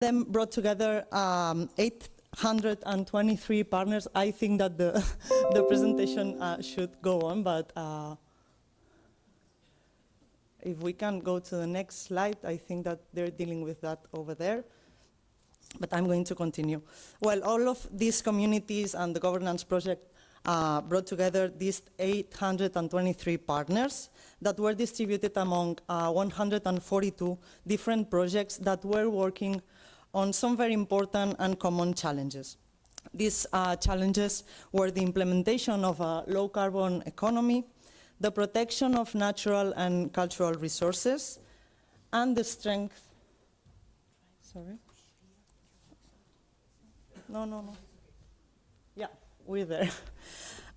them brought together 823 partners. I think that the, the presentation should go on, but if we can go to the next slide, I think that they're dealing with that over there. But I'm going to continue. Well, all of these communities and the governance project brought together these 823 partners that were distributed among 142 different projects that were working on some very important and common challenges. These challenges were the implementation of a low-carbon economy, the protection of natural and cultural resources, and the strength. Sorry? No. Yeah, we're there.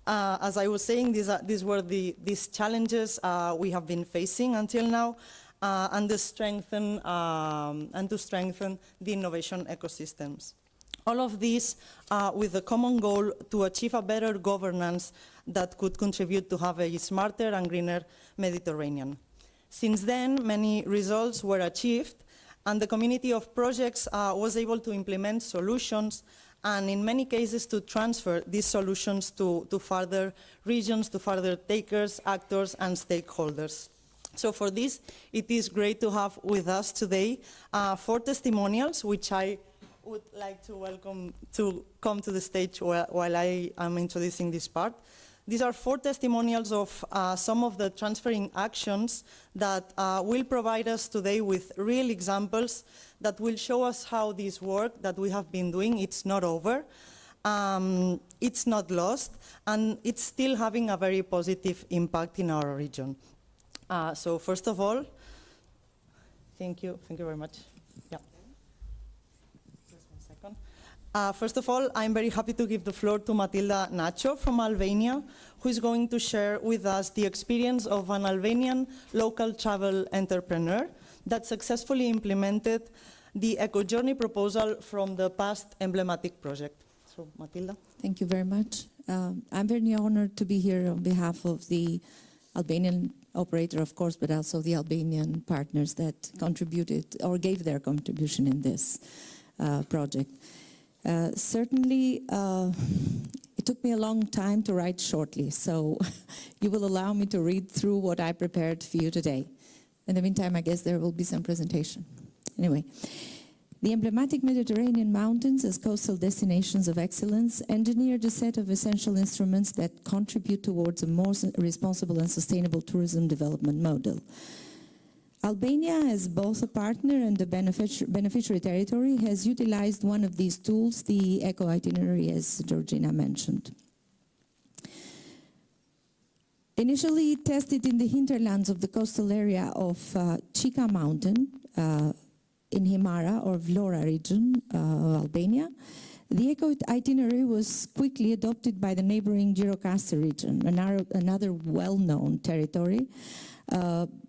As I was saying, these were these challenges we have been facing until now, and to strengthen the innovation ecosystems. All of these with the common goal to achieve a better governance that could contribute to have a smarter and greener Mediterranean. Since then, many results were achieved, and the community of projects was able to implement solutions, and in many cases to transfer these solutions to further regions, to further takers, actors, and stakeholders. So for this, it is great to have with us today 4 testimonials, which I would like to welcome to come to the stage while I am introducing this part. These are 4 testimonials of some of the transferring actions that will provide us today with real examples that will show us how this work that we have been doing, it's not over, it's not lost, and it's still having a very positive impact in our region. So first of all, thank you very much. Yeah. Just 1 second. First of all, I'm very happy to give the floor to Matilda Nacho from Albania, who is going to share with us the experience of an Albanian local travel entrepreneur that successfully implemented the EcoJourney proposal from the past emblematic project. So, Matilda. Thank you very much. I'm very honored to be here on behalf of the Albanian operator, of course, but also the Albanian partners that contributed or gave their contribution in this project. Certainly, it took me a long time to write shortly, so you will allow me to read through what I prepared for you today. In the meantime, I guess there will be some presentation. Anyway, the emblematic Mediterranean mountains as coastal destinations of excellence engineered a set of essential instruments that contribute towards a more responsible and sustainable tourism development model. Albania, as both a partner and a beneficiary territory, has utilized one of these tools, the Eco Itinerary, as Georgina mentioned. Initially tested in the hinterlands of the coastal area of Chika Mountain in Himara or Vlora region of Albania, the Eco Itinerary was quickly adopted by the neighboring Gjirokastër region, another well-known territory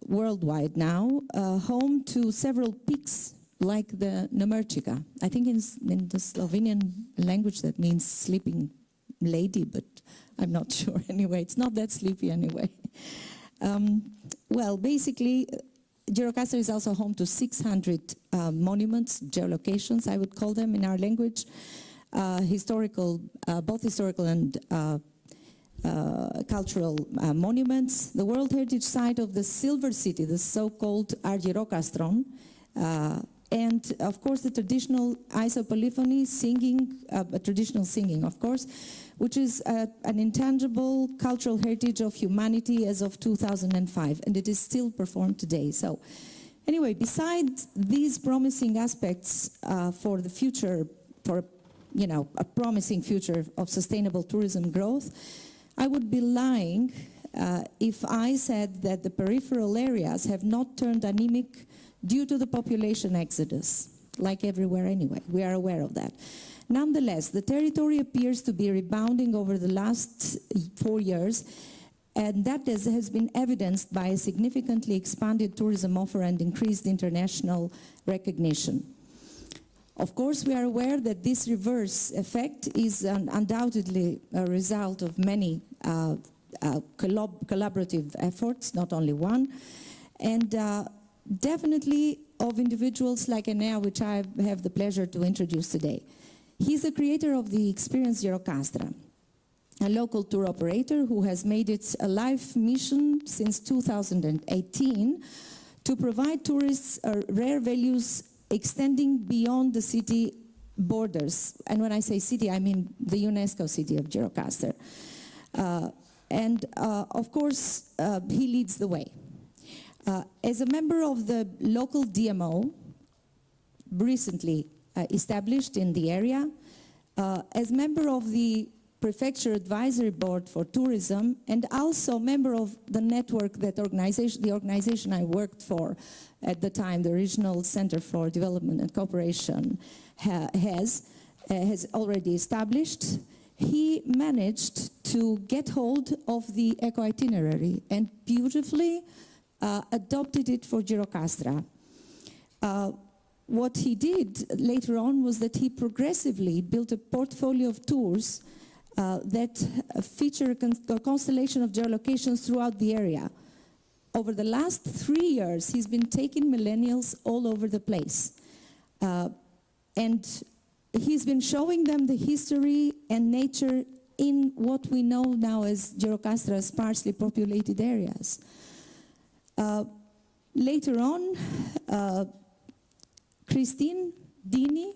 worldwide now, home to several peaks like the Nëmërçika. I think in the Slovenian language that means sleeping lady, but I'm not sure anyway. It's not that sleepy anyway. Well, basically, Gjirokastër is also home to 600 monuments, geolocations, I would call them in our language, historical, both historical and cultural monuments, the World Heritage Site of the Silver City, the so-called Argjirokastron, and of course the traditional isopolyphony singing, traditional singing of course, which is an intangible cultural heritage of humanity as of 2005, and it is still performed today. So anyway, besides these promising aspects for the future, for a promising future of sustainable tourism growth, I would be lying if I said that the peripheral areas have not turned anemic due to the population exodus, like everywhere anyway. We are aware of that. Nonetheless, the territory appears to be rebounding over the last 4 years, and that has been evidenced by a significantly expanded tourism offer and increased international recognition. Of course, we are aware that this reverse effect is undoubtedly a result of many collaborative efforts, not only one, and definitely of individuals like Enea, which I have the pleasure to introduce today. He's the creator of the Experience Gjirokastra, a local tour operator who has made it a life mission since 2018 to provide tourists rare values extending beyond the city borders. And when I say city, I mean the UNESCO city of Gjirokastra. Of course, he leads the way. As a member of the local DMO, recently established in the area, as member of the Prefecture Advisory Board for Tourism, and also member of the network that the organization I worked for at the time, the Regional Center for Development and Cooperation, has already established. He managed to get hold of the eco-itinerary and beautifully adopted it for Gjirokastra. What he did later on was that he progressively built a portfolio of tours that feature a constellation of geolocations throughout the area. Over the last 3 years, he's been taking millennials all over the place. And he's been showing them the history and nature in what we know now as Gjirokastra's sparsely populated areas. Later on, Christine, Dini,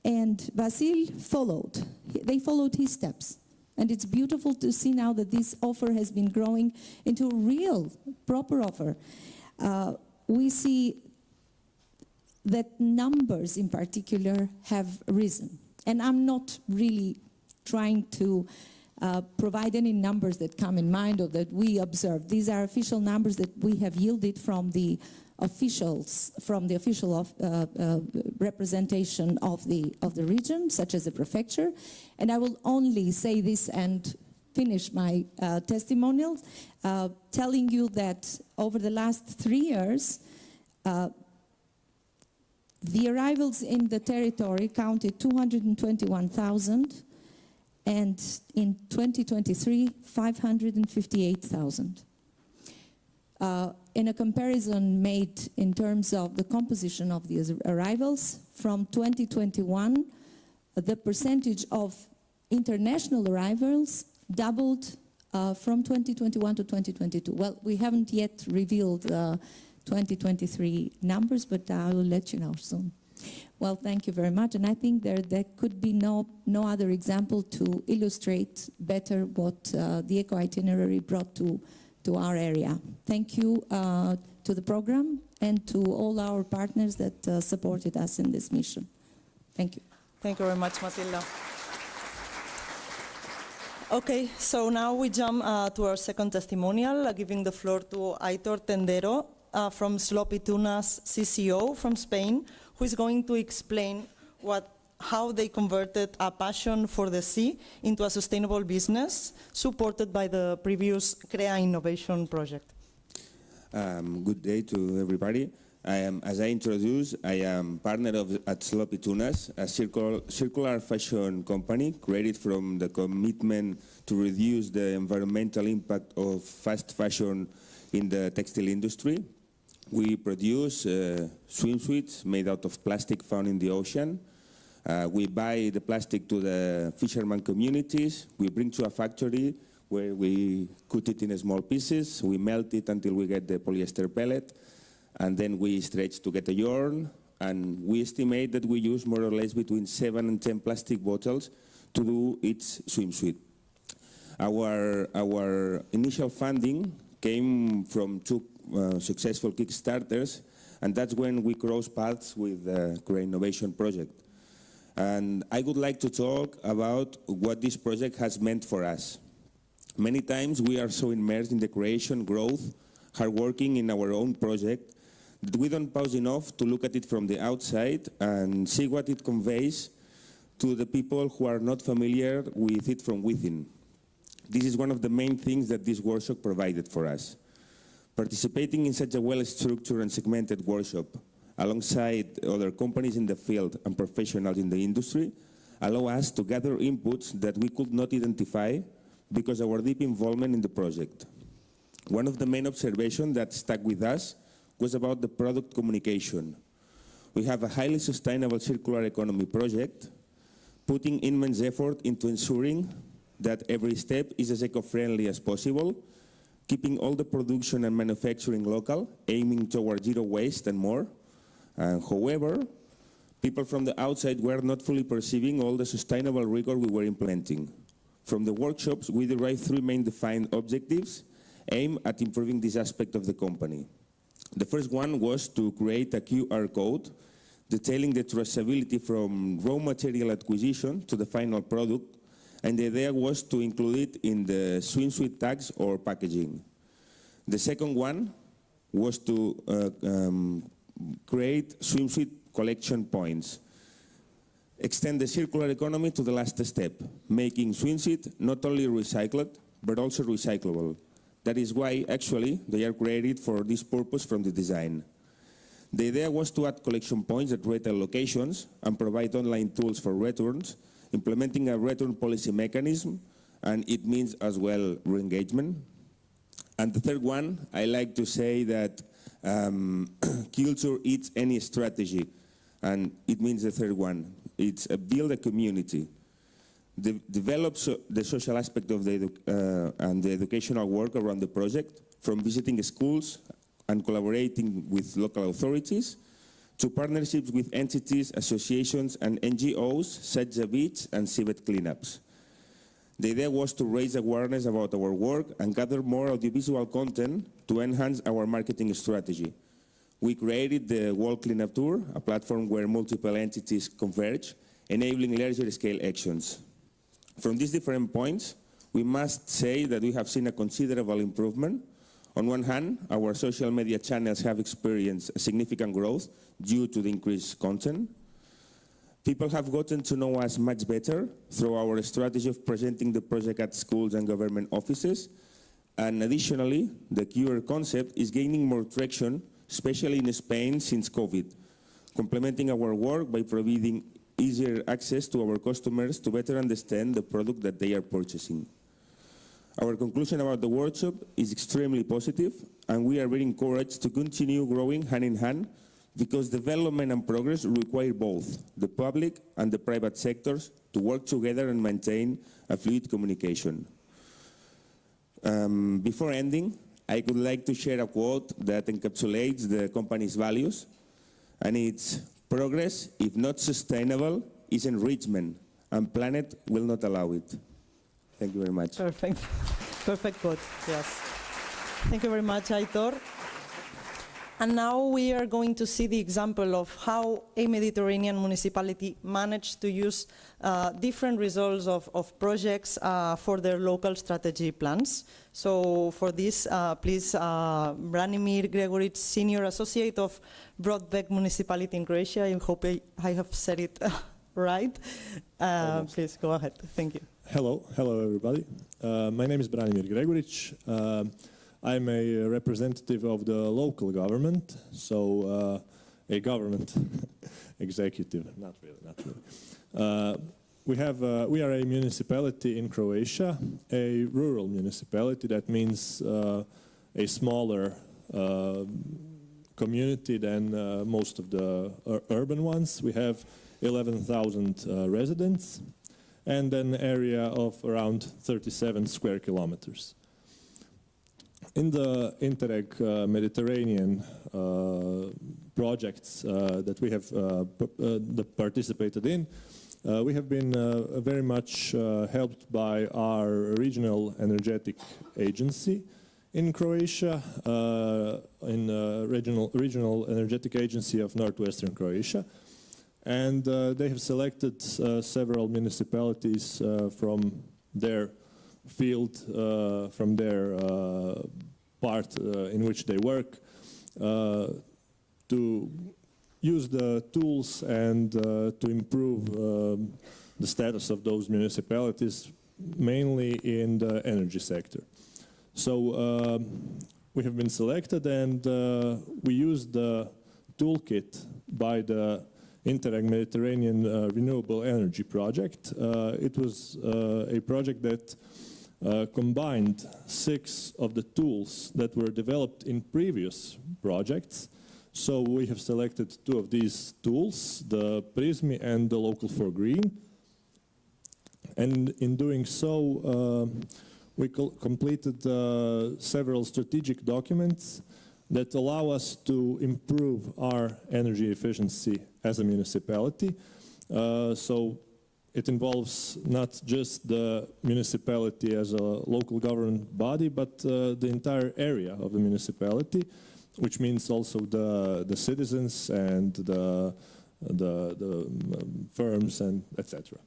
and Vasil followed. They followed his steps. And it's beautiful to see now that this offer has been growing into a real, proper offer. We see that numbers in particular have risen. And I'm not really trying to provide any numbers that come in mind or that we observe. These are official numbers that we have yielded from the officials, from the official representation of the region, such as the prefecture. And I will only say this and finish my testimonial, telling you that over the last 3 years, the arrivals in the territory counted 221,000, and in 2023, 558,000. In a comparison made in terms of the composition of these arrivals, from 2021, the percentage of international arrivals doubled from 2021 to 2022. Well, we haven't yet revealed 2023 numbers, but I will let you know soon. Well, thank you very much, and I think there could be no other example to illustrate better what the eco-itinerary brought to our area. Thank you to the program and to all our partners that supported us in this mission. Thank you. Thank you very much, Matilda. Okay, so now we jump to our second testimonial, giving the floor to Aitor Tendero from Sloppy Tunas CCO from Spain, who is going to explain how they converted a passion for the sea into a sustainable business supported by the previous CREA Innovation Project. Good day to everybody. As I introduced, I am partner at Sloppy Tunas, a circular fashion company created from the commitment to reduce the environmental impact of fast fashion in the textile industry. We produce swimsuits made out of plastic found in the ocean. We buy the plastic to the fisherman communities. We bring to a factory where we cut it in small pieces. We melt it until we get the polyester pellet. And then we stretch to get a yarn. And we estimate that we use more or less between 7 and 10 plastic bottles to do each swimsuit. Our initial funding came from 2 successful Kickstarters, and that's when we crossed paths with the CREA Innovation Project. And I would like to talk about what this project has meant for us. Many times we are so immersed in the creation, growth, hard working in our own project that we don't pause enough to look at it from the outside and see what it conveys to the people who are not familiar with it from within. This is one of the main things that this workshop provided for us. Participating in such a well-structured and segmented workshop alongside other companies in the field and professionals in the industry allow us to gather inputs that we could not identify because of our deep involvement in the project. One of the main observations that stuck with us was about the product communication. we have a highly sustainable circular economy project, putting immense effort into ensuring that every step is as eco-friendly as possible, keeping all the production and manufacturing local, aiming toward zero waste and more. However, people from the outside were not fully perceiving all the sustainable rigor we were implementing. From the workshops, we derived three main defined objectives aimed at improving this aspect of the company. The first one was to create a QR code detailing the traceability from raw material acquisition to the final product, and the idea was to include it in the swimsuit tags or packaging. The second one was to create swimsuit collection points, extend the circular economy to the last step, making swimsuit not only recycled, but also recyclable. That is why, actually, they are created for this purpose from the design. The idea was to add collection points at retail locations and provide online tools for returns, implementing a return policy mechanism, and it means as well re-engagement. And the third one, I like to say that culture eats any strategy, and it means the third one. It's build a community, develop the social aspect of and the educational work around the project, from visiting schools and collaborating with local authorities, to partnerships with entities, associations, and NGOs, such as beach and seabed cleanups. The idea was to raise awareness about our work and gather more audiovisual content to enhance our marketing strategy. We created the World Cleanup Tour, a platform where multiple entities converge, enabling larger scale actions. From these different points, we must say that we have seen a considerable improvement. On one hand, our social media channels have experienced a significant growth due to the increased content. People have gotten to know us much better through our strategy of presenting the project at schools and government offices. And additionally, the QR concept is gaining more traction, especially in Spain since COVID, complementing our work by providing easier access to our customers to better understand the product that they are purchasing. Our conclusion about the workshop is extremely positive, and we are very encouraged to continue growing hand in hand, because development and progress require both the public and the private sectors to work together and maintain a fluid communication. Before ending, I would like to share a quote that encapsulates the company's values, and it's, "Progress, if not sustainable, is enrichment, and planet will not allow it." Thank you very much. Perfect. Perfect quote, yes. Thank you very much, Aitor. And now we are going to see the example of how a Mediterranean municipality managed to use different results of projects for their local strategy plans. So for this, please, Branimir Gregoric, Senior Associate of Brodbeck Municipality in Croatia. I hope I have said it right. Please go ahead. Thank you. Hello everybody. My name is Branimir Gregoric. I'm a representative of the local government, so a government executive. Not really. We are a municipality in Croatia, a rural municipality. That means a smaller community than most of the urban ones. We have 11,000 residents and an area of around 37 square kilometers. In the Interreg Mediterranean projects that we have participated in, we have been very much helped by our regional energetic agency in Croatia, in regional energetic agency of Northwestern Croatia. And they have selected several municipalities from their field, from their part in which they work, to use the tools and to improve the status of those municipalities, mainly in the energy sector. So we have been selected, and we used the toolkit by the Interreg Mediterranean Renewable Energy Project. It was a project that combined 6 of the tools that were developed in previous projects. So we have selected two of these tools, the PRISMI and the Local for Green. And in doing so, we completed several strategic documents that allow us to improve our energy efficiency as a municipality. So it involves not just the municipality as a local government body, but the entire area of the municipality, which means also the citizens and the firms and etc.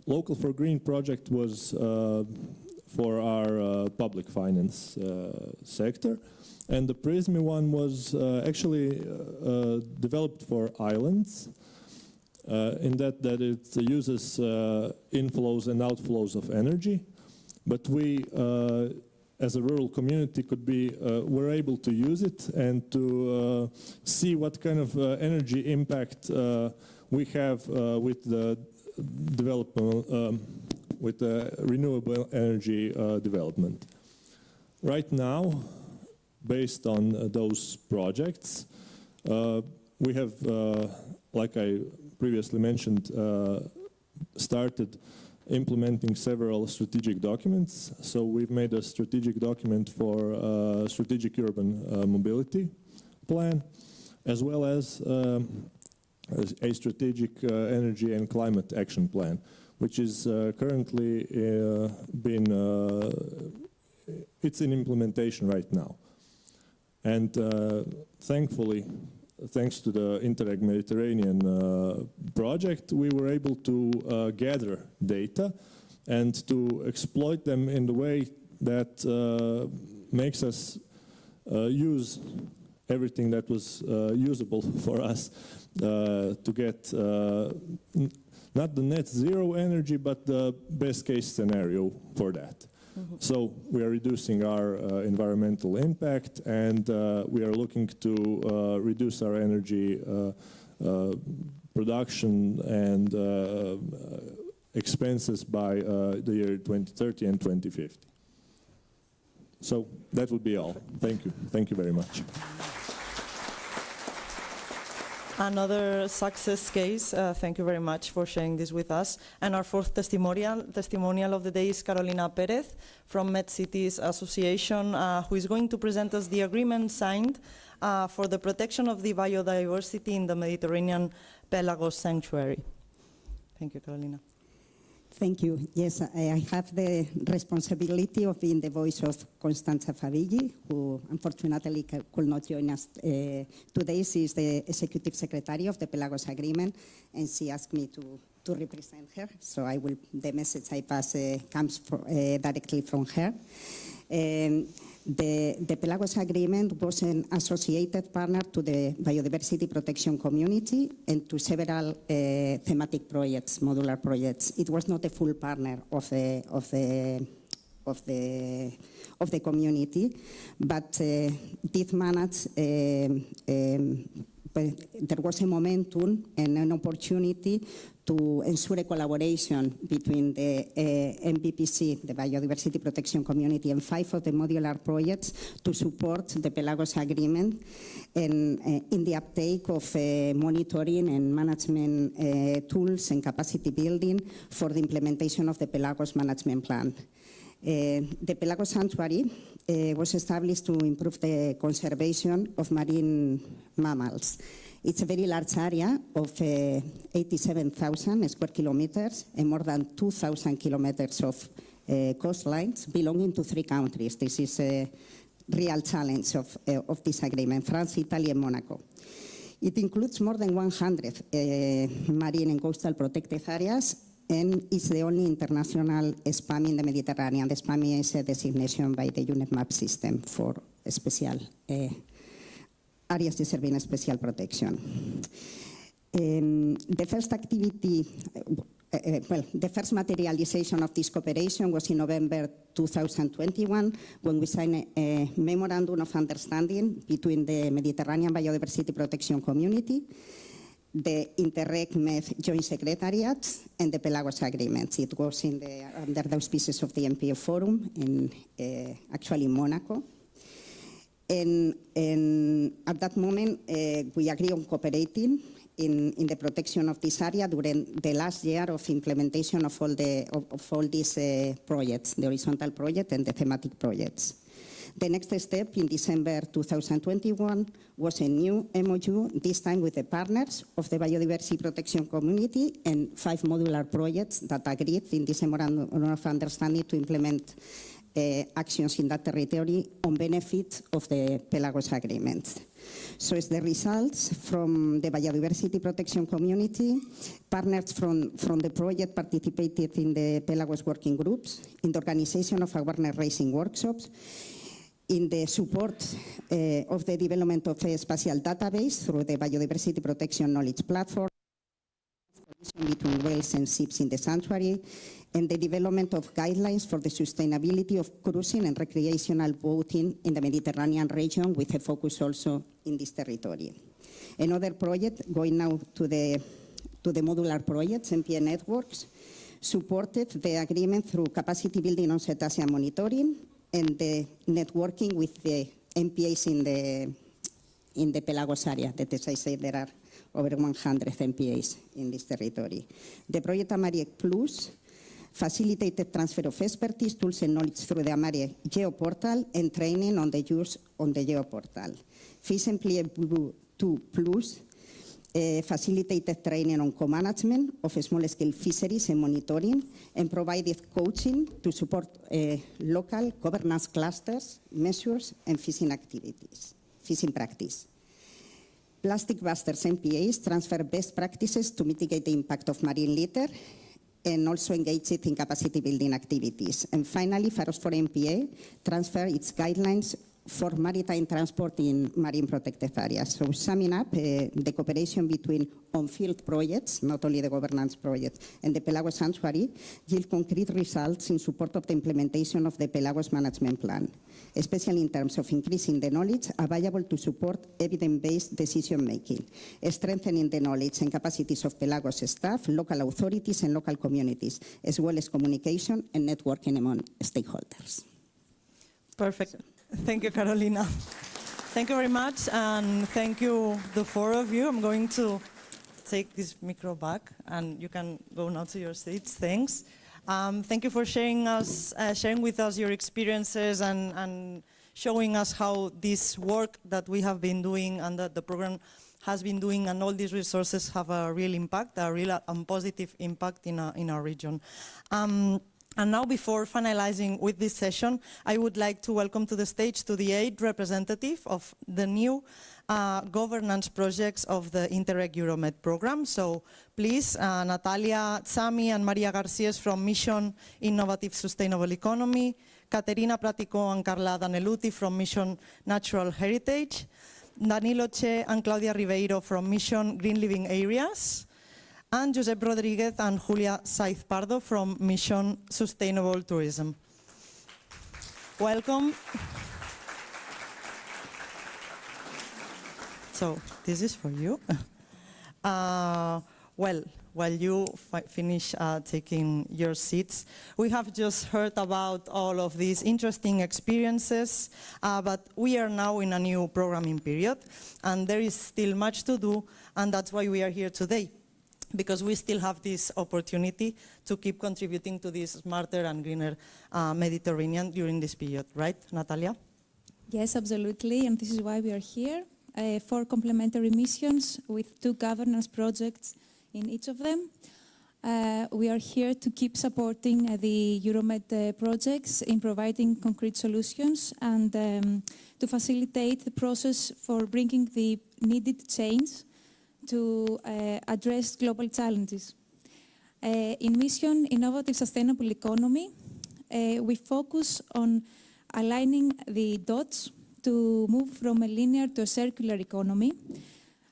Local for Green project was for our public finance sector, and the PRISMI one was actually developed for islands, in that it uses inflows and outflows of energy, but we as a rural community were able to use it and to see what kind of energy impact we have with the development, with the renewable energy development. Right now, based on those projects, we have, like I previously mentioned, started implementing several strategic documents. So we've made a strategic document for strategic urban mobility plan, as well as a strategic energy and climate action plan, which is currently it's in implementation right now. And thankfully, thanks to the Interreg Mediterranean project, we were able to gather data and to exploit them in the way that makes us use everything that was usable for us to get not the net zero energy, but the best case scenario for that. So we are reducing our environmental impact, and we are looking to reduce our energy production and expenses by the year 2030 and 2050. So that would be all. Thank you. Thank you very much. Another success case, thank you very much for sharing this with us. And our fourth testimonial of the day is Carolina Perez from MedCities Association, who is going to present us the agreement signed for the protection of the biodiversity in the Mediterranean Pelagos Sanctuary. Thank you, Carolina. Thank you. Yes, I have the responsibility of being the voice of Constanza Favilli, who unfortunately could not join us today. She is the Executive Secretary of the Pelagos Agreement, and she asked me to represent her. So the message I pass comes directly from her. The Pelagos Agreement was an associated partner to the biodiversity protection community and to several thematic projects, modular projects. It was not a full partner of the community, but did manage. There was a momentum and an opportunity to ensure a collaboration between the MBPC, the Biodiversity Protection Community, and 5 of the modular projects to support the Pelagos Agreement and in the uptake of monitoring and management tools and capacity building for the implementation of the Pelagos Management Plan. The Pelagos Sanctuary was established to improve the conservation of marine mammals. It's a very large area of 87,000 square kilometers and more than 2,000 kilometers of coastlines belonging to 3 countries. This is a real challenge of this agreement: France, Italy, and Monaco. It includes more than 100 marine and coastal protected areas, and is the only international SPAM in the Mediterranean. The SPAM is a designation by the UNEP map system for special areas deserving special protection. The first activity, the first materialization of this cooperation was in November 2021, when we signed a memorandum of understanding between the Mediterranean Biodiversity Protection Community, the Interreg Med Joint Secretariat, and the Pelagos Agreements. It was under the auspices of the MPO Forum, actually in Monaco. And at that moment, we agree on cooperating in the protection of this area during the last year of implementation of all these projects, the horizontal project and the thematic projects. The next step in December 2021 was a new MOU, this time with the partners of the biodiversity protection community and 5 modular projects that agreed in this memorandum of understanding to implement actions in that territory on benefit of the Pelagos Agreement. So as the results from the biodiversity protection community, partners from the project participated in the Pelagos working groups, in the organization of awareness raising workshops, in the support of the development of a spatial database through the Biodiversity Protection Knowledge Platform, between whales and ships in the sanctuary, and the development of guidelines for the sustainability of cruising and recreational boating in the Mediterranean region, with a focus also in this territory. Another project, going now to the modular projects, MPA networks, supported the agreement through capacity building on cetacean monitoring and the networking with the MPAs in the Pelagos area. That, as I said, there are over 100 MPAs in this territory. The project Amarie Plus facilitated transfer of expertise, tools and knowledge through the Amarie Geoportal and training on the use on the Geoportal. FIS Employee 2 Plus facilitated training on co-management of small-scale fisheries and monitoring, and provided coaching to support local governance clusters, measures, and fishing activities, fishing practice. Plastic Busters MPAs transfer best practices to mitigate the impact of marine litter and also engage it in capacity building activities. And finally, Faros 4 MPA transfer its guidelines for maritime transport in marine protected areas. So summing up, the cooperation between on-field projects, not only the governance project, and the Pelagos Sanctuary yield concrete results in support of the implementation of the Pelagos Management Plan, especially in terms of increasing the knowledge available to support evidence-based decision-making, strengthening the knowledge and capacities of Pelagos staff, local authorities, and local communities, as well as communication and networking among stakeholders. Perfect. Thank you, Carolina. Thank you very much, and thank you, the 4 of you. I'm going to take this micro back, and you can go now to your seats. Thanks. Thank you for sharing with us your experiences and showing us how this work that we have been doing and that the program has been doing, and all these resources have a real impact, a real and positive impact in our region. And now, before finalizing with this session, I would like to welcome to the stage to the 8 representative of the new governance projects of the Interreg Euromed program. So please, Natalia Tsami and Maria Garcias from Mission Innovative Sustainable Economy, Caterina Pratico and Carla Daneluti from Mission Natural Heritage, Danilo Che and Claudia Ribeiro from Mission Green Living Areas, and Josep Rodriguez and Julia Saiz Pardo from Mission Sustainable Tourism. Welcome. So this is for you. Well, while you finish taking your seats, we have just heard about all of these interesting experiences, but we are now in a new programming period, and there is still much to do, and that's why we are here today, because we still have this opportunity to keep contributing to this smarter and greener Mediterranean during this period, right, Natalia? Yes, absolutely, and this is why we are here. 4 complementary missions with 2 governance projects in each of them. We are here to keep supporting the Euromed projects in providing concrete solutions and to facilitate the process for bringing the needed change to address global challenges. In Mission Innovative Sustainable Economy, we focus on aligning the dots to move from a linear to a circular economy,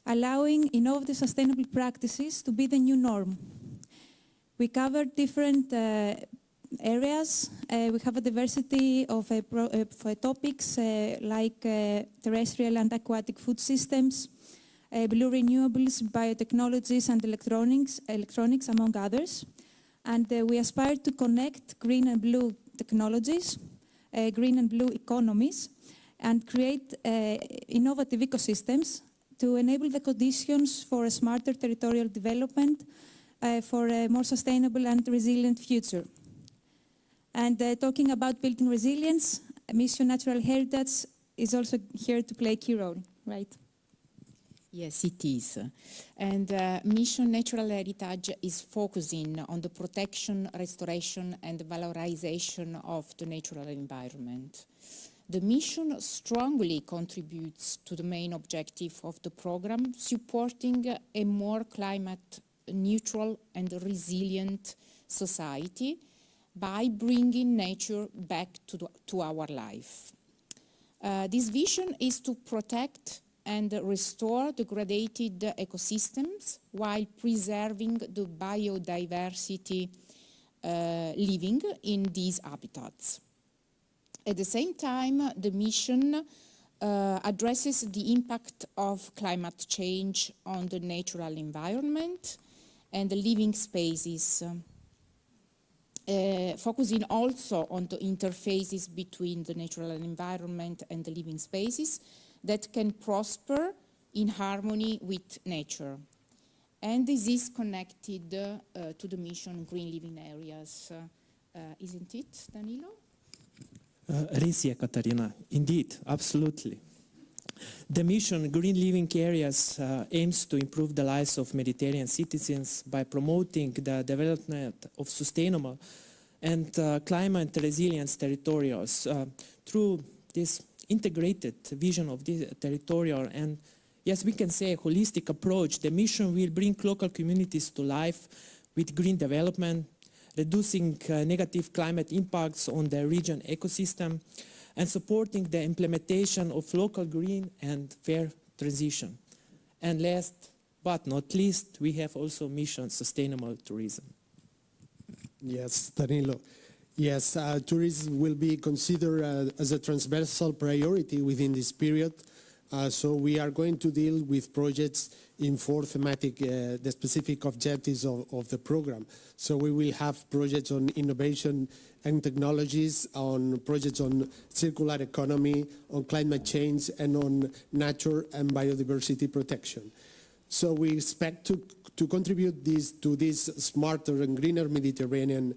allowing innovative sustainable practices to be the new norm. We cover different areas. We have a diversity of topics like terrestrial and aquatic food systems, blue renewables, biotechnologies, and electronics, among others. And we aspire to connect green and blue technologies, green and blue economies, and create innovative ecosystems to enable the conditions for a smarter territorial development for a more sustainable and resilient future. And talking about building resilience, Mission Natural Heritage is also here to play a key role, right? Yes, it is. And Mission Natural Heritage is focusing on the protection, restoration and valorization of the natural environment. The mission strongly contributes to the main objective of the program, supporting a more climate neutral and resilient society by bringing nature back to our life. This vision is to protect and restore degraded ecosystems while preserving the biodiversity living in these habitats. At the same time, the mission addresses the impact of climate change on the natural environment and the living spaces, focusing also on the interfaces between the natural environment and the living spaces that can prosper in harmony with nature. And this is connected to the mission Green Living Areas, isn't it, Danilo? Risia, Katarina. Indeed, absolutely. The mission Green Living Areas aims to improve the lives of Mediterranean citizens by promoting the development of sustainable and climate resilience territories through this integrated vision of the territorial and, yes, we can say a holistic approach. The mission will bring local communities to life with green development, reducing negative climate impacts on the region ecosystem, and supporting the implementation of local green and fair transition. And last but not least, we have also mission sustainable tourism. Yes, Danilo. Yes, tourism will be considered as a transversal priority within this period. So we are going to deal with projects in four thematic, the specific objectives of the program. So we will have projects on innovation and technologies, on projects on circular economy, on climate change, and on nature and biodiversity protection. So we expect to contribute to this smarter and greener Mediterranean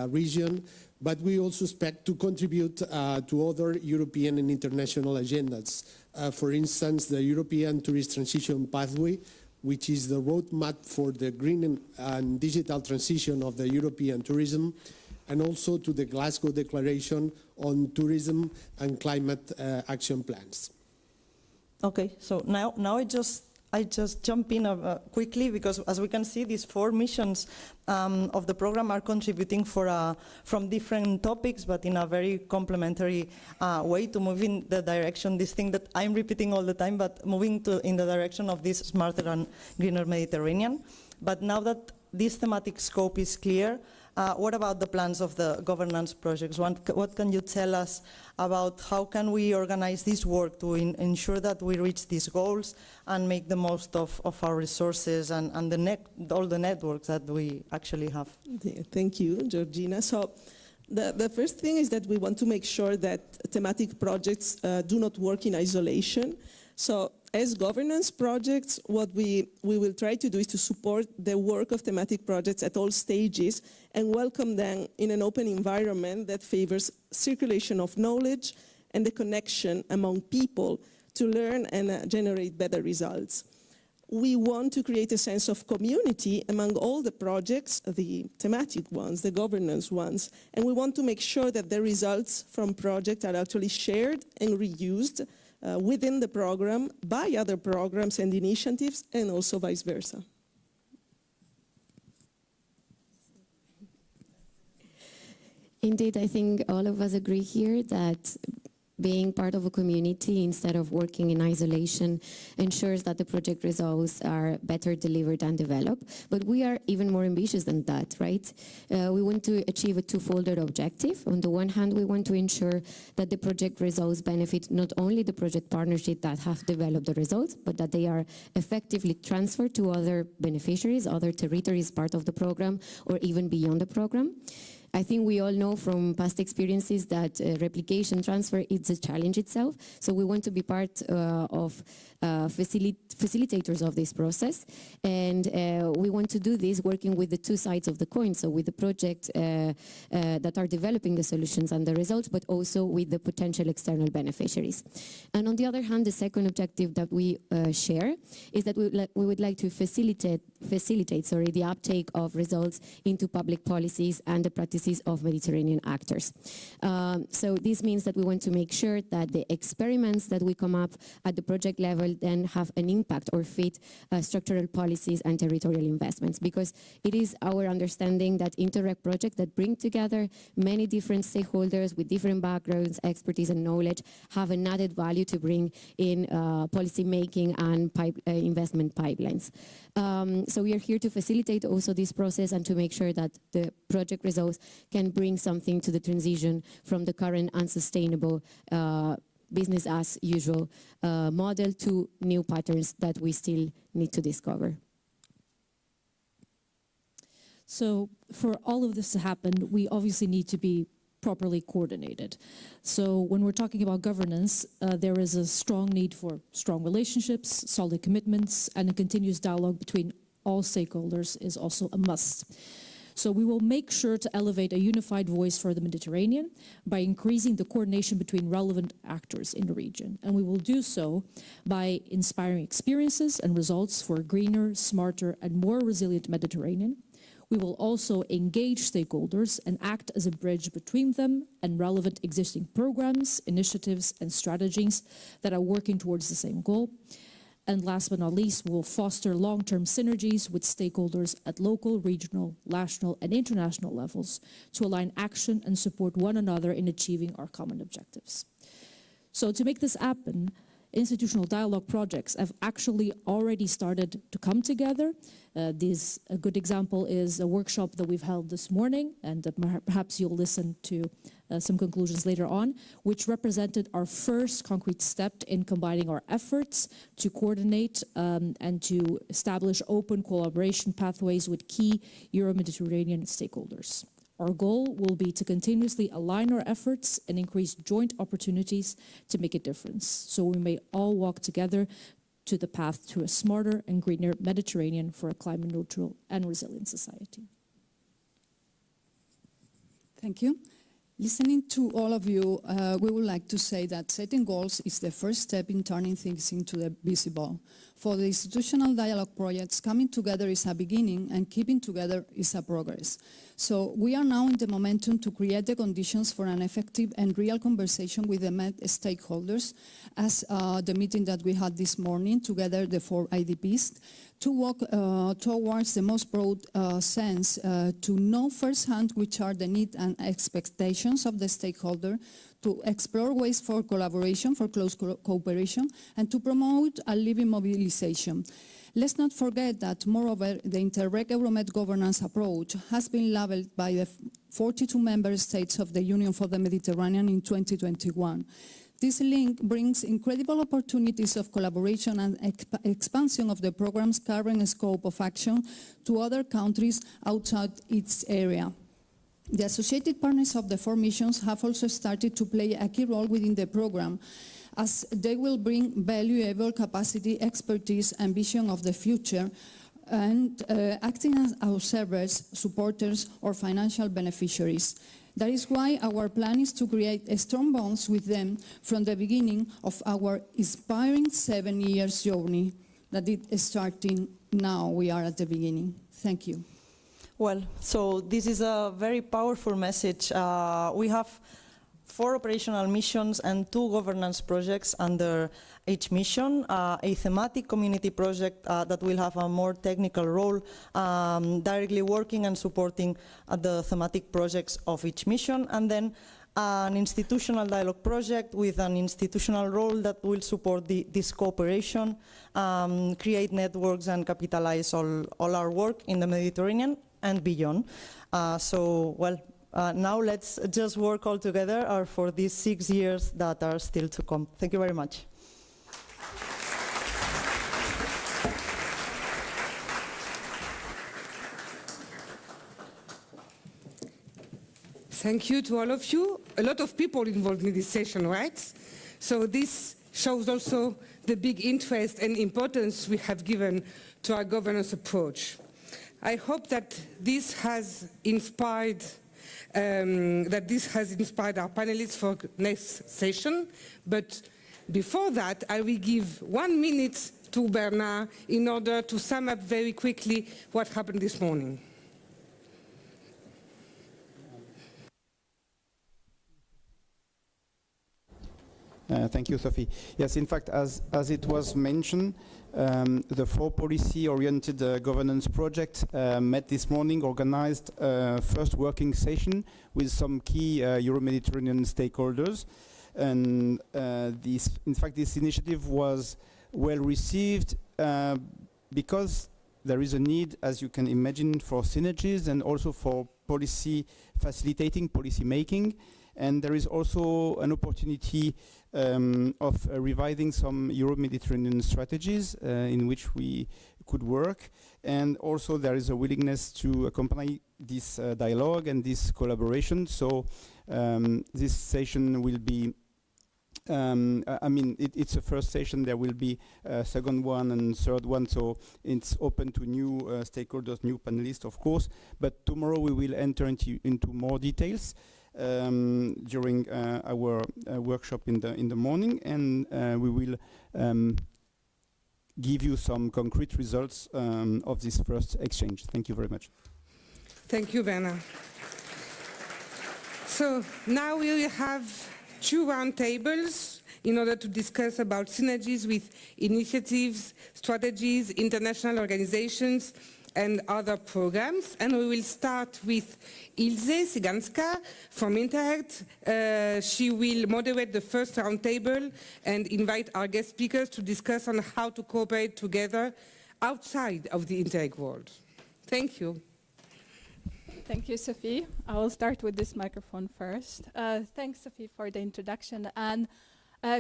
region, but we also expect to contribute to other European and international agendas. For instance, the European Tourist Transition Pathway, which is the roadmap for the green and digital transition of the European tourism, and also to the Glasgow Declaration on Tourism and Climate Action Plans. Okay, so now I just jump in quickly, because as we can see, these four missions of the program are contributing from different topics, but in a very complementary way to move in the direction, this thing that I'm repeating all the time, but moving in the direction of this smarter and greener Mediterranean. But now that this thematic scope is clear, what about the plans of the governance projects? What can you tell us about how can we organize this work to ensure that we reach these goals and make the most of our resources and all the networks that we actually have? Thank you, Georgina. So the first thing is that we want to make sure that thematic projects do not work in isolation. So as governance projects, what we will try to do is to support the work of thematic projects at all stages and welcome them in an open environment that favors circulation of knowledge and the connection among people to learn and generate better results. We want to create a sense of community among all the projects, the thematic ones, the governance ones, and we want to make sure that the results from projects are actually shared and reused within the program by other programs and initiatives, and also vice versa. Indeed, I think all of us agree here that being part of a community instead of working in isolation ensures that the project results are better delivered and developed. But we are even more ambitious than that, right? We want to achieve a twofold objective. On the one hand, we want to ensure that the project results benefit not only the project partnership that have developed the results, but that they are effectively transferred to other beneficiaries, other territories part of the program, or even beyond the program. I think we all know from past experiences that replication transfer is a challenge itself. So we want to be part of facilitators of this process. And we want to do this working with the two sides of the coin. So with the project that are developing the solutions and the results, but also with the potential external beneficiaries. And on the other hand, the second objective that we share is that we would like to facilitate the uptake of results into public policies and the practices of Mediterranean actors. So this means that we want to make sure that the experiments that we come up at the project level then have an impact or fit structural policies and territorial investments, because it is our understanding that Interreg projects that bring together many different stakeholders with different backgrounds, expertise and knowledge have an added value to bring in policy making and investment pipelines. So we are here to facilitate also this process and to make sure that the project results can bring something to the transition from the current unsustainable business as usual model to new patterns that we still need to discover. So for all of this to happen, we obviously need to be properly coordinated. So when we're talking about governance, there is a strong need for strong relationships, solid commitments, and a continuous dialogue between all stakeholders is also a must. So we will make sure to elevate a unified voice for the Mediterranean by increasing the coordination between relevant actors in the region. And we will do so by inspiring experiences and results for a greener, smarter, and more resilient Mediterranean. We will also engage stakeholders and act as a bridge between them and relevant existing programs, initiatives, and strategies that are working towards the same goal. And last but not least, we will foster long-term synergies with stakeholders at local, regional, national, and international levels to align action and support one another in achieving our common objectives. So to make this happen, institutional dialogue projects have actually already started to come together. A good example is a workshop that we've held this morning, and perhaps you'll listen to some conclusions later on, which represented our first concrete step in combining our efforts to coordinate and to establish open collaboration pathways with key Euro-Mediterranean stakeholders. Our goal will be to continuously align our efforts and increase joint opportunities to make a difference, so we may all walk together to the path to a smarter and greener Mediterranean for a climate neutral and resilient society. Thank you. Listening to all of you, we would like to say that setting goals is the first step in turning things into the visible. For the institutional dialogue projects, coming together is a beginning and keeping together is a progress. So we are now in the momentum to create the conditions for an effective and real conversation with the Med stakeholders, as the meeting that we had this morning, together the 4 IDPs, to walk towards the most broad sense, to know firsthand which are the needs and expectations of the stakeholder, to explore ways for collaboration, for close cooperation, and to promote a living mobilization. Let's not forget that, moreover, the Interreg Euromed governance approach has been labeled by the 42 member states of the Union for the Mediterranean in 2021. This link brings incredible opportunities of collaboration and expansion of the program's current scope of action to other countries outside its area. The associated partners of the 4 missions have also started to play a key role within the program, as they will bring valuable capacity, expertise, and vision of the future, and acting as observers, supporters, or financial beneficiaries. That is why our plan is to create strong bonds with them from the beginning of our inspiring 7 years journey that is starting now. We are at the beginning. Thank you. Well, so this is a very powerful message. We have 4 operational missions and 2 governance projects under each mission, a thematic community project that will have a more technical role, directly working and supporting the thematic projects of each mission, and then an institutional dialogue project with an institutional role that will support this cooperation, create networks and capitalize all our work in the Mediterranean and beyond. Now let's just work all together for these 6 years that are still to come. Thank you very much. Thank you to all of you. A lot of people involved in this session, right? So this shows also the big interest and importance we have given to our governance approach. I hope that this has inspired our panelists for next session. But before that, I will give 1 minute to Bernard in order to sum up very quickly what happened this morning. Thank you, Sophie. Yes, in fact, as it was mentioned, the 4 policy-oriented governance project met this morning, organized first working session with some key Euro-Mediterranean stakeholders. And in fact, this initiative was well received because there is a need, as you can imagine, for synergies and also for policy facilitating, policy making. And there is also an opportunity of revising some Euro-Mediterranean strategies in which we could work. And also there is a willingness to accompany this dialogue and this collaboration. So this session will be, it's a first session. There will be a second one and third one. So it's open to new stakeholders, new panelists, of course. But tomorrow we will enter into more details during our workshop in the morning, and we will give you some concrete results of this first exchange. Thank you very much. Thank you, Bernard. So now we will have 2 roundtables in order to discuss about synergies with initiatives, strategies, international organizations, and other programs. And we will start with Ilse Cyganska from Interact. She will moderate the first roundtable and invite our guest speakers to discuss on how to cooperate together outside of the Interreg world. Thank you. Thank you, Sophie. I will start with this microphone first. Thanks, Sophie, for the introduction. And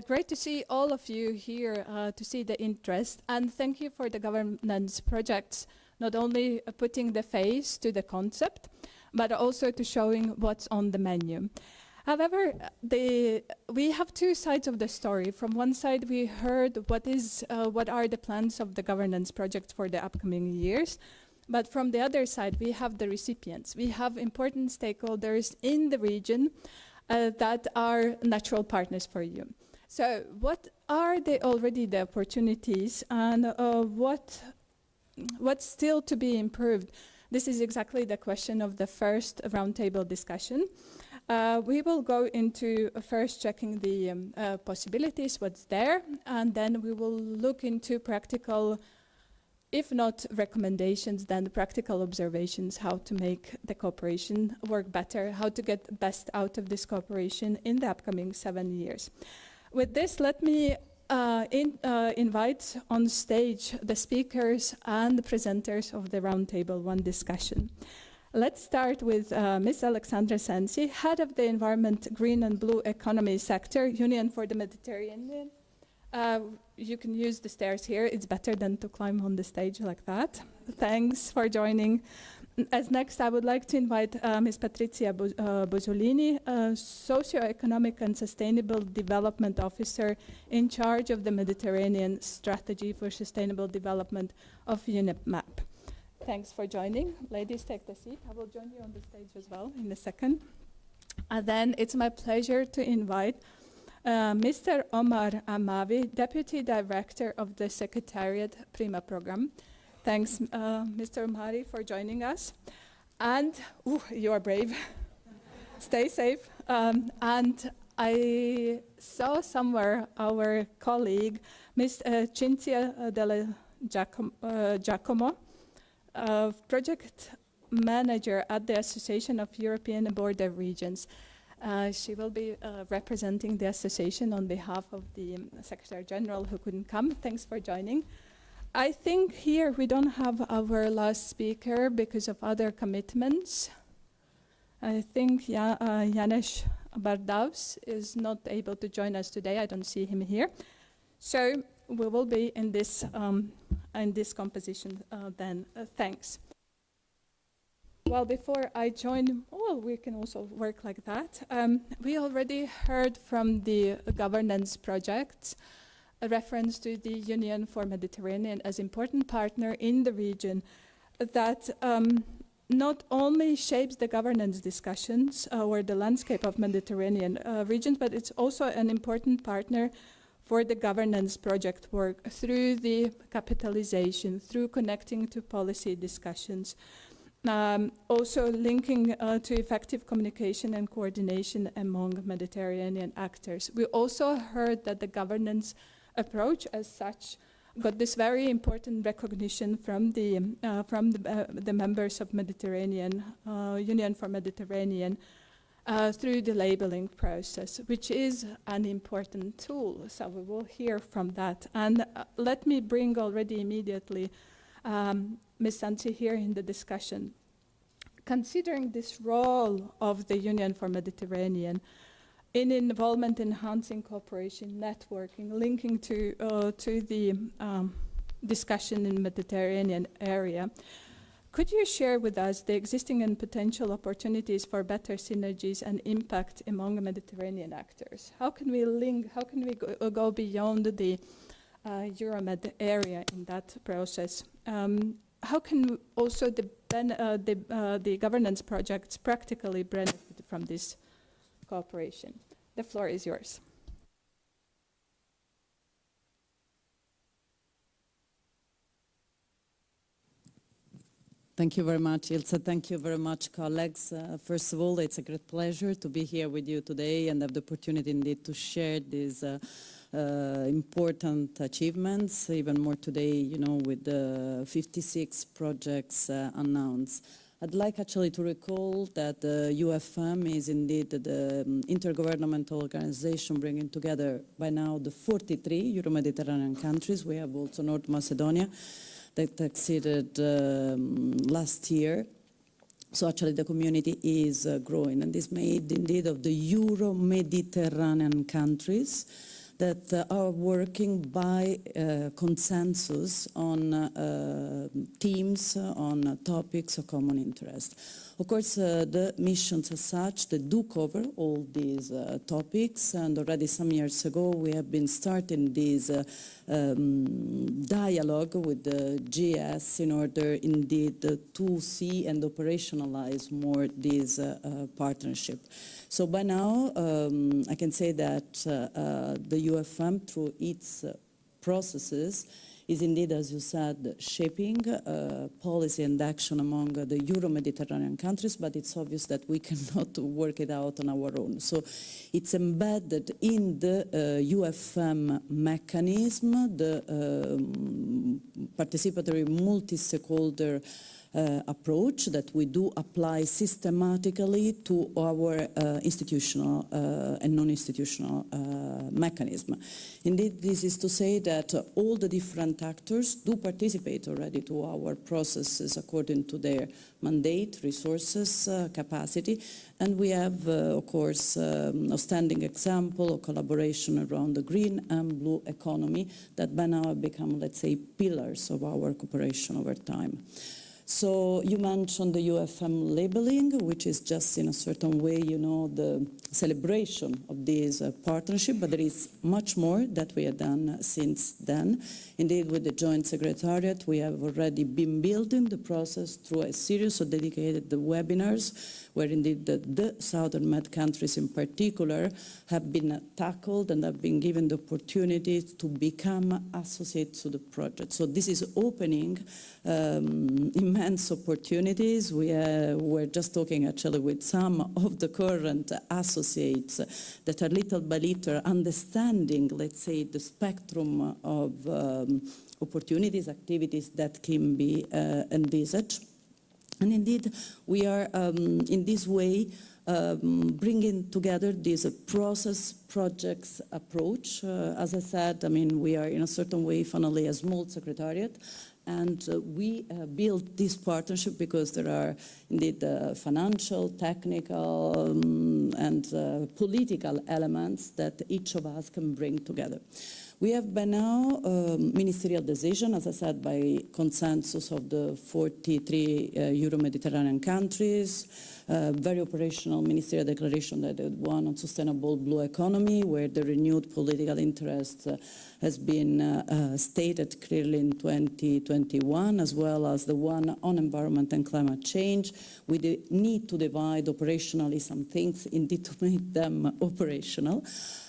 great to see all of you here to see the interest. And thank you for the governance projects, not only putting the face to the concept, but also to showing what's on the menu. However, we have 2 sides of the story. From one side, we heard what are the plans of the governance project for the upcoming years. But from the other side, we have the recipients. We have important stakeholders in the region that are natural partners for you. So what are already the opportunities, and what's still to be improved? This is exactly the question of the first roundtable discussion. We will go into first checking the possibilities, what's there, and then we will look into practical, if not recommendations, then the practical observations, how to make the cooperation work better, how to get the best out of this cooperation in the upcoming 7 years. With this, let me invite on stage the speakers and the presenters of the Roundtable 1 discussion. Let's start with Ms. Alexandra Sensi, Head of the Environment, Green and Blue Economy Sector, Union for the Mediterranean. You can use the stairs here. It's better than to climb on the stage like that. Thanks for joining. As next, I would like to invite Ms. Patrizia Busolini, Socioeconomic and Sustainable Development Officer in charge of the Mediterranean Strategy for Sustainable Development of UNEP-MAP. Thanks for joining. Ladies, take the seat. I will join you on the stage as well in a second. And then it's my pleasure to invite Mr. Omar Amavi, Deputy Director of the Secretariat Prima Program. Thanks, Mr. Omari, for joining us. And you are brave. Stay safe. And I saw somewhere our colleague, Ms. Cinzia Della Giacomo, Project Manager at the Association of European Border Regions. She will be representing the association on behalf of the Secretary General who couldn't come. Thanks for joining. I think here we don't have our last speaker because of other commitments. I think Janes Bardaus is not able to join us today. I don't see him here. So we will be in this composition then. Thanks. Well, before I join, well, we can also work like that. We already heard from the governance projects a reference to the Union for Mediterranean as important partner in the region that not only shapes the governance discussions or the landscape of Mediterranean regions, but it's also an important partner for the governance project work through the capitalization, through connecting to policy discussions. Also linking to effective communication and coordination among Mediterranean actors. We also heard that the governance approach as such got this very important recognition from the members of Mediterranean Union for Mediterranean through the labeling process, which is an important tool. So we will hear from that. And let me bring already immediately Ms. Santi here in the discussion. Considering this role of the Union for Mediterranean in involvement, enhancing cooperation, networking, linking to the discussion in Mediterranean area, could you share with us the existing and potential opportunities for better synergies and impact among Mediterranean actors? How can we link, how can we go beyond the Euromed area in that process? How can also the governance projects practically benefit from this cooperation? The floor is yours. Thank you very much, Ilse. Thank you very much, colleagues. First of all, it's a great pleasure to be here with you today and have the opportunity indeed to share these important achievements, even more today, you know, with the 56 projects announced. I'd like actually to recall that the UFM is indeed the intergovernmental organization bringing together by now the 43 Euro-Mediterranean countries. We have also North Macedonia that exceeded last year. So actually the community is growing, and is made indeed of the Euro-Mediterranean countries that are working by consensus on themes, on topics of common interest. Of course, the missions as such, they do cover all these topics, and already some years ago we have been starting this dialogue with the GS in order indeed to see and operationalize more this partnership. So by now, I can say that the UFM, through its processes, is indeed, as you said, shaping policy and action among the Euro-Mediterranean countries, but it's obvious that we cannot work it out on our own. So it's embedded in the UFM mechanism, the participatory multi-stakeholder approach that we do apply systematically to our institutional and non-institutional mechanism. Indeed, this is to say that all the different actors do participate already to our processes according to their mandate, resources, capacity, and we have, of course, outstanding example of collaboration around the green and blue economy that by now have become, let's say, pillars of our cooperation over time. So you mentioned the UFM labeling, which is just in a certain way, you know, the celebration of this partnership, but there is much more that we have done since then. Indeed, with the Joint Secretariat, we have already been building the process through a series of dedicated webinars, where indeed the Southern Med countries in particular have been tackled and have been given the opportunity to become associates to the project. So this is opening immense opportunities. We're just talking actually with some of the current associates that are little by little understanding, let's say, the spectrum of opportunities, activities that can be envisaged. And indeed, we are in this way bringing together this process projects approach. As I said, I mean, we are in a certain way finally a small secretariat, and we built this partnership because there are indeed financial, technical, and political elements that each of us can bring together. We have by now ministerial decision, as I said, by consensus of the 43 Euro-Mediterranean countries, very operational ministerial declaration that one on sustainable blue economy, where the renewed political interest has been stated clearly in 2021, as well as the one on environment and climate change. We need to divide operationally some things, indeed, to make them operational.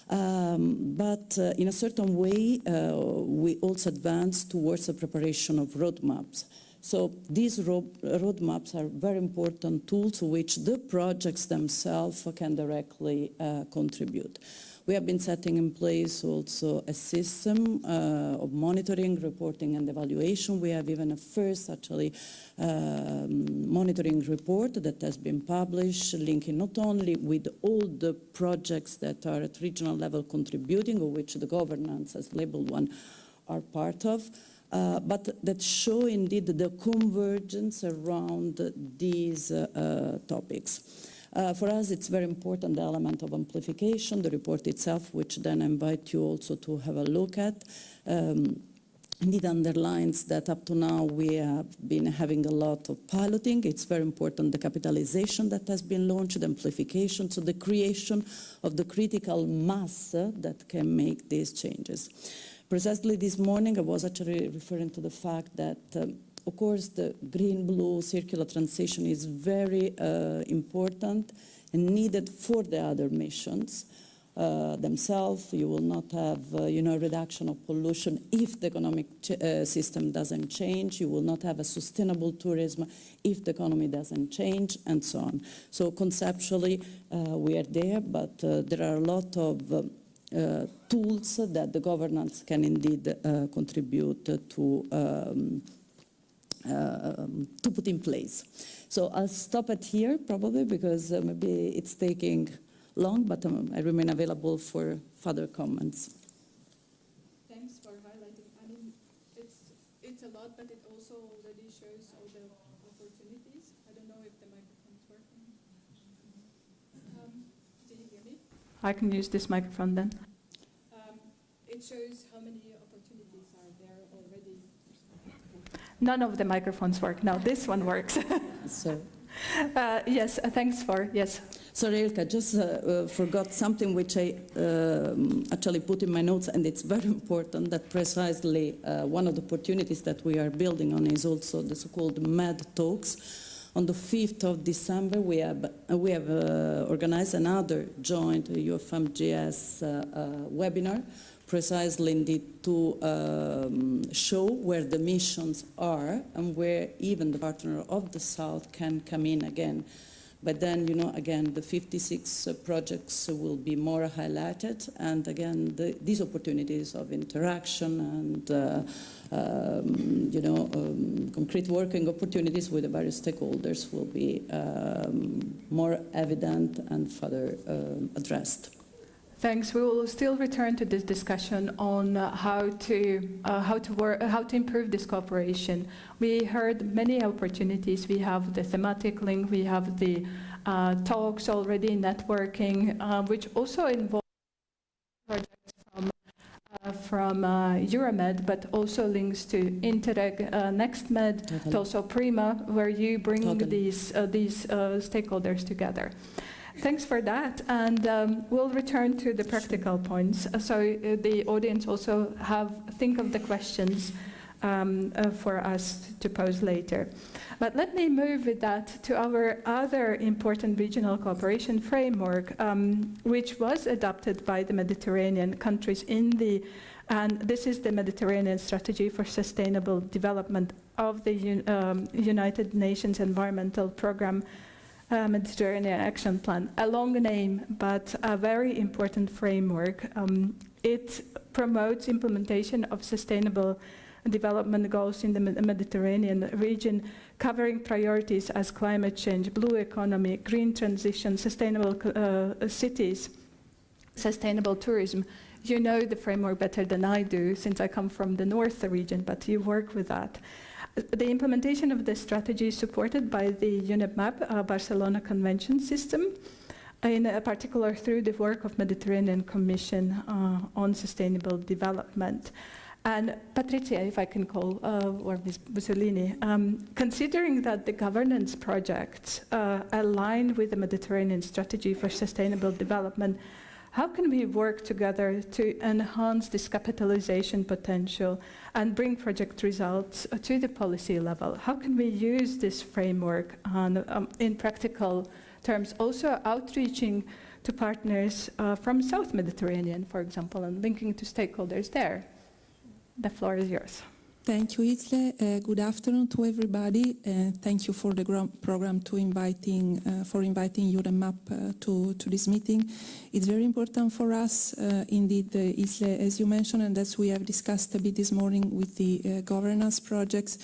But in a certain way, we also advance towards the preparation of roadmaps. So these roadmaps are very important tools to which the projects themselves can directly contribute. We have been setting in place also a system of monitoring, reporting and evaluation. We have even a first actually monitoring report that has been published, linking not only with all the projects that are at regional level contributing, or which the governance as labeled one are part of, but that show indeed the convergence around these topics. For us, it's very important, the element of amplification, the report itself, which then I invite you also to have a look at. Indeed underlines that up to now we have been having a lot of piloting. It's very important, the capitalization that has been launched, the amplification, so the creation of the critical mass that can make these changes. Precisely this morning, I was actually referring to the fact that of course, the green-blue circular transition is very important and needed for the other missions themselves. You will not have, a reduction of pollution if the economic system doesn't change. You will not have a sustainable tourism if the economy doesn't change, and so on. So conceptually, we are there, but there are a lot of tools that the governance can indeed contribute to put in place. So I'll stop it here probably because maybe it's taking long, but I remain available for further comments. Thanks for highlighting. I mean, it's a lot, but it also already shows all the opportunities. I don't know if the microphone's working. Do you hear me? I can use this microphone then. It shows how many opportunities are there already. None of the microphones work. No, this one works. So, yes, thanks for, yes. Sorry, Ilka, just forgot something which I actually put in my notes, and it's very important that precisely one of the opportunities that we are building on is also the so-called MED talks. On the 5th of December, we have organized another joint UFMGS webinar, precisely indeed to show where the missions are and where even the partner of the South can come in again. But then, again, the 56 projects will be more highlighted, and again, these opportunities of interaction and, concrete working opportunities with the various stakeholders will be more evident and further addressed. Thanks. We will still return to this discussion on how to improve this cooperation. We heard many opportunities. We have the thematic link. We have the talks already, networking, which also involve projects from Euromed, but also links to Interreg, NextMed, and also Prima, where you bring these stakeholders together. Thanks for that, and we'll return to the practical points. So the audience also think of the questions for us to pose later. But let me move with that to our other important regional cooperation framework, which was adopted by the Mediterranean countries and this is the Mediterranean Strategy for Sustainable Development of the United Nations Environmental Programme, Mediterranean Action Plan. A long name, but a very important framework. It promotes implementation of sustainable development goals in the Mediterranean region, covering priorities as climate change, blue economy, green transition, sustainable cities, sustainable tourism. You know the framework better than I do, since I come from the north region, but you work with that. The implementation of this strategy is supported by the UNEP-MAP, Barcelona Convention system, in particular through the work of Mediterranean Commission on Sustainable Development. And Patrizia, if I can call, or Ms. Bussolini, considering that the governance projects align with the Mediterranean Strategy for Sustainable Development, how can we work together to enhance this capitalization potential and bring project results to the policy level? How can we use this framework in practical terms, also outreaching to partners from South Mediterranean, for example, and linking to stakeholders there? The floor is yours. Thank you, Isle. Good afternoon to everybody. Thank you for the program for inviting UNEMAP to this meeting. It's very important for us, indeed, Isle, as you mentioned, and as we have discussed a bit this morning with the governance projects.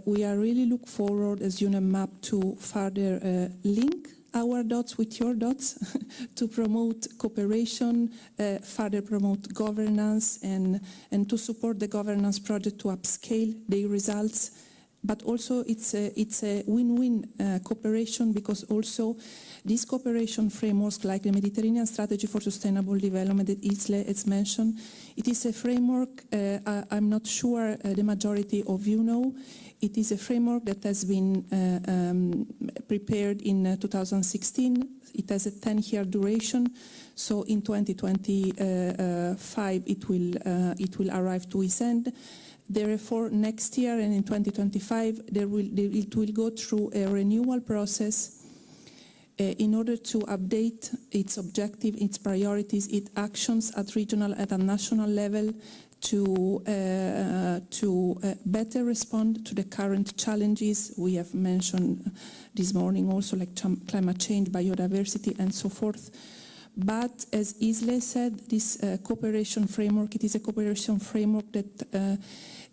We are really look forward as UNEMAP to further link our dots with your dots to promote cooperation, further promote governance, and to support the governance project to upscale their results. But also it's a win-win cooperation, because also these cooperation frameworks like the Mediterranean Strategy for Sustainable Development that Isle has mentioned, it is a framework I'm not sure the majority of you know. It is a framework that has been prepared in 2016. It has a 10-year duration, so in 2025 it will arrive to its end. Therefore, next year and in 2025, it will go through a renewal process in order to update its objective, its priorities, its actions at regional and at national level to better respond to the current challenges we have mentioned this morning, also like climate change, biodiversity, and so forth. But as Isle said, this cooperation framework, it is a cooperation framework that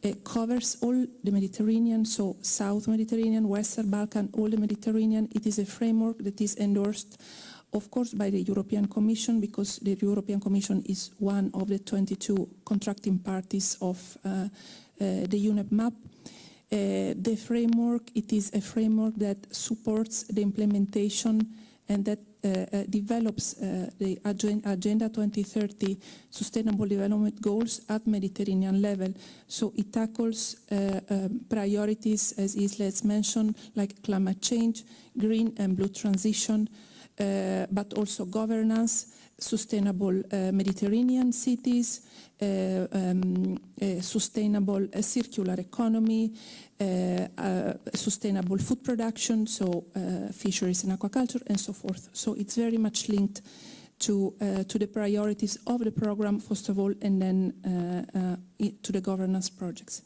it covers all the Mediterranean, so South Mediterranean, Western Balkan, all the Mediterranean. It is a framework that is endorsed, of course, by the European Commission, because the European Commission is one of the 22 contracting parties of the UNEP-MAP. The framework, it is a framework that supports the implementation and that develops the Agenda 2030 Sustainable Development Goals at Mediterranean level. So it tackles priorities, as Isle has mentioned, like climate change, green and blue transition, but also governance, sustainable Mediterranean cities, sustainable circular economy, sustainable food production, so fisheries and aquaculture, and so forth. So it's very much linked to the priorities of the program, first of all, and then to the governance projects.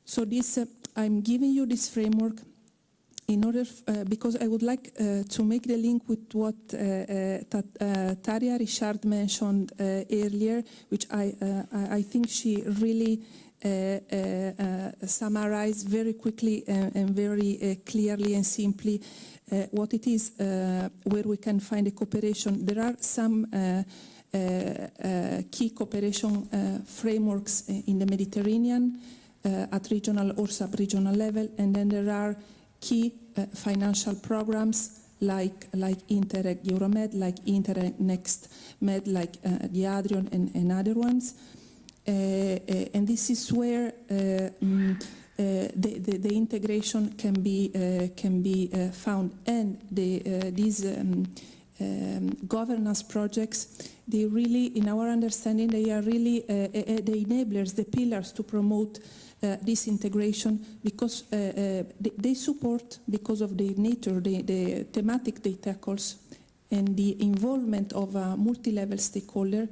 So this, I'm giving you this framework in order, because I would like to make the link with what Tarja Richard mentioned earlier, which I think she really summarized very quickly and very clearly and simply what it is where we can find a cooperation. There are some key cooperation frameworks in the Mediterranean at regional or sub-regional level, and then there are key financial programs like Interreg Euromed, like Interreg Next Med, like the Adrian and other ones. And this is where the integration can be found, and these governance projects, they really, in our understanding, they are really the enablers, the pillars to promote this integration, because they support, because of the nature, the thematic they tackles, and the involvement of a multi-level stakeholder,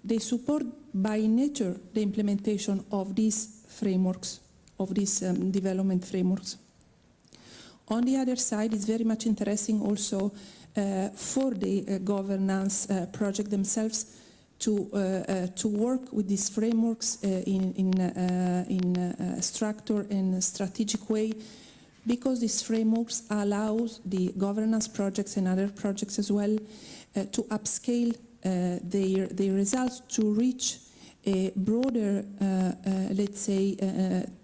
they support by nature the implementation of these frameworks, of these development frameworks. On the other side, it's very much interesting also for the governance project themselves to work with these frameworks in a structured and strategic way, because these frameworks allows the governance projects and other projects as well to upscale their results to reach a broader, let's say,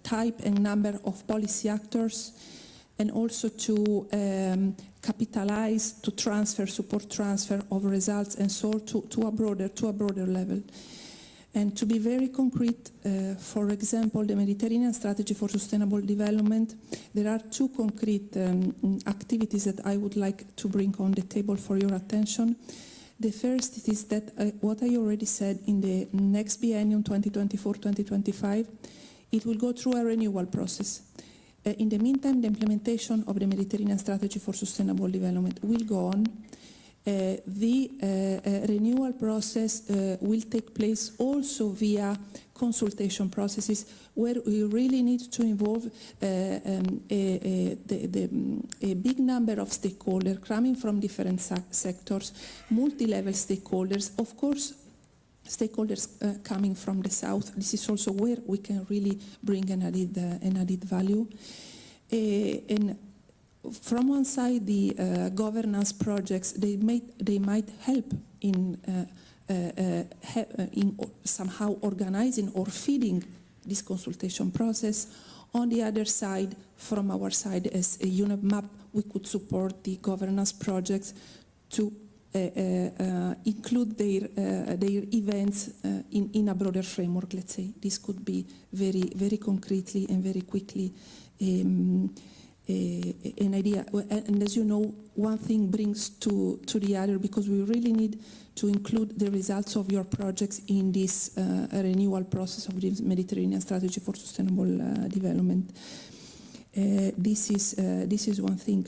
type and number of policy actors, and also to capitalize, to transfer, support transfer of results and so to a broader level. And to be very concrete, for example, the Mediterranean Strategy for Sustainable Development, there are two concrete activities that I would like to bring on the table for your attention. The first is that what I already said, in the next biennium 2024-2025, it will go through a renewal process. In the meantime, the implementation of the Mediterranean Strategy for Sustainable Development will go on. The renewal process will take place also via consultation processes where we really need to involve a big number of stakeholders coming from different sectors, multi-level stakeholders, of course, stakeholders coming from the south. This is also where we can really bring an added value. And from one side, the governance projects, they might help in somehow organizing or feeding this consultation process. On the other side, from our side as a UNEP MAP, we could support the governance projects to include their events in a broader framework, let's say. This could be very concretely and very quickly an idea. And as you know, one thing brings to the other, because we really need to include the results of your projects in this renewal process of the Mediterranean Strategy for Sustainable Development. This is one thing.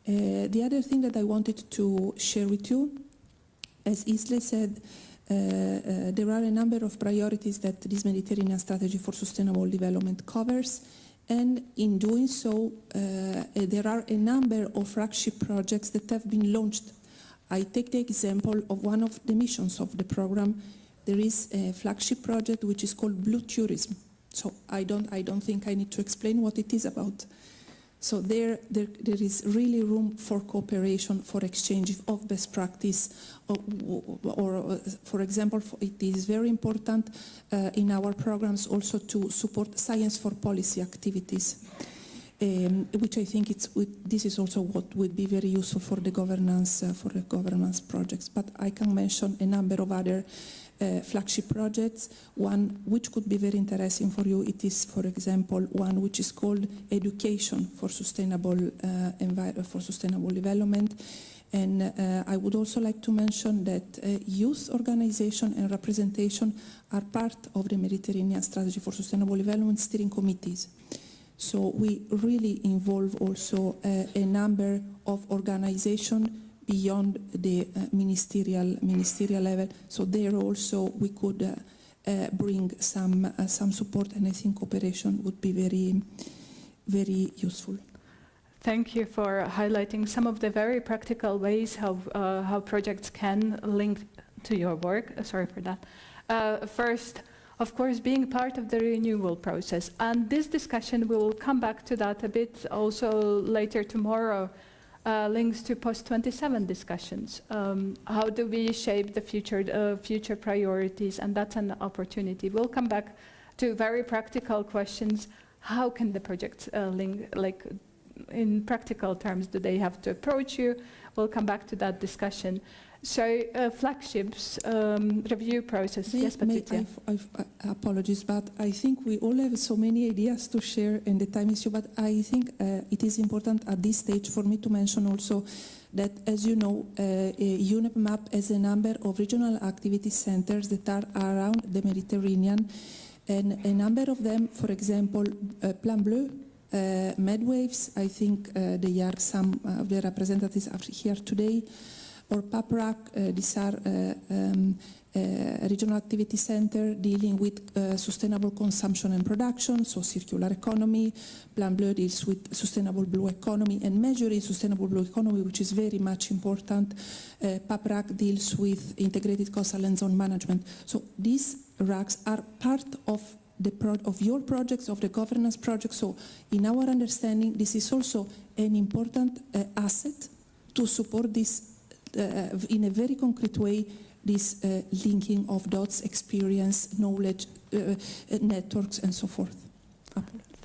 The other thing that I wanted to share with you, as Isle said, there are a number of priorities that this Mediterranean Strategy for Sustainable Development covers. And in doing so, there are a number of flagship projects that have been launched. I take the example of one of the missions of the program. There is a flagship project which is called Blue Tourism. So I don't think I need to explain what it is about. So there is really room for cooperation, for exchange of best practice, or for example, it is very important in our programs also to support science for policy activities, which I think this is also what would be very useful for the governance projects. But I can mention a number of other flagship projects. One which could be very interesting for you, it is, for example, one which is called Education for Sustainable Development. And I would also like to mention that youth organization and representation are part of the Mediterranean Strategy for Sustainable Development steering committees. So we really involve also a number of organizations beyond the ministerial level. So there also we could bring some support, and I think cooperation would be very useful. Thank you for highlighting some of the very practical ways how projects can link to your work. Sorry for that. First, of course, being part of the renewal process. And this discussion, we will come back to that a bit also later tomorrow, links to post-27 discussions. How do we shape the future priorities? And that's an opportunity. We'll come back to very practical questions. How can the projects link, like in practical terms, do they have to approach you? We'll come back to that discussion. So flagships, review process. Yes, Patricia. Apologies, but I think we all have so many ideas to share and the time is short, but I think it is important at this stage for me to mention also that, as you know, UNEP MAP has a number of regional activity centers that are around the Mediterranean, and a number of them, for example, Plan Bleu, Medwaves, I think they are some of the representatives are here today, or PAPRAC, these are regional activity center dealing with sustainable consumption and production, so circular economy. Plan Bleu deals with sustainable blue economy and measuring sustainable blue economy, which is very much important. PAPRAC deals with integrated coastal and zone management. So these RACs are part of your projects, of the governance project. So in our understanding, this is also an important asset to support this in a very concrete way, this linking of dots, experience, knowledge, networks, and so forth.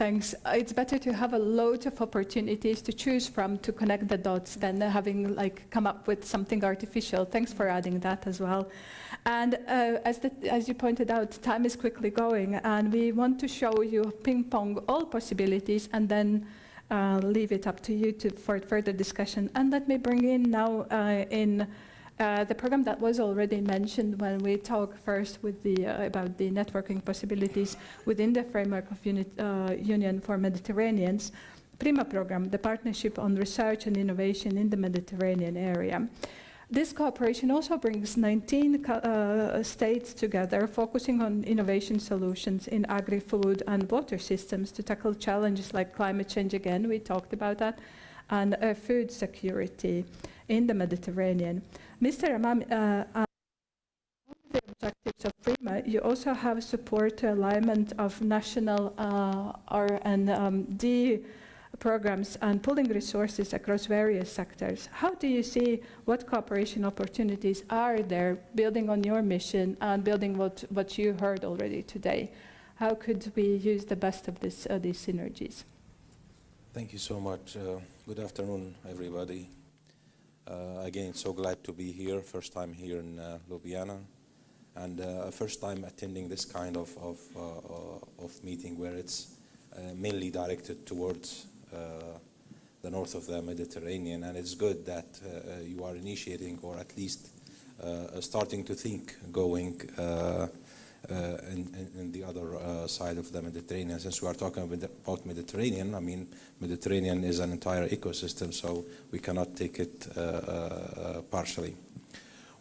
thanks. It's better to have a lot of opportunities to choose from to connect the dots than having come up with something artificial. Thanks for adding that as well. And as you pointed out, time is quickly going, and we want to show you ping pong all possibilities and then leave it up to you for further discussion. And let me bring in now the program that was already mentioned when we talk first with about the networking possibilities within the framework of Union for Mediterraneans, PRIMA program, the Partnership on Research and Innovation in the Mediterranean Area. This cooperation also brings 19 states together, focusing on innovation solutions in agri-food and water systems to tackle challenges like climate change, again, we talked about that, and food security in the Mediterranean. Mr. Amam, the objectives of PRIMA, you also have support to alignment of national R&D programs and pooling resources across various sectors. How do you see what cooperation opportunities are there, building on your mission and building what you heard already today? How could we use the best of these synergies? Thank you so much. Good afternoon, everybody. Again, so glad to be here. First time here in Ljubljana, and first time attending this kind of meeting where it's mainly directed towards the north of the Mediterranean. And it's good that you are initiating, or at least starting to think going in the other side of the Mediterranean. Since we are talking about Mediterranean, I mean, Mediterranean is an entire ecosystem, so we cannot take it partially.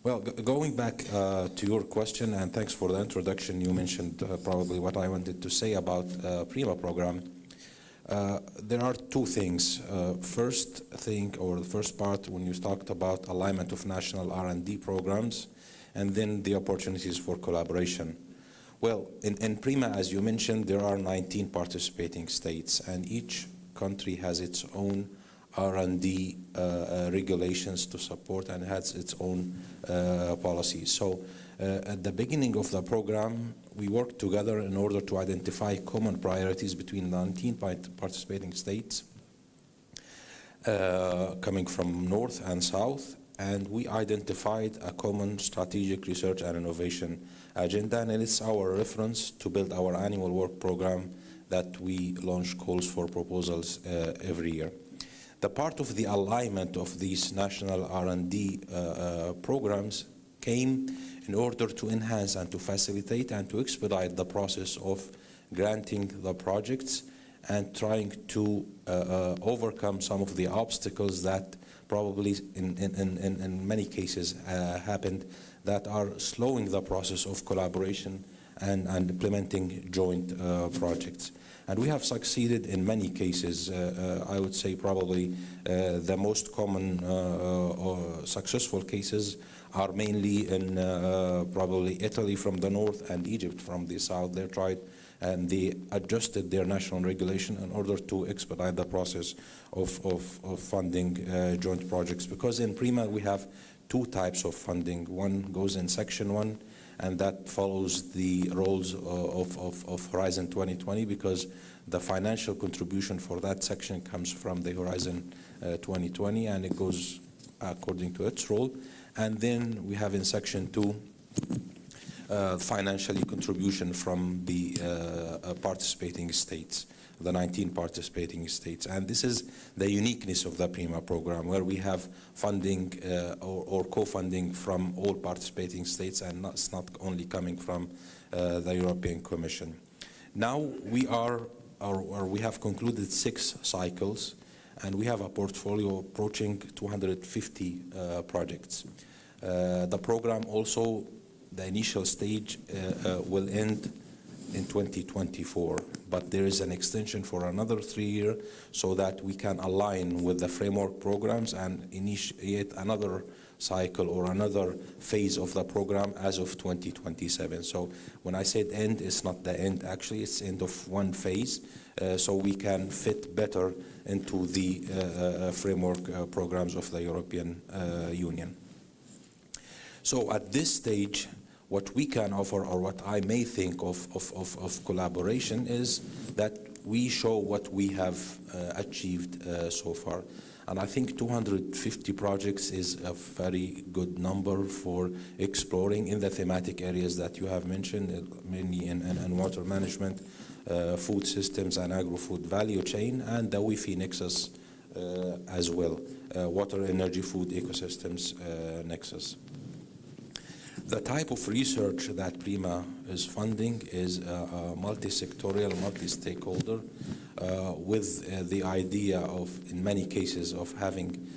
Well, going back to your question, and thanks for the introduction. You mentioned probably what I wanted to say about PRIMA program. There are two things. First thing, or the first part, when you talked about alignment of national R&D programs, and then the opportunities for collaboration. Well, in PRIMA, as you mentioned, there are 19 participating states, and each country has its own R&D regulations to support and has its own policies. So at the beginning of the program, we worked together in order to identify common priorities between 19 participating states coming from north and south, and we identified a common strategic research and innovation agenda, and it's our reference to build our annual work program that we launch calls for proposals every year. The part of the alignment of these national R&D programs came in order to enhance and to facilitate and to expedite the process of granting the projects and trying to overcome some of the obstacles that probably in many cases happened that are slowing the process of collaboration and implementing joint projects. And we have succeeded in many cases. I would say probably the most common or successful cases are mainly in probably Italy from the north and Egypt from the south. They tried and they adjusted their national regulation in order to expedite the process of funding joint projects. Because in PRIMA we have two types of funding. One goes in Section 1, and that follows the roles of Horizon 2020, because the financial contribution for that section comes from the Horizon 2020, and it goes according to its role. And then we have in Section 2 financially contribution from the participating states, the 19 participating states. And this is the uniqueness of the PRIMA program, where we have funding or co-funding from all participating states, and it's not only coming from the European Commission. Now we have concluded 6 cycles, and we have a portfolio approaching 250 projects. The program also, the initial stage will end in 2024, but there is an extension for another 3 years so that we can align with the framework programs and initiate another cycle or another phase of the program as of 2027. So when I said end, it's not the end, actually it's end of one phase, so we can fit better into the framework programs of the European Union. So at this stage, what we can offer, or what I may think of collaboration, is that we show what we have achieved so far. And I think 250 projects is a very good number for exploring in the thematic areas that you have mentioned, mainly in water management, food systems and agro-food value chain, and the Wi-Fi nexus as well, water, energy, food ecosystems nexus. The type of research that PRIMA is funding is multi-sectorial, multi-stakeholder, with the idea of, in many cases, of having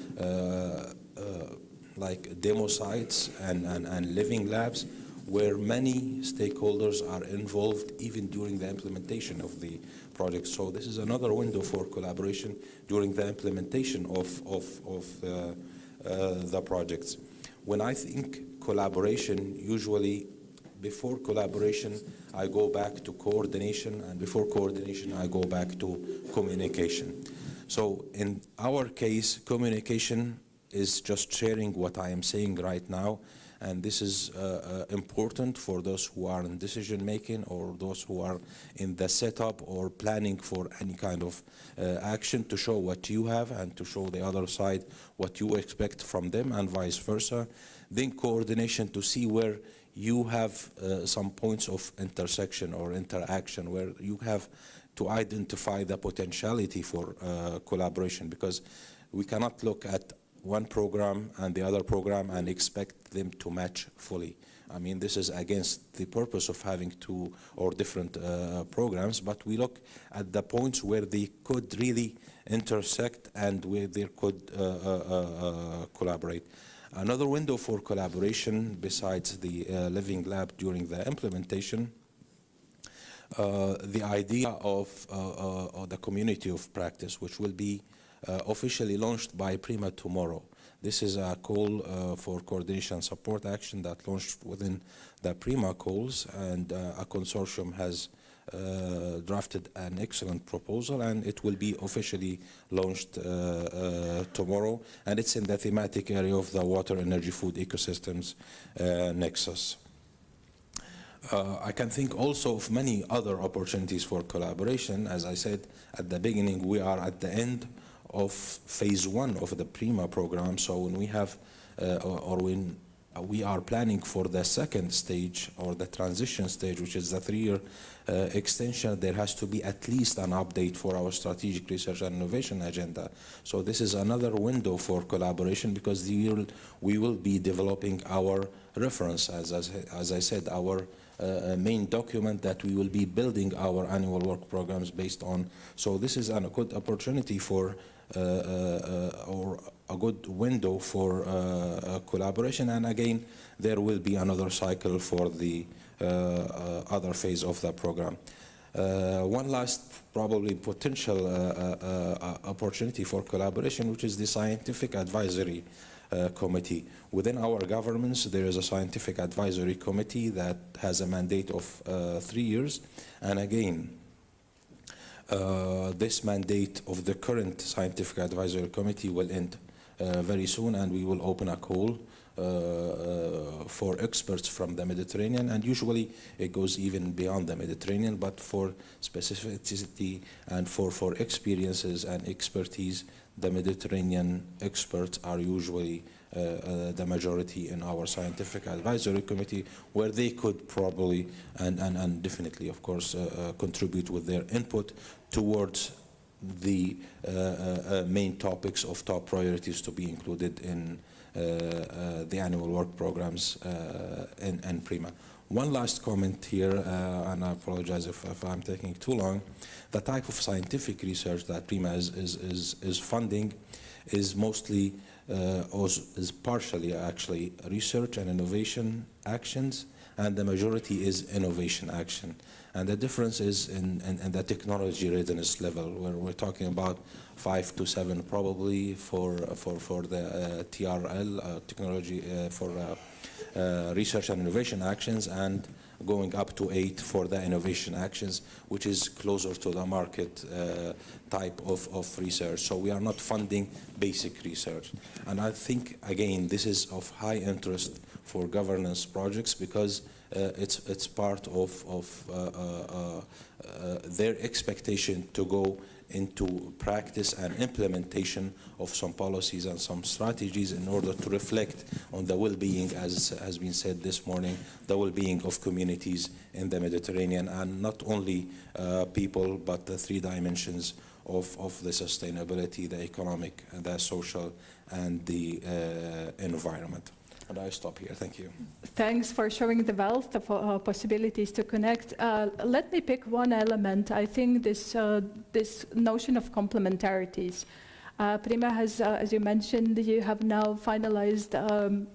like demo sites and living labs where many stakeholders are involved even during the implementation of the project. So this is another window for collaboration during the implementation of the projects. When I think collaboration, usually before collaboration, I go back to coordination, and before coordination, I go back to communication. So in our case, communication is just sharing what I am saying right now, and this is important for those who are in decision making or those who are in the setup or planning for any kind of action, to show what you have and to show the other side what you expect from them and vice versa. Then coordination to see where you have some points of intersection or interaction where you have to identify the potentiality for collaboration, because we cannot look at one program and the other program and expect them to match fully. I mean, this is against the purpose of having two or different programs, but we look at the points where they could really intersect and where they could collaborate. Another window for collaboration, besides the living lab during the implementation, the idea of the community of practice, which will be officially launched by PRIMA tomorrow. This is a call for coordination and support action that launched within the PRIMA calls, and a consortium has drafted an excellent proposal, and it will be officially launched tomorrow, and it's in the thematic area of the water, energy, food ecosystems nexus. I can think also of many other opportunities for collaboration. As I said at the beginning, we are at the end of phase 1 of the PRIMA program, so when we have when we are planning for the second stage or the transition stage, which is the 3-year extension, there has to be at least an update for our strategic research and innovation agenda. So this is another window for collaboration, because we will be developing our reference, as I said, our main document that we will be building our annual work programs based on. So this is a good opportunity for or a good window for collaboration, and again there will be another cycle for the other phase of the program. One last probably potential opportunity for collaboration, which is the scientific advisory committee. Within our governments, there is a scientific advisory committee that has a mandate of 3 years, and again this mandate of the current scientific advisory committee will end very soon, and we will open a call for experts from the Mediterranean, and usually it goes even beyond the Mediterranean, but for specificity and for experiences and expertise, the Mediterranean experts are usually the majority in our scientific advisory committee, where they could probably and definitely, of course, contribute with their input towards the main topics of top priorities to be included in the annual work programs in PRIMA. One last comment here, and I apologize if I'm taking too long. The type of scientific research that PRIMA is funding is mostly, is partially actually research and innovation actions, and the majority is innovation action. And the difference is in the technology readiness level, where we're talking about 5 to 7 probably for the TRL, technology for research and innovation actions, and going up to 8 for the innovation actions, which is closer to the market type of research. So we are not funding basic research. And I think, again, this is of high interest for governance projects, because it's part of their expectation to go into practice and implementation of some policies and some strategies in order to reflect on the well-being, as has been said this morning, the well-being of communities in the Mediterranean, and not only people, but the three dimensions of the sustainability, the economic, the social, and the environment. And I stop here. Thank you. Thanks for showing the wealth of possibilities to connect. Let me pick one element. I think this notion of complementarities. Prima has, as you mentioned, you have now finalized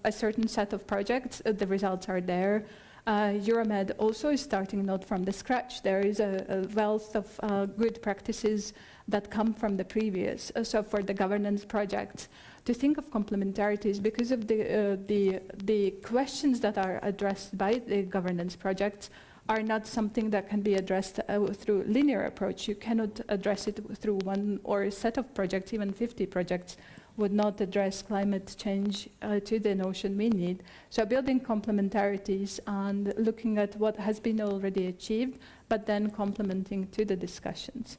a certain set of projects. The results are there. Euromed also is starting not from the scratch. There is a wealth of good practices that come from the previous. So for the governance projects, to think of complementarities, because of the questions that are addressed by the governance projects are not something that can be addressed through linear approach. You cannot address it through one or a set of projects. Even 50 projects would not address climate change to the notion we need. So building complementarities and looking at what has been already achieved, but then complementing to the discussions.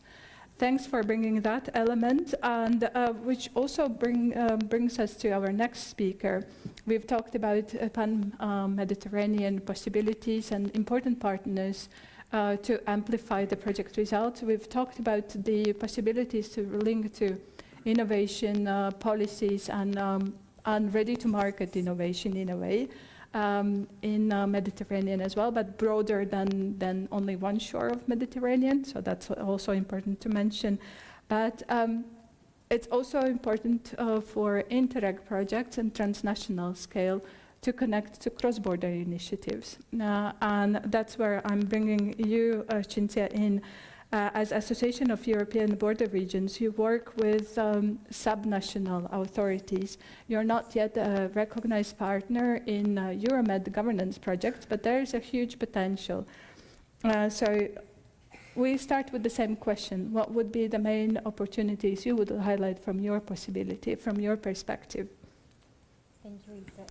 Thanks for bringing that element, and which also brings us to our next speaker. We've talked about pan-Mediterranean possibilities and important partners to amplify the project results. We've talked about the possibilities to link to innovation policies and ready-to-market innovation in a way in Mediterranean as well, but broader than only one shore of Mediterranean. So that's also important to mention. But it's also important for Interreg projects and transnational scale to connect to cross-border initiatives. And that's where I'm bringing you, Cinzia, in. As Association of European Border Regions, you work with subnational authorities. You're not yet a recognized partner in Euromed governance projects, but there is a huge potential. So we start with the same question. What would be the main opportunities you would highlight from your possibility, from your perspective? Thank you, Ilse.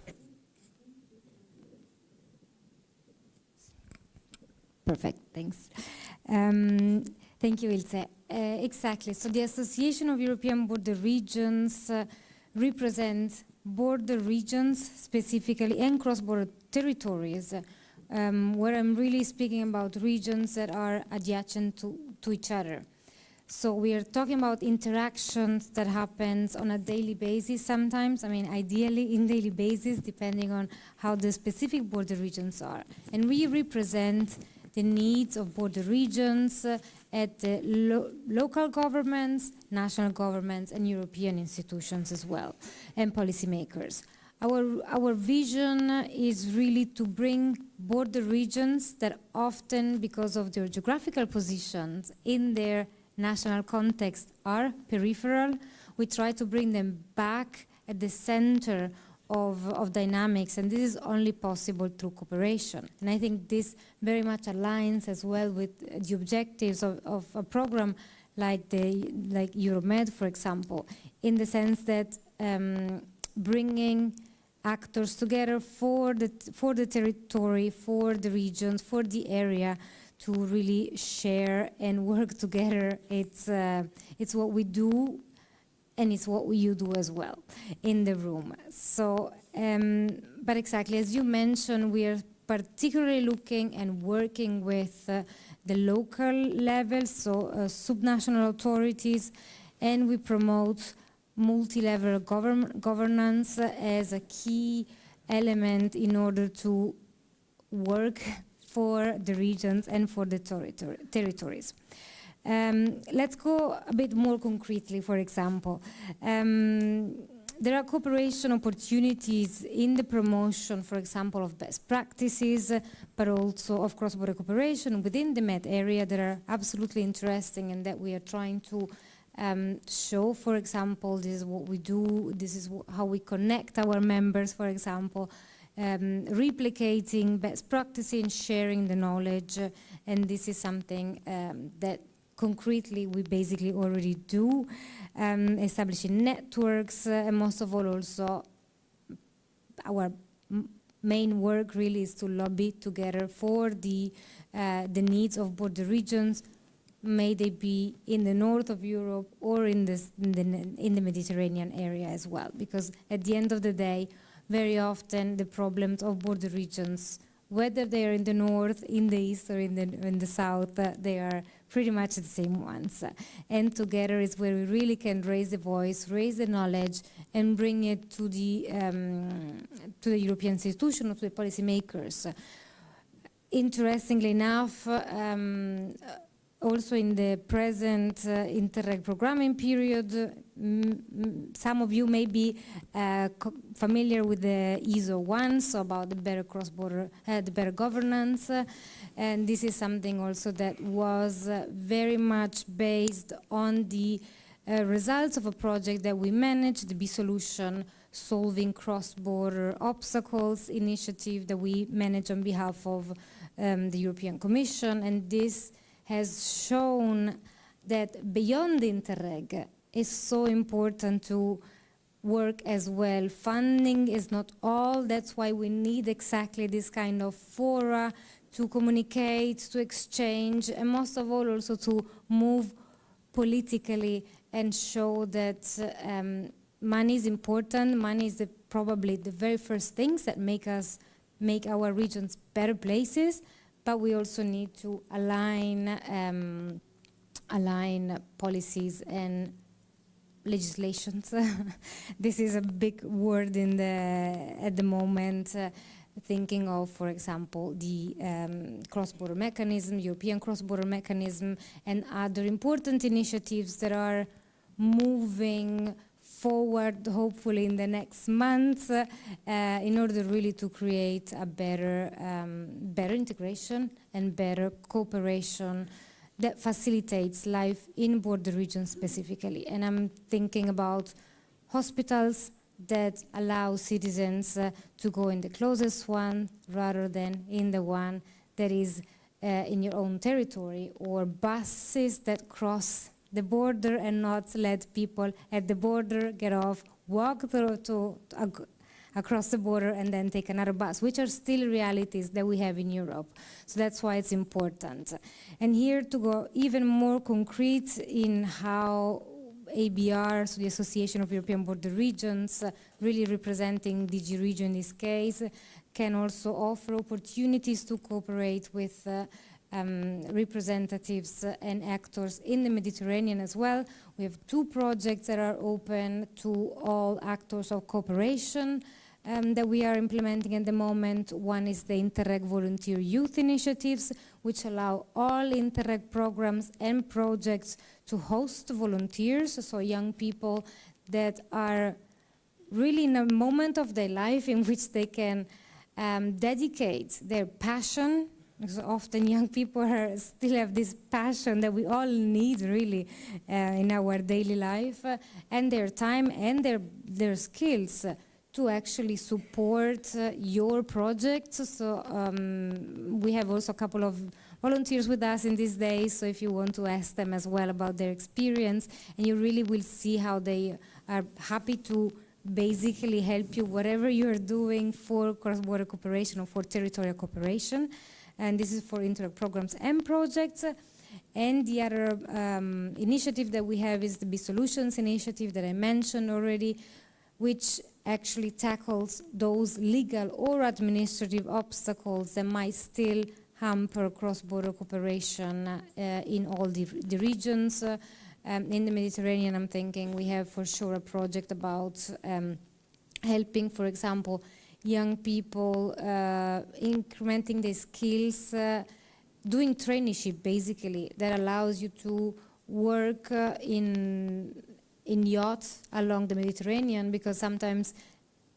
Perfect, thanks. Thank you, Ilse. Exactly. So the Association of European Border Regions represents border regions specifically and cross-border territories, where I'm really speaking about regions that are adjacent to each other. So we are talking about interactions that happens on a daily basis sometimes, I mean ideally in daily basis, depending on how the specific border regions are. And we represent the needs of border regions at the local governments, national governments, and European institutions as well, and policymakers. Our vision is really to bring border regions that often, because of their geographical positions in their national context, are peripheral. We try to bring them back at the center of dynamics, and this is only possible through cooperation. And I think this very much aligns as well with the objectives of a program like Euromed, for example, in the sense that bringing actors together for the territory, for the regions, for the area, to really share and work together. It's what we do, and it's what you do as well in the room. So, but exactly, as you mentioned, we are particularly looking and working with the local level, so subnational authorities, and we promote multi-level governance as a key element in order to work for the regions and for the territories. Let's go a bit more concretely, for example. There are cooperation opportunities in the promotion, for example, of best practices, but also of cross-border cooperation within the Med area that are absolutely interesting and that we are trying to show. For example, this is what we do, this is how we connect our members, for example, replicating best practices and sharing the knowledge, and this is something that concretely we basically already do, establishing networks, and most of all also our main work really is to lobby together for the needs of border regions, may they be in the north of Europe or in the Mediterranean area as well. Because at the end of the day, very often the problems of border regions, whether they are in the north, in the east, or in the south, they are pretty much the same ones. And together is where we really can raise the voice, raise the knowledge, and bring it to the European institutions, to the policymakers. Interestingly enough, also in the present Interreg programming period, some of you may be familiar with the ISO 1, so about the better cross-border, the better governance. And this is something also that was very much based on the results of a project that we managed, the B-Solution Solving Cross-Border Obstacles initiative that we manage on behalf of the European Commission. And this has shown that beyond the Interreg, it's so important to work as well. Funding is not all, that's why we need exactly this kind of fora to communicate, to exchange, and most of all also to move politically and show that money is important. Money is probably the very first things that make our regions better places, but we also need to align policies and legislations. This is a big word at the moment, thinking of, for example, the cross-border mechanism, European cross-border mechanism, and other important initiatives that are moving forward, hopefully in the next months, in order really to create a better integration and better cooperation that facilitates life in border regions specifically. And I'm thinking about hospitals that allow citizens to go in the closest one rather than in the one that is in your own territory, or buses that cross the border and not let people at the border get off, walk across the border and then take another bus, which are still realities that we have in Europe. So that's why it's important. And here to go even more concrete in how ABR, so the Association of European Border Regions, really representing DG Regio in this case, can also offer opportunities to cooperate with representatives and actors in the Mediterranean as well. We have 2 projects that are open to all actors of cooperation that we are implementing at the moment. One is the Interreg Volunteer Youth Initiatives, which allow all Interreg programs and projects to host volunteers, so young people that are really in a moment of their life in which they can dedicate their passion, because often young people still have this passion that we all need really in our daily life, and their time and their skills to actually support your projects. So we have also a couple of volunteers with us in these days, so if you want to ask them as well about their experience, and you really will see how they are happy to basically help you whatever you're doing for cross-border cooperation or for territorial cooperation. And this is for Interreg programs and projects. And the other initiative that we have is the B-Solutions initiative that I mentioned already, which actually tackles those legal or administrative obstacles that might still hamper cross-border cooperation in all the regions. In the Mediterranean, I'm thinking we have for sure a project about helping, for example, young people incrementing their skills, doing traineeship basically, that allows you to work in yachts along the Mediterranean, because sometimes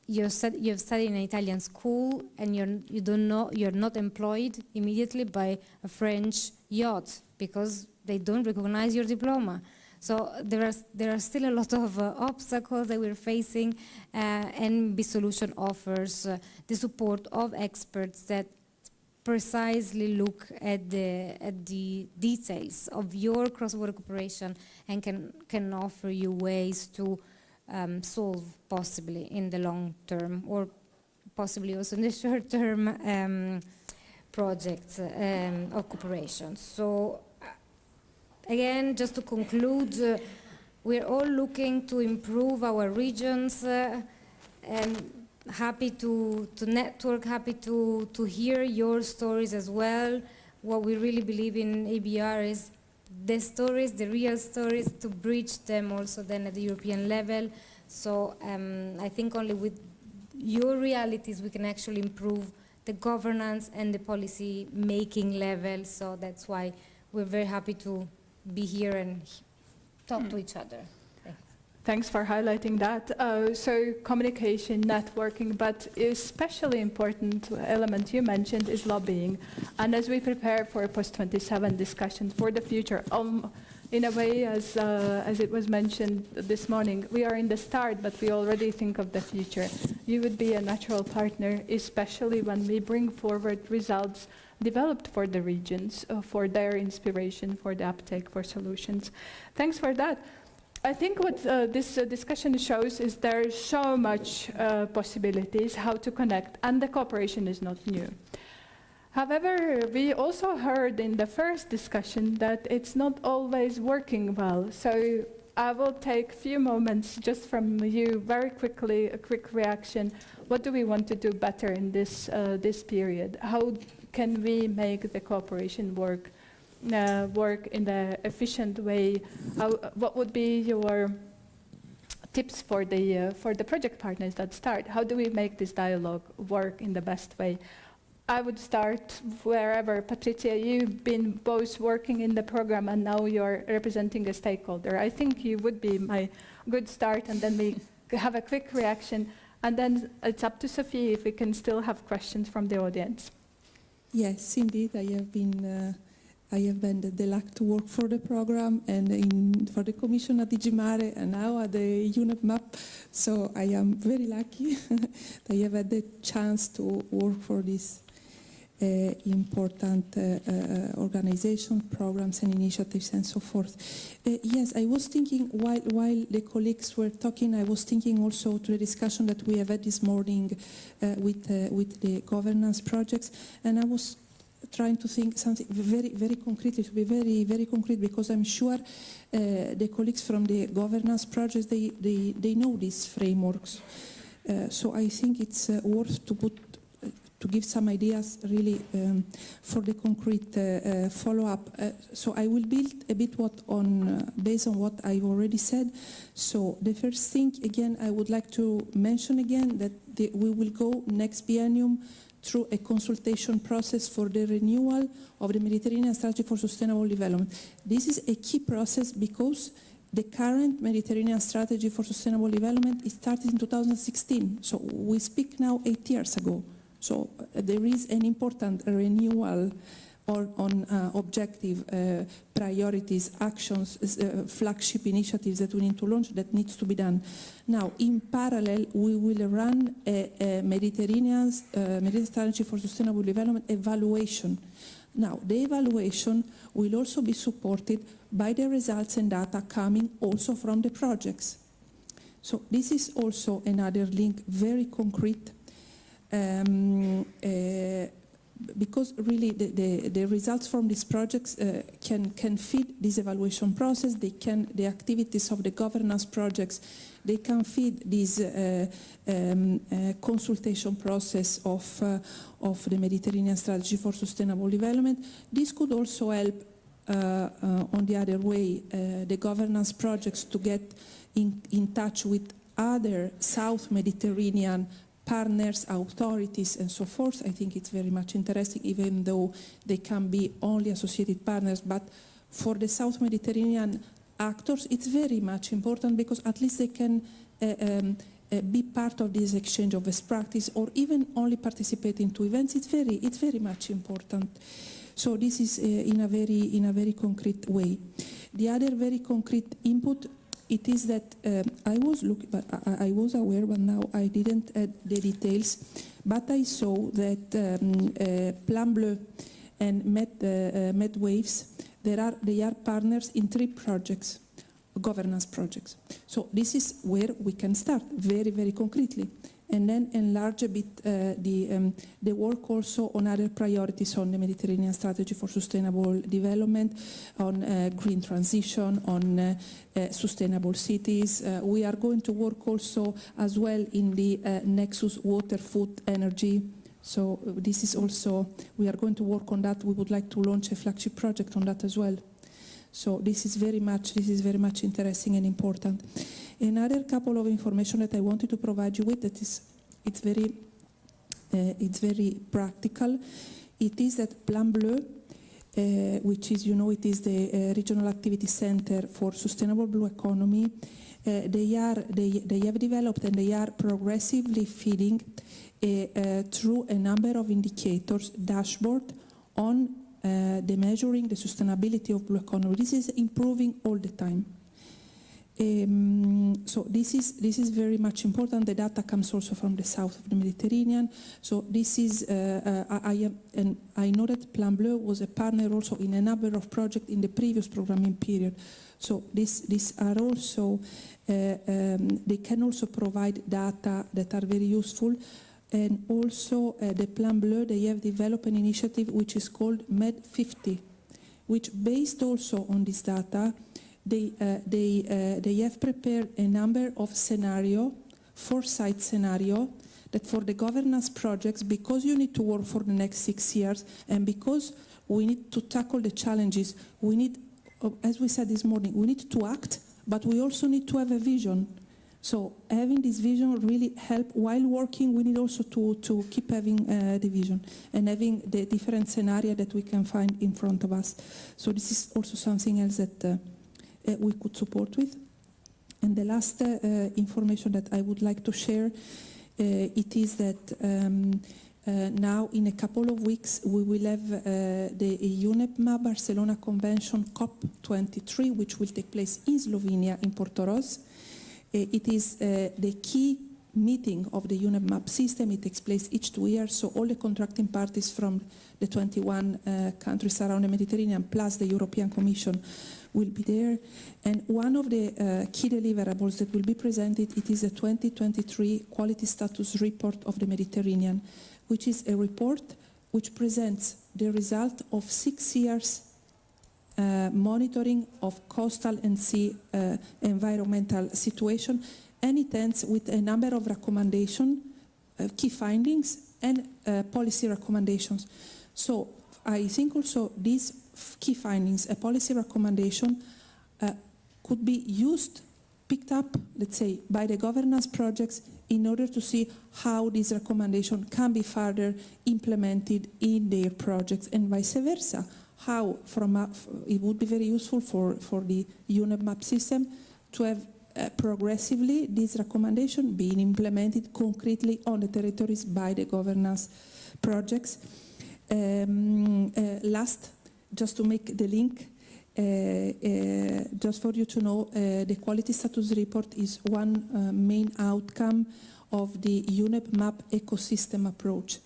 you've studied in an Italian school and you're not employed immediately by a French yacht because they don't recognize your diploma. So there are still a lot of obstacles that we're facing, and B-Solution offers the support of experts that precisely look at the details of your cross-border cooperation and can offer you ways to solve possibly in the long term or possibly also in the short-term projects of cooperation. So again, just to conclude, we're all looking to improve our regions and happy to network, happy to hear your stories as well. What we really believe in ABR is the stories, the real stories, to bridge them also then at the European level. So I think only with your realities we can actually improve the governance and the policy making level. So that's why we're very happy to be here and talk to each other. Thanks for highlighting that. So communication, networking, but especially important element you mentioned is lobbying. And as we prepare for post-27 discussions for the future, in a way, as it was mentioned this morning, we are in the start, but we already think of the future. You would be a natural partner, especially when we bring forward results developed for the regions, for their inspiration, for the uptake, for solutions. Thanks for that. I think what this discussion shows is there is so much possibilities how to connect, and the cooperation is not new. However, we also heard in the first discussion that it's not always working well. So I will take a few moments just from you very quickly, a quick reaction. What do we want to do better in this period? How can we make the cooperation work in the efficient way? What would be your tips for the project partners that start? How do we make this dialogue work in the best way? I would start wherever. Patricia, you've been both working in the program and now you're representing a stakeholder. I think you would be my good start, and then we have a quick reaction, and then it's up to Sophie if we can still have questions from the audience. Yes, indeed, I have been the luck to work for the program and for the Commission at DG Mare and now at the UNEP MAP. So I am very lucky that I have had the chance to work for this important organization, programs and initiatives and so forth. Yes, I was thinking while the colleagues were talking, I was thinking also to the discussion that we have had this morning with the governance projects, and I was trying to think something very concretely, to be very concrete, because I'm sure the colleagues from the governance projects, they know these frameworks. So I think it's worth to give some ideas really for the concrete follow-up. So I will build a bit based on what I've already said. So the first thing, again, I would like to mention again that we will go next biennium through a consultation process for the renewal of the Mediterranean Strategy for Sustainable Development. This is a key process because the current Mediterranean Strategy for Sustainable Development started in 2016. So we speak now 8 years ago. So there is an important renewal on objective priorities, actions, flagship initiatives that we need to launch that needs to be done. Now, in parallel, we will run a Mediterranean Strategy for Sustainable Development evaluation. Now, the evaluation will also be supported by the results and data coming also from the projects. So this is also another link, very concrete, because really the results from these projects can feed this evaluation process. The activities of the governance projects, they can feed this consultation process of the Mediterranean Strategy for Sustainable Development. This could also help on the other way the governance projects to get in touch with other South Mediterranean partners, authorities, and so forth. I think it's very much interesting, even though they can be only associated partners. But for the South Mediterranean actors, it's very much important because at least they can be part of this exchange of best practice, or even only participate into events. It's very much important. So this is in a very concrete way. The other very concrete input, it is that I was aware, but now I didn't add the details, but I saw that Plan Bleu and MedWaves, they are partners in 3 projects, governance projects. So this is where we can start very concretely. and then enlarge a bit the work also on other priorities on the Mediterranean strategy for sustainable development, on green transition, on sustainable cities. We are going to work also as well in the Nexus water, food, energy. So this is also, we are going to work on that. We would like to launch a flagship project on that as well. So this is very much interesting and important. Another couple of information that I wanted to provide you with that is, it's very practical. It is that Plan Bleu, which is, it is the Regional Activity Center for Sustainable Blue Economy. They have developed and they are progressively feeding through a number of indicators dashboard on the measuring the sustainability of blue economy. This is improving all the time. So this is very much important. The data comes also from the south of the Mediterranean. So this is, I know that Plan Bleu was a partner also in a number of projects in the previous programming period. So these are also, they can also provide data that are very useful. And also the Plan Bleu, they have developed an initiative which is called MED50, which based also on this data, they have prepared a number of foresight scenario, that for the governance projects, because you need to work for the next 6 years, and because we need to tackle the challenges, we need, as we said this morning, we need to act, but we also need to have a vision. So having this vision really help while working. We need also to keep having the vision and having the different scenario that we can find in front of us. So this is also something else that we could support with. And the last information that I would like to share, it is that now in a couple of weeks we will have the UNEP Barcelona Convention COP23, which will take place in Slovenia, in Portorož. It is the key meeting of the UNEP system. It takes place each 2 years, so all the contracting parties from the 21 countries around the Mediterranean, plus the European Commission, will be there. And one of the key deliverables that will be presented, it is a 2023 Quality Status Report of the Mediterranean, which is a report which presents the result of 6 years monitoring of coastal and sea environmental situation, and it ends with a number of recommendations, key findings, and policy recommendations. So I think also these key findings, a policy recommendation, could be used, picked up, let's say, by the governance projects in order to see how this recommendation can be further implemented in their projects, and vice versa. How it would be very useful for the UNEP system to have progressively this recommendation being implemented concretely on the territories by the governance projects. Last, just to make the link, just for you to know, the Quality Status Report is one main outcome of the UNEP MAP ecosystem approach.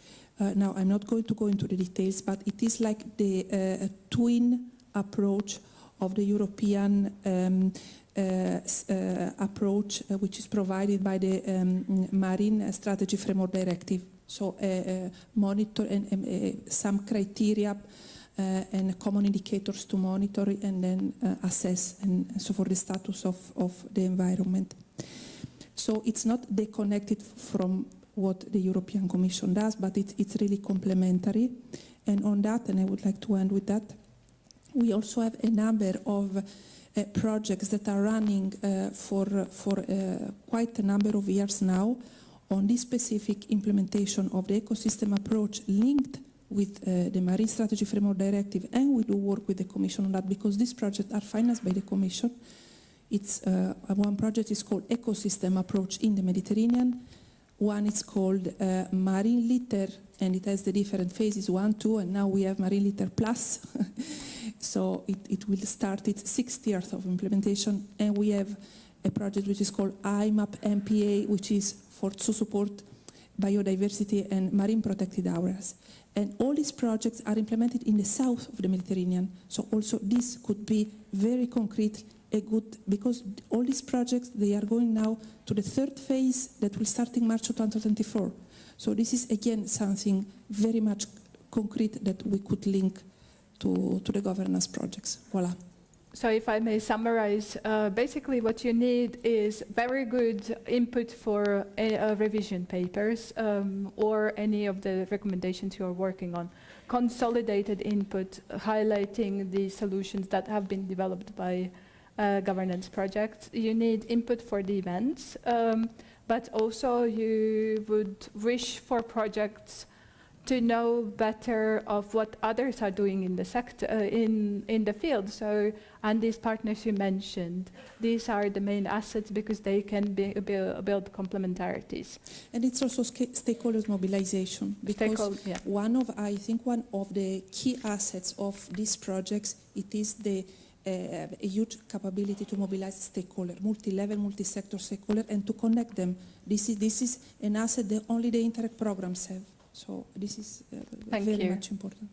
Now, I'm not going to go into the details, but it is like the twin approach of the European approach, which is provided by the Marine Strategy Framework Directive. So monitor and some criteria and common indicators to monitor and then assess, and so for the status of the environment. So it's not disconnected from what the European Commission does, but it's really complementary. And on that, and I would like to end with that, we also have a number of projects that are running for quite a number of years now on this specific implementation of the ecosystem approach linked with the Marine Strategy Framework Directive, and we do work with the Commission on that because these projects are financed by the Commission. It's one project is called Ecosystem Approach in the Mediterranean. One is called Marine Litter, and it has the different phases, 1, 2, and now we have Marine Litter Plus. So it will start its 6th year of implementation, and we have a project which is called IMAP MPA, which is to support biodiversity and marine protected areas. And all these projects are implemented in the south of the Mediterranean, so also this could be very concrete a good, because all these projects, they are going now to the third phase that will start in March 2024. So this is again something very much concrete that we could link to the governance projects. Voila. So if I may summarize, basically what you need is very good input for revision papers or any of the recommendations you are working on. Consolidated input highlighting the solutions that have been developed by governance projects. You need input for the events, but also you would wish for projects to know better of what others are doing in the sector, in the field. So, and these partners you mentioned, these are the main assets because they can build complementarities. And it's also stakeholders mobilization, because I think one of the key assets of these projects, it is the a huge capability to mobilize stakeholders, multi-level, multi-sector stakeholders, and to connect them. This is an asset that only the Interreg programs have. So this is very much important.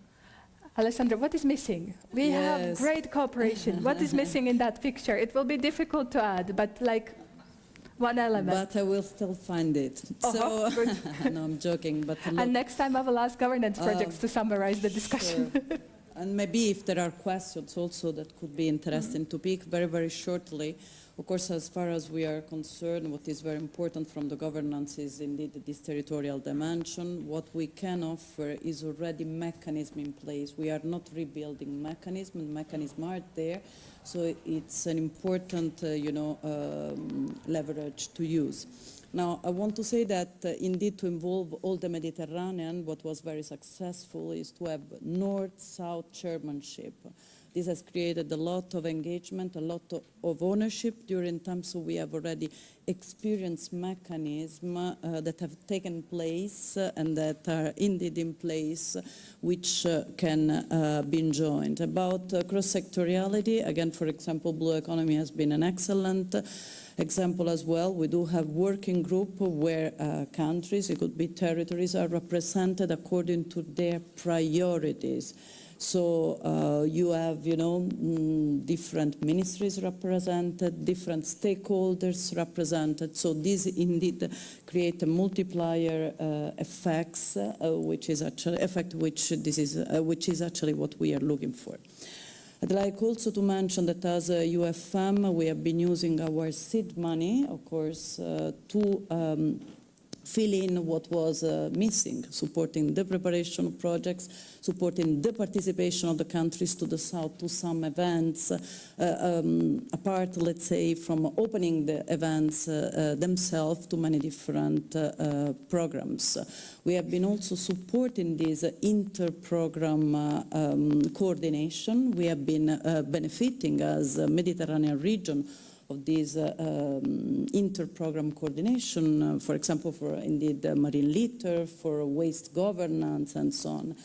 Alessandra, what is missing? We have great cooperation. What is missing in that picture? It will be difficult to add, but like one element. But I will still find it. So no, I'm joking. But and next time I will ask governance projects to summarize the discussion. Sure. And maybe if there are questions also that could be interesting to pick very, very shortly. Of course, as far as we are concerned, what is very important from the governance is indeed this territorial dimension. What we can offer is already mechanism in place. We are not rebuilding mechanism, and mechanisms are there. So it's an important, leverage to use. Now, I want to say that indeed to involve all the Mediterranean, what was very successful is to have North-South chairmanship. This has created a lot of engagement, a lot of ownership during time, so we have already experienced mechanisms that have taken place and that are indeed in place, which can be joined. About cross-sectoriality, again, for example, Blue Economy has been an excellent example as well. We do have working group where countries, it could be territories, are represented according to their priorities. So you have, different ministries represented, different stakeholders represented. So these indeed create a multiplier effects, which is actually what we are looking for. I'd like also to mention that as a UFM, we have been using our seed money, of course, to fill in what was missing, supporting the preparation of projects, supporting the participation of the countries to the south to some events, apart, let's say, from opening the events themselves to many different programs. We have been also supporting this inter-program coordination. We have been benefiting as a Mediterranean region of this inter-program coordination, for example, for indeed marine litter, for waste governance and so on.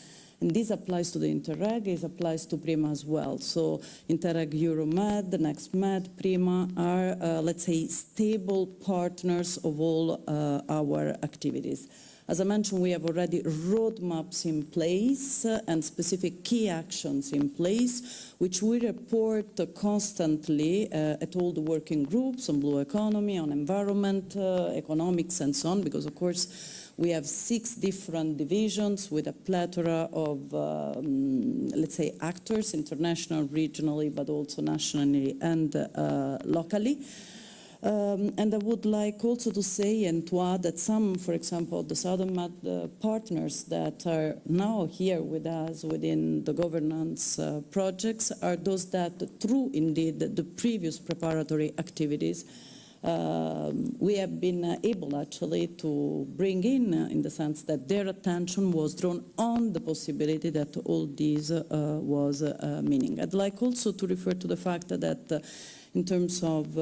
And this applies to the Interreg, it applies to PRIMA as well. So Interreg Euromed, the NextMed, PRIMA are, let's say, stable partners of all our activities. As I mentioned, we have already roadmaps in place and specific key actions in place, which we report constantly at all the working groups on blue economy, on environment, economics, and so on, because, of course, we have 6 different divisions with a plethora of, let's say, actors, international, regionally, but also nationally and locally. And I would like also to say and to add that some, for example, the Southern Med partners that are now here with us within the governance projects are those that, through indeed the previous preparatory activities, we have been able actually to bring in the sense that their attention was drawn on the possibility that all this was meaning. I'd like also to refer to the fact that in terms of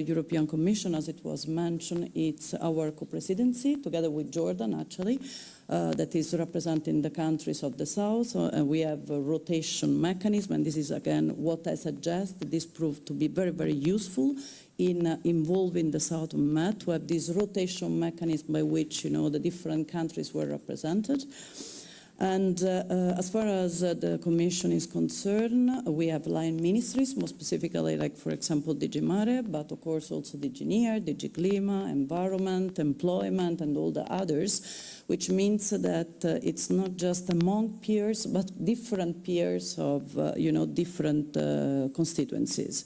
European Commission, as it was mentioned, it's our co-presidency, together with Jordan, actually, that is representing the countries of the South. And we have a rotation mechanism, and this is, again, what I suggest. This proved to be very, very useful in involving the Southern Med to have this rotation mechanism by which, the different countries were represented. And as far as the Commission is concerned, we have line ministries, more specifically, like, for example, DG Mare, but of course also DG NEAR, DG Clima, Environment, Employment, and all the others, which means that it's not just among peers, but different peers of, different constituencies.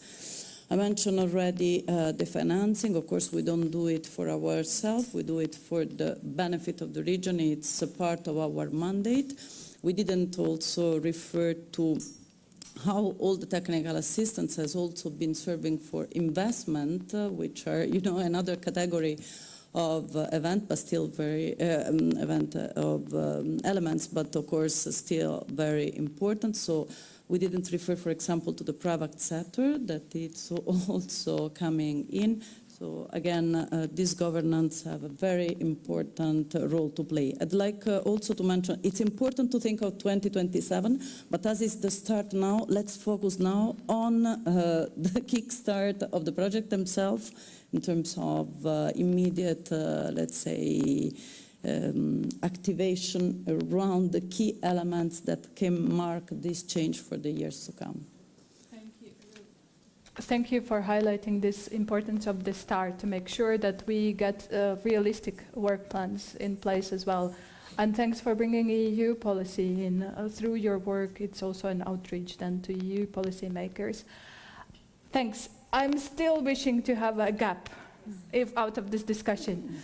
I mentioned already the financing. Of course, we don't do it for ourselves. We do it for the benefit of the region. It's a part of our mandate. We didn't also refer to how all the technical assistance has also been serving for investment, which are, another category of event, but still very elements, but of course still very important. So we didn't refer, for example, to the private sector, that it's also coming in. So again, these governance have a very important role to play. I'd like also to mention, it's important to think of 2027, but as is the start now, let's focus now on the kickstart of the project themselves in terms of immediate, let's say, activation around the key elements that can mark this change for the years to come. Thank you for highlighting this importance of the start to make sure that we get realistic work plans in place as well. And thanks for bringing EU policy in. Through your work, it's also an outreach then to EU policymakers. Thanks. I'm still wishing to have a gap out of this discussion.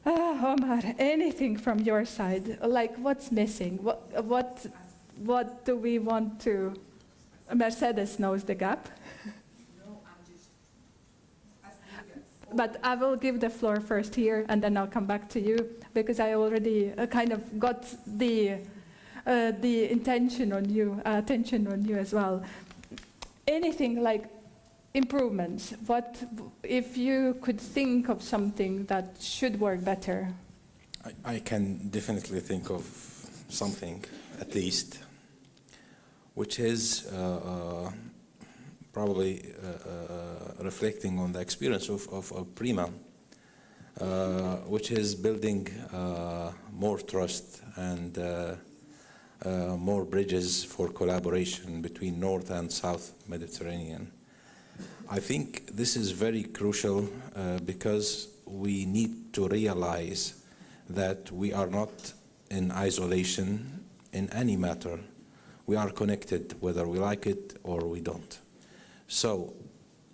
Omar, anything from your side? Like, what's missing? What do we want to? Mercedes knows the gap. But I will give the floor first here, and then I'll come back to you, because I already kind of got the attention on you as well. Anything like improvements? What if you could think of something that should work better? I can definitely think of something, at least, which is probably reflecting on the experience of PRIMA, which is building more trust and more bridges for collaboration between North and South Mediterranean. I think this is very crucial because we need to realize that we are not in isolation in any matter. We are connected whether we like it or we don't. So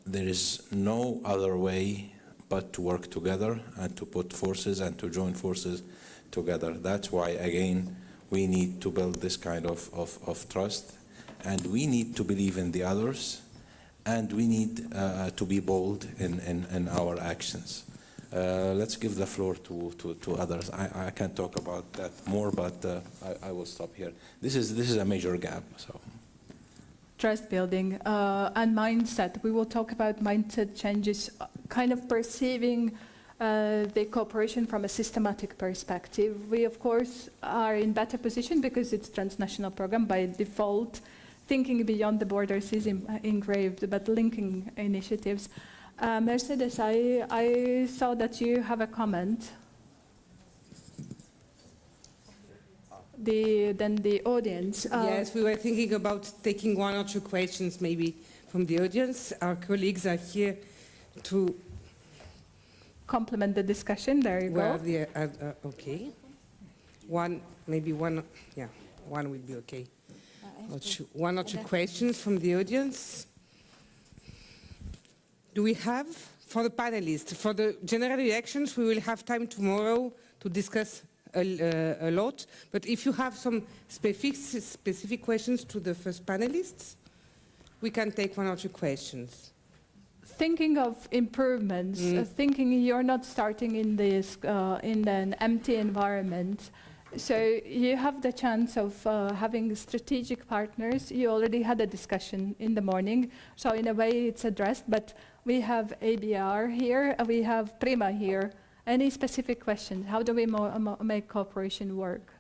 there is no other way but to work together and to put forces and to join forces together. That's why, again, we need to build this kind of trust, and we need to believe in the others, and we need to be bold in our actions. Let's give the floor to others. I can talk about that more, but I will stop here. This is a major gap. So. Trust building and mindset. We will talk about mindset changes, kind of perceiving the cooperation from a systematic perspective. We, of course, are in better position because it's a transnational program by default. Thinking beyond the borders is engraved, but linking initiatives. Mercedes, I saw that you have a comment. Then the audience. Yes, we were thinking about taking one or two questions maybe from the audience. Our colleagues are here to complement the discussion. There you go. Okay. One will be okay. One or two questions from the audience. Do we have, for the panelists, for the general reactions, we will have time tomorrow to discuss a lot, but if you have some specific questions to the first panelists, we can take one or two questions. Thinking of improvements, thinking you're not starting in this in an empty environment, so you have the chance of having strategic partners. You already had a discussion in the morning, so in a way it's addressed, but we have ABR here, we have PRIMA here. Any specific questions? How do we make cooperation work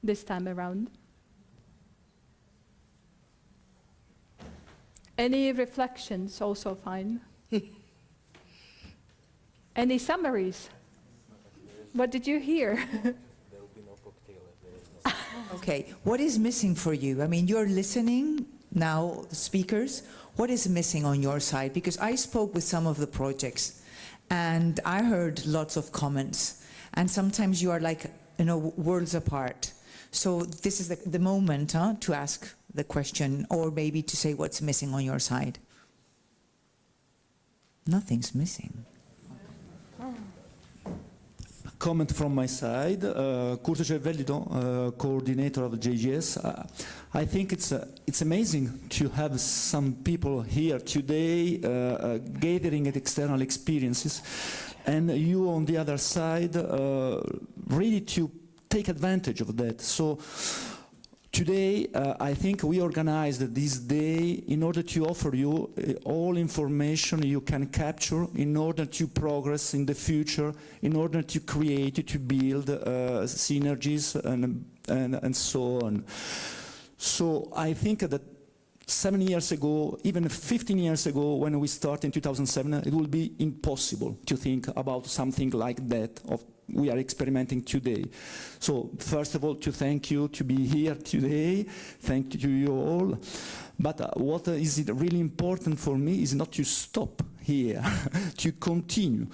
this time around? Any reflections? Also fine. Any summaries? What did you hear? There will be no cocktail if there is no. Okay, what is missing for you? I mean, you're listening now, speakers. What is missing on your side? Because I spoke with some of the projects and I heard lots of comments, and sometimes you are like, worlds apart. So this is the moment to ask the question, or maybe to say what's missing on your side. Nothing's missing. Comment from my side, Curto Cervelli, coordinator of the JGS. I think it's amazing to have some people here today gathering at external experiences, and you on the other side ready to take advantage of that. So today, I think we organized this day in order to offer you all information you can capture in order to progress in the future, in order to create, to build synergies and so on. So I think that 7 years ago, even 15 years ago, when we started in 2007, it would be impossible to think about something like that we are experimenting today. So first of all, to thank you to be here today. Thank you all. But what is really important for me is not to stop here, to continue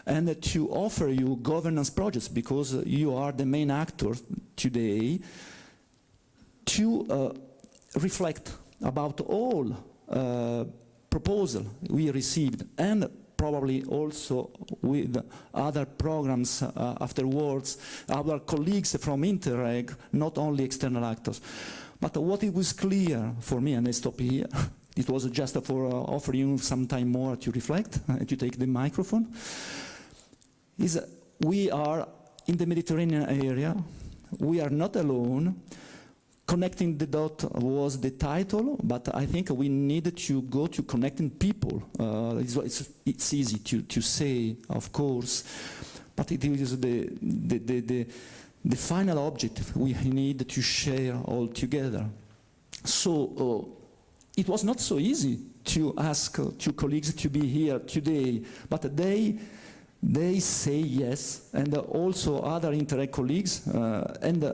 and to offer you governance projects, because you are the main actor today, to reflect about all proposals we received, and probably also with other programs afterwards, our colleagues from Interreg, not only external actors. But what it was clear for me, and I stop here, it was just for offering you some time more to reflect, to take the microphone, is we are in the Mediterranean area, we are not alone. Connecting the dot was the title, but I think we need to go to connecting people. It's easy to say, of course, but it is the final objective we need to share all together. So it was not so easy to ask two colleagues to be here today, but they say yes, and also other Interreg colleagues, and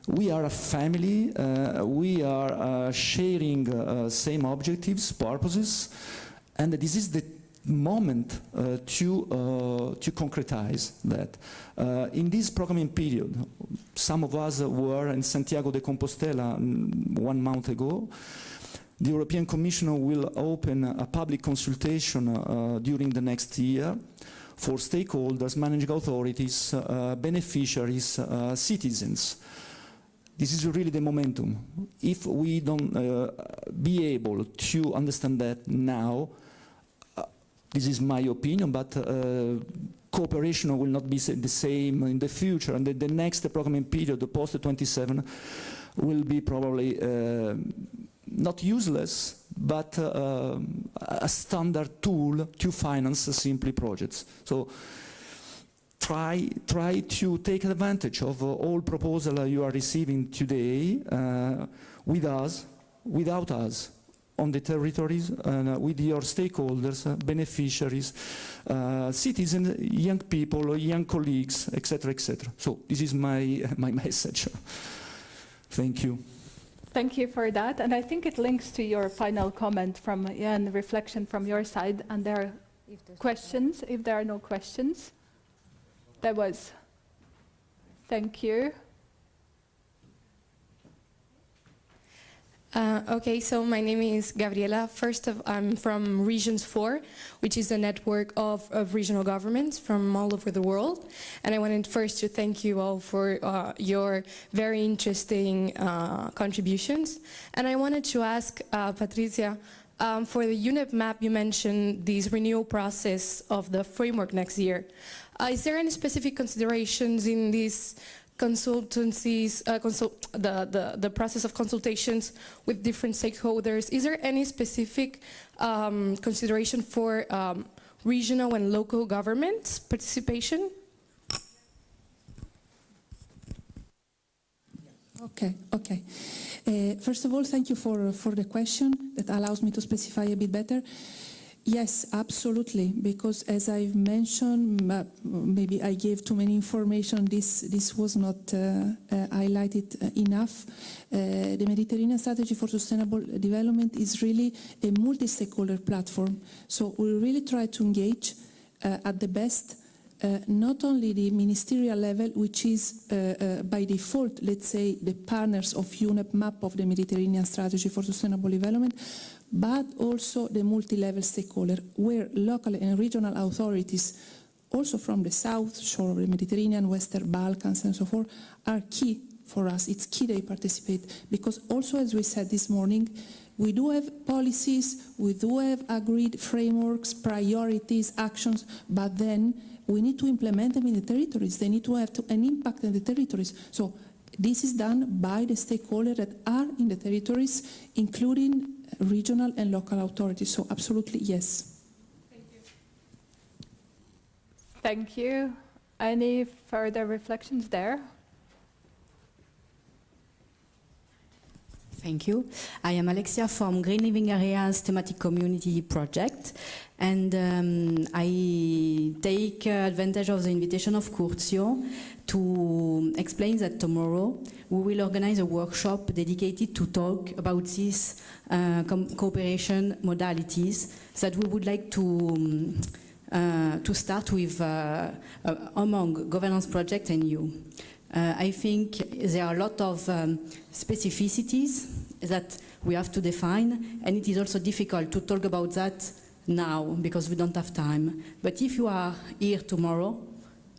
we are a family, we are sharing same objectives, purposes, and this is the moment to concretize that. In this programming period, some of us were in Santiago de Compostela 1 month ago. The European Commission will open a public consultation during the next year for stakeholders, managing authorities, beneficiaries, citizens. This is really the momentum. If we don't be able to understand that now, this is my opinion, but cooperation will not be the same in the future, and the next programming period, the post-27, will be probably not useless, but a standard tool to finance simply projects. So try to take advantage of all proposals you are receiving today with us, without us, on the territories, with your stakeholders, beneficiaries, citizens, young people, young colleagues, etc., etc. So this is my message. Thank you. Thank you for that, and I think it links to your final comment from and reflection from your side. And there are questions. If there are no questions. That was. Thank you. Okay, so my name is Gabriela. I'm from Regions 4, which is a network of regional governments from all over the world. And I wanted first to thank you all for your very interesting contributions. And I wanted to ask Patricia, for the UNEP map, you mentioned this renewal process of the framework next year. Is there any specific considerations in these consultancies, the process of consultations with different stakeholders? Is there any specific consideration for regional and local governments participation? Okay. First of all, thank you for the question that allows me to specify a bit better. Yes, absolutely, because as I've mentioned, maybe I gave too many information, this was not highlighted enough. The Mediterranean Strategy for Sustainable Development is really a multi-stakeholder platform. So we really try to engage at the best, not only the ministerial level, which is by default, let's say, the partners of UNEP map of the Mediterranean Strategy for Sustainable Development, but also the multi-level stakeholder, where local and regional authorities, also from the south shore of the Mediterranean, Western Balkans and so forth, are key for us. It's key they participate, because also, as we said this morning, we do have policies, we do have agreed frameworks, priorities, actions, but then we need to implement them in the territories. They need to have an impact in the territories. So this is done by the stakeholders that are in the territories, including regional and local authorities. So absolutely, yes. Thank you. Thank you. Any further reflections there? Thank you. I am Alexia from Green Living Areas Thematic Community Project, and I take advantage of the invitation of Curzio to explain that tomorrow we will organize a workshop dedicated to talk about these cooperation modalities that we would like to start with among governance project and you. I think there are a lot of specificities that we have to define, and it is also difficult to talk about that now because we don't have time. But if you are here tomorrow,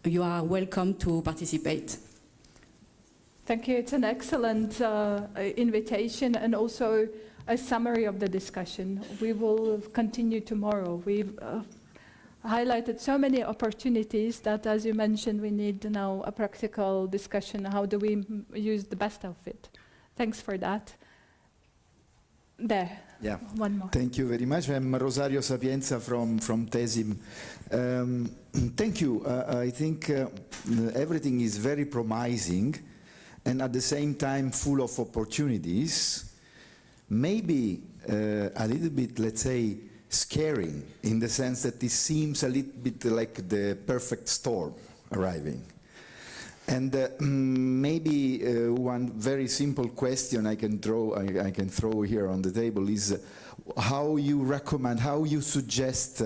you are welcome to participate. Thank you. It's an excellent invitation and also a summary of the discussion. We will continue tomorrow. We've highlighted so many opportunities that, as you mentioned, we need now a practical discussion. How do we use the best of it? Thanks for that. There. Yeah. One more. Thank you very much. I'm Rosario Sapienza from TESIM. Thank you. I think everything is very promising and at the same time full of opportunities. Maybe a little bit, let's say, scaring in the sense that this seems a little bit like the perfect storm arriving. And maybe one very simple question I can throw here on the table is how you recommend, how you suggest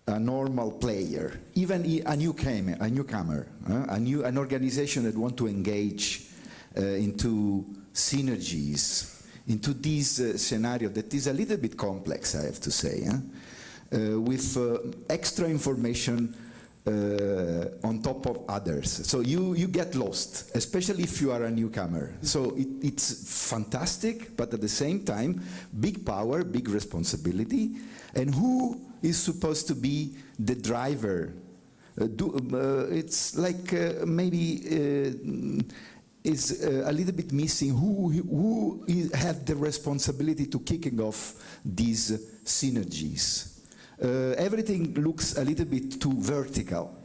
a normal player, even a newcomer, an organization that want to engage into synergies, into this scenario that is a little bit complex, I have to say, with extra information on top of others. So you get lost, especially if you are a newcomer. So it's fantastic, but at the same time, big power, big responsibility. And who is supposed to be the driver? It's like maybe is a little bit missing who have the responsibility to kicking off these synergies. Everything looks a little bit too vertical.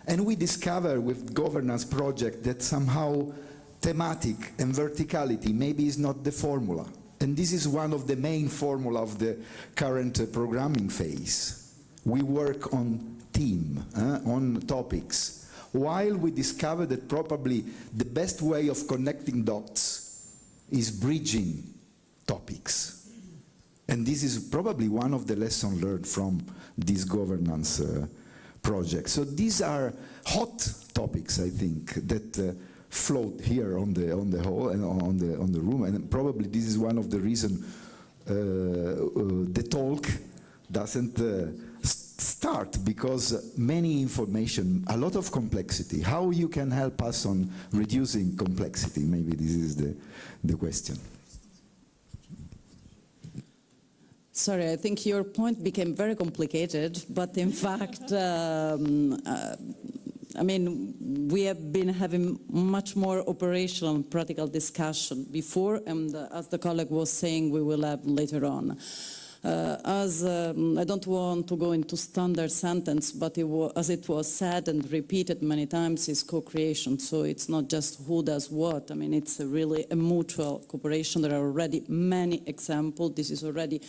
And we discover with governance project that somehow thematic and verticality maybe is not the formula. And this is one of the main formula of the current programming phase. We work on theme, on topics, while we discover that probably the best way of connecting dots is bridging topics. And this is probably one of the lessons learned from this governance project. So these are hot topics, I think, that float here on the hall and on the room, and probably this is one of the reasons the talk doesn't start, because many information, a lot of complexity. How you can help us on reducing complexity? Maybe this is the question. Sorry, I think your point became very complicated, but in fact, I mean, we have been having much more operational and practical discussion before, and as the colleague was saying, we will have later on. I don't want to go into standard sentence, but as it was said and repeated many times, is co-creation. So it's not just who does what. I mean, it's really a mutual cooperation. There are already many examples. This is already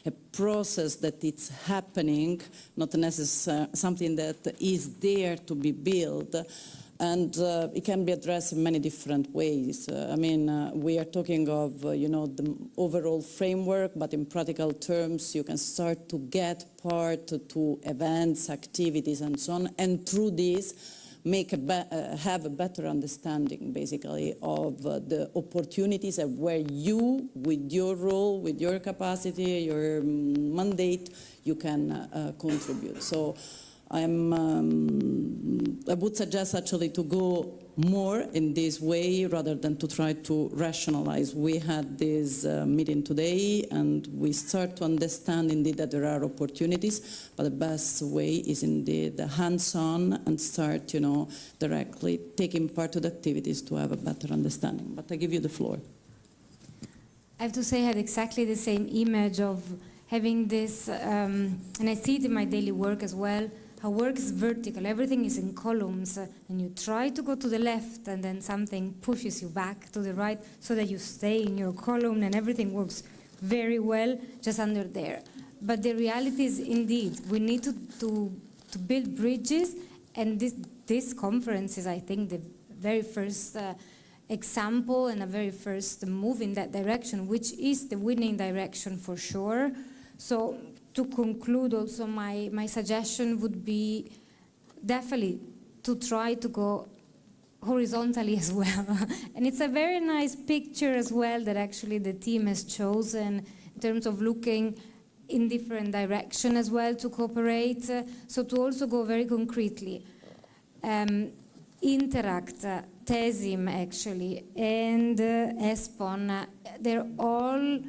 a process that it's happening, not necessarily something that is there to be built. And it can be addressed in many different ways. We are talking of, the overall framework, but in practical terms, you can start to get part to events, activities, and so on, and through this, have a better understanding, basically, of the opportunities and where you, with your role, with your capacity, your mandate, you can contribute. So I would suggest actually to go more in this way rather than to try to rationalize. We had this meeting today and we start to understand indeed that there are opportunities, but the best way is indeed the hands-on and start, directly taking part of the activities to have a better understanding. But I give you the floor. I have to say I had exactly the same image of having this, and I see it in my daily work as well. How work is vertical, everything is in columns, and you try to go to the left, and then something pushes you back to the right so that you stay in your column, and everything works very well just under there. But the reality is, indeed, we need to build bridges, and this conference is, I think, the very first example and a very first move in that direction, which is the winning direction for sure. So, to conclude, also my suggestion would be definitely to try to go horizontally as well. And it's a very nice picture as well that actually the team has chosen in terms of looking in different directions as well to cooperate. So to also go very concretely. Interact, TESIM actually, and ESPON, they're all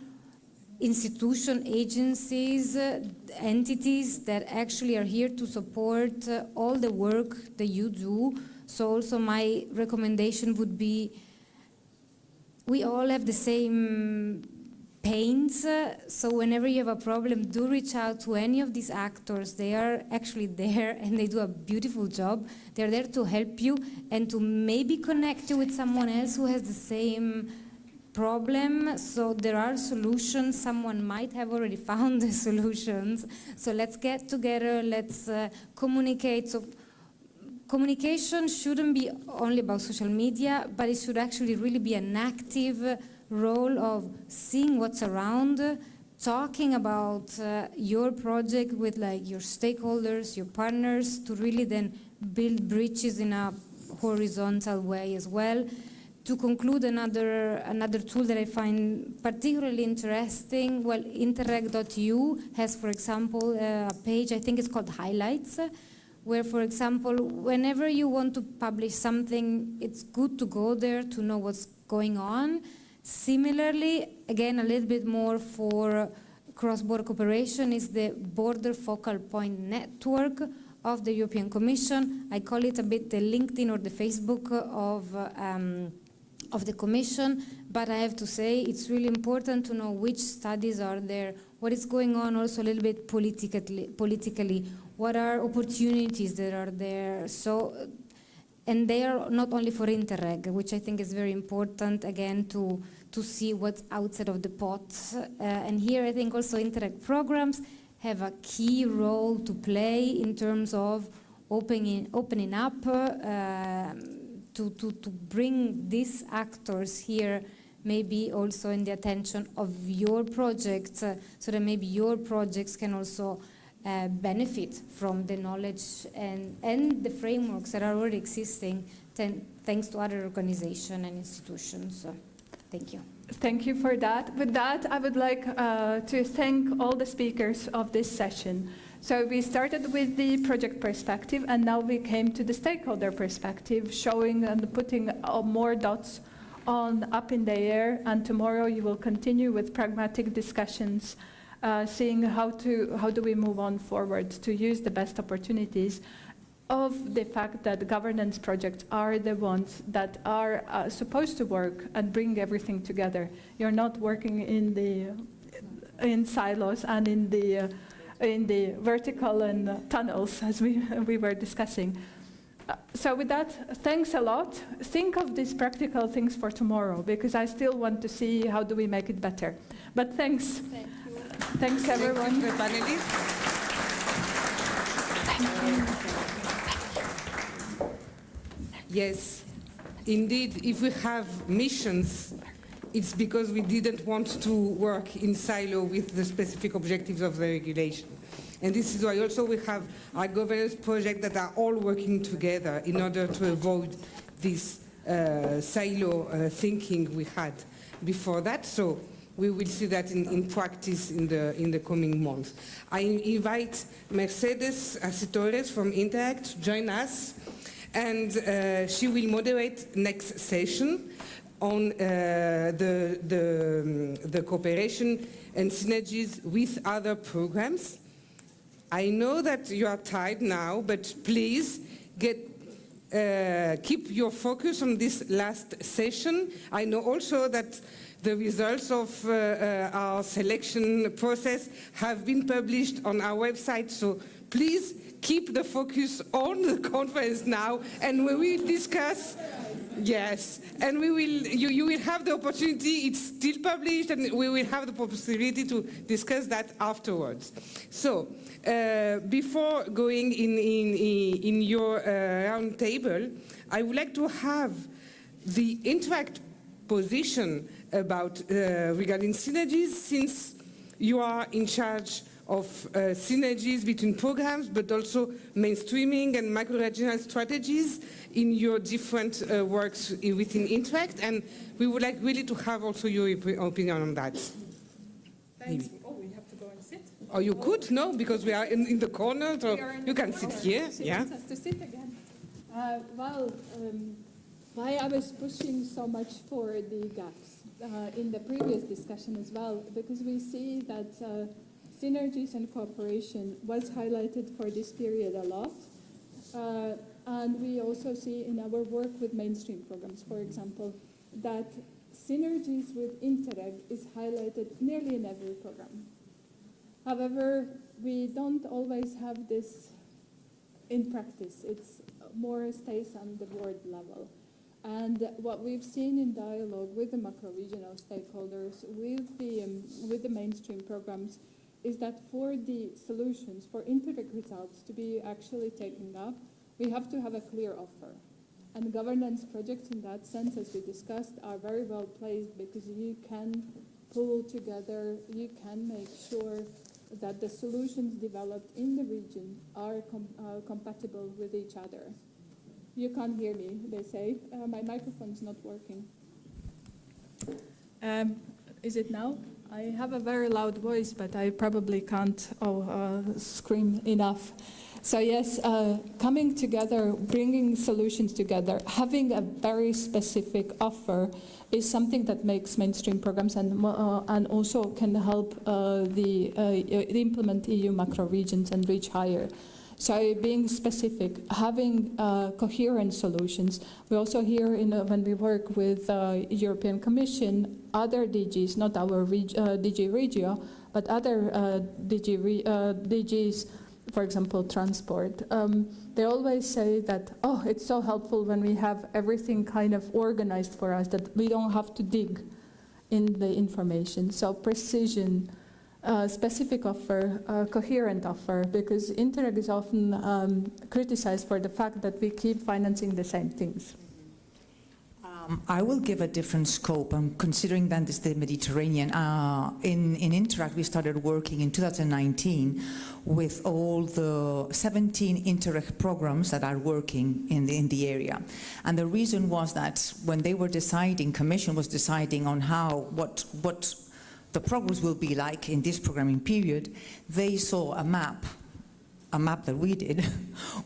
institution, agencies, entities that actually are here to support all the work that you do. So also my recommendation would be, we all have the same pains, so whenever you have a problem, do reach out to any of these actors. They are actually there and they do a beautiful job. They're there to help you and to maybe connect you with someone else who has the same problem. So there are solutions. Someone might have already found the solutions. So let's get together, let's communicate. So communication shouldn't be only about social media, but it should actually really be an active role of seeing what's around, talking about your project with your stakeholders, your partners, to really then build bridges in a horizontal way as well. To conclude, another tool that I find particularly interesting, well, interreg.eu has, for example, a page, I think it's called Highlights, where, for example, whenever you want to publish something, it's good to go there to know what's going on. Similarly, again, a little bit more for cross-border cooperation is the Border Focal Point Network of the European Commission. I call it a bit the LinkedIn or the Facebook of the Commission, but I have to say it's really important to know which studies are there, what is going on also a little bit politically, what are opportunities that are there. So, and they are not only for Interreg, which I think is very important, again, to see what's outside of the pot. And here I think also Interreg programs have a key role to play in terms of opening up to bring these actors here, maybe also in the attention of your projects, so that maybe your projects can also benefit from the knowledge and the frameworks that are already existing, thanks to other organizations and institutions. So, thank you. Thank you for that. With that, I would like to thank all the speakers of this session. So we started with the project perspective, and now we came to the stakeholder perspective, showing and putting more dots up in the air. And tomorrow you will continue with pragmatic discussions, seeing how do we move on forward to use the best opportunities of the fact that governance projects are the ones that are supposed to work and bring everything together. You're not working in the in silos and in the vertical and tunnels, as we were discussing. So with that, thanks a lot. Think of these practical things for tomorrow, because I still want to see how do we make it better. But thanks. Thank you. Thanks, everyone. Thank you, the panelists. Yes, indeed, if we have missions, it's because we didn't want to work in silo with the specific objectives of the regulation. And this is why also we have our governance projects that are all working together in order to avoid this silo thinking we had before that. So we will see that in practice in the coming months. I invite Mercedes Asitores from Interact to join us, and she will moderate next session on the cooperation and synergies with other programs. I know that you are tired now, but please keep your focus on this last session. I know also that the results of our selection process have been published on our website, so please keep the focus on the conference now, and we will discuss. Yes, and you will have the opportunity, it's still published, and we will have the possibility to discuss that afterwards. So, before going in your round table, I would like to have the Interact position about regarding synergies, since you are in charge of synergies between programs, but also mainstreaming and macro-regional strategies in your different works within Interact, and we would like really to have also your opinion on that. Thanks. Oh, we have to go and sit? Or you could, no, because we are in the corner, so you can sit here. She yeah. wants us to sit again. Why I was pushing so much for the gaps in the previous discussion as well, because we see that synergies and cooperation was highlighted for this period a lot. And we also see in our work with mainstream programs, for example, that synergies with Interreg is highlighted nearly in every program. However, we don't always have this in practice. It's more stays on the board level. And what we've seen in dialogue with the macro-regional stakeholders, with the mainstream programs, is that for the solutions, for Interreg results to be actually taken up, we have to have a clear offer. And governance projects in that sense, as we discussed, are very well placed because you can pull together, you can make sure that the solutions developed in the region are compatible with each other. You can't hear me, they say. My microphone's not working. Is it now? I have a very loud voice, but I probably can't scream enough. So yes, coming together, bringing solutions together, having a very specific offer is something that makes mainstream programs and also can help implement EU macro regions and reach higher. So being specific, having coherent solutions. We also hear when we work with European Commission, other DGs, not our DG Regio, but other DGs, for example, transport. They always say that, oh, it's so helpful when we have everything kind of organized for us that we don't have to dig in the information. So precision, specific offer, coherent offer, because Interreg is often criticized for the fact that we keep financing the same things. I will give a different scope. I'm considering that it's the Mediterranean. In Interact, we started working in 2019 with all the 17 Interreg programs that are working in the area. And the reason was that when they were deciding, Commission was deciding on what the progress will be like in this programming period, they saw a map that we did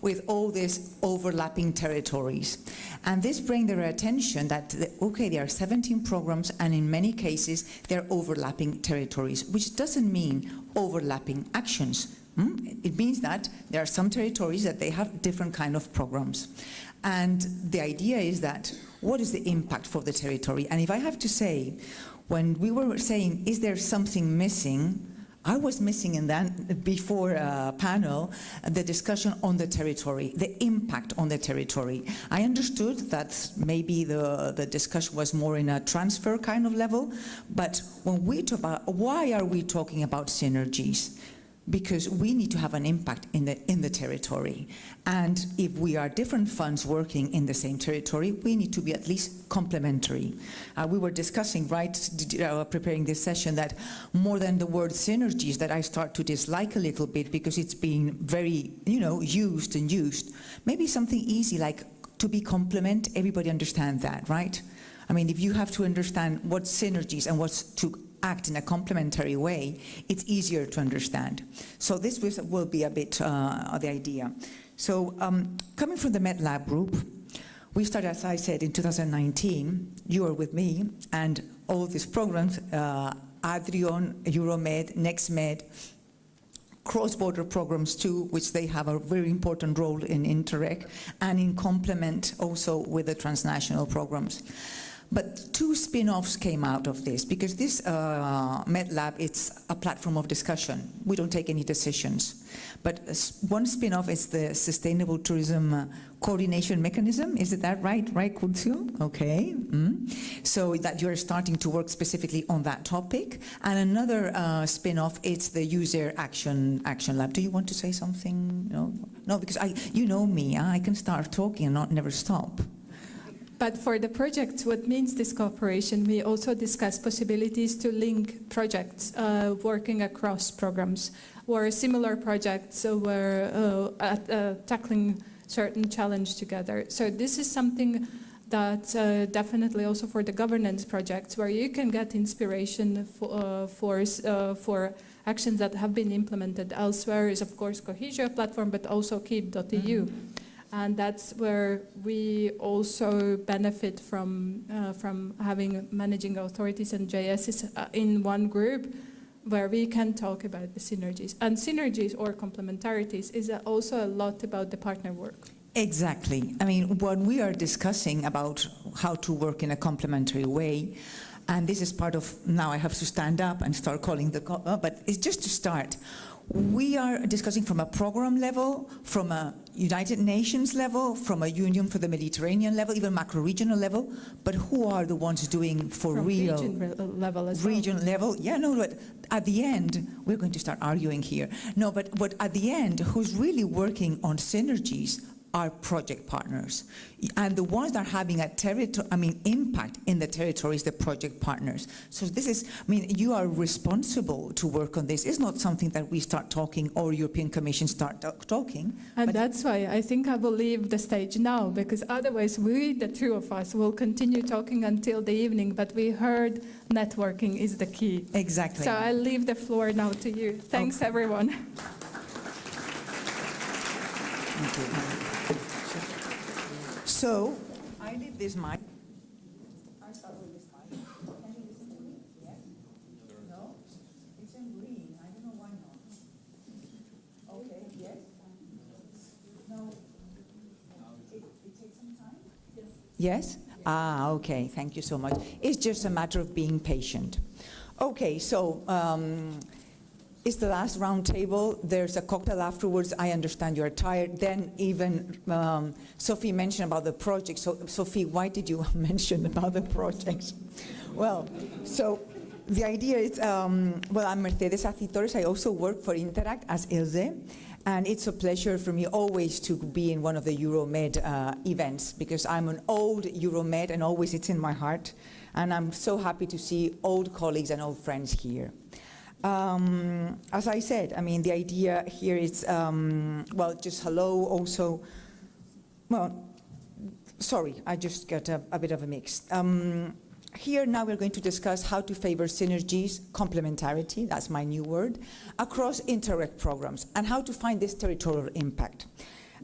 with all these overlapping territories. And this bring their attention that, okay, there are 17 programs and in many cases they're overlapping territories, which doesn't mean overlapping actions. It means that there are some territories that they have different kind of programs. And the idea is that, what is the impact for the territory? And if I have to say, when we were saying, is there something missing? I was missing in that before panel, the discussion on the territory, the impact on the territory. I understood that maybe the discussion was more in a transfer kind of level, but when we talk about, why are we talking about synergies? Because we need to have an impact in the territory. And if we are different funds working in the same territory, we need to be at least complementary. We were discussing, right, preparing this session, that more than the word synergies that I start to dislike a little bit because it's being very, used and used. Maybe something easy like to be complement, everybody understands that, right? I mean, if you have to understand what synergies and what's to act in a complementary way, it's easier to understand. So this will be a bit the idea. So coming from the MedLab group, we started, as I said, in 2019. You were with me, and all these programs, Adrion, Euromed, NextMed, cross-border programs too, which they have a very important role in Interreg, and in complement also with the transnational programs. But two spin-offs came out of this, because this MedLab, it's a platform of discussion. We don't take any decisions. But one spin-off is the Sustainable Tourism Coordination Mechanism. Is it that right, Curcio? Okay. So that you're starting to work specifically on that topic. And another spin-off, it's the User Action Lab. Do you want to say something? No, because you know me, I can start talking and never stop. But for the project, what means this cooperation, we also discuss possibilities to link projects working across programs, or similar projects were tackling certain challenge together. So this is something that definitely also for the governance projects, where you can get inspiration for actions that have been implemented elsewhere, is of course Cohesio platform, but also Keep.eu. And that's where we also benefit from having managing authorities and JSs in one group, where we can talk about the synergies. And synergies or complementarities is also a lot about the partner work. Exactly. I mean, when we are discussing about how to work in a complementary way, and this is part of, now I have to stand up and start calling but it's just to start. We are discussing from a program level, from a United Nations level, from a Union for the Mediterranean level, even macro-regional level, but who are the ones doing for from real? Region level as well. Region level, yeah, no, but at the end, we're going to start arguing here. No, but at the end, who's really working on synergies are project partners. And the ones that are having a impact in the territory is the project partners. So this is, you are responsible to work on this. It's not something that we start talking or European Commission start talking. And that's why I think I will leave the stage now, because otherwise we, the two of us, will continue talking until the evening, but we heard networking is the key. Exactly. So I'll leave the floor now to you. Thanks, everyone. Thank you. So, I leave this mic. I start with this mic. Can you listen to me? Yes? No? It's in green. I don't know why not. Okay, yes? No. It takes some time? Yes? Ah, okay. Thank you so much. It's just a matter of being patient. Okay, so it's the last round table. There's a cocktail afterwards. I understand you're tired. Then even Sophie mentioned about the project. So Sophie, why did you mention about the project? Well, so the idea is, I'm Mercedes Aci-Torres. I also work for Interact as Ilse. And it's a pleasure for me always to be in one of the Euromed events, because I'm an old Euromed and always it's in my heart. And I'm so happy to see old colleagues and old friends here. As I said, the idea here is, just hello also. Well, sorry, I just got a bit of a mix. Here now we're going to discuss how to favor synergies, complementarity, that's my new word, across Interreg programs, and how to find this territorial impact.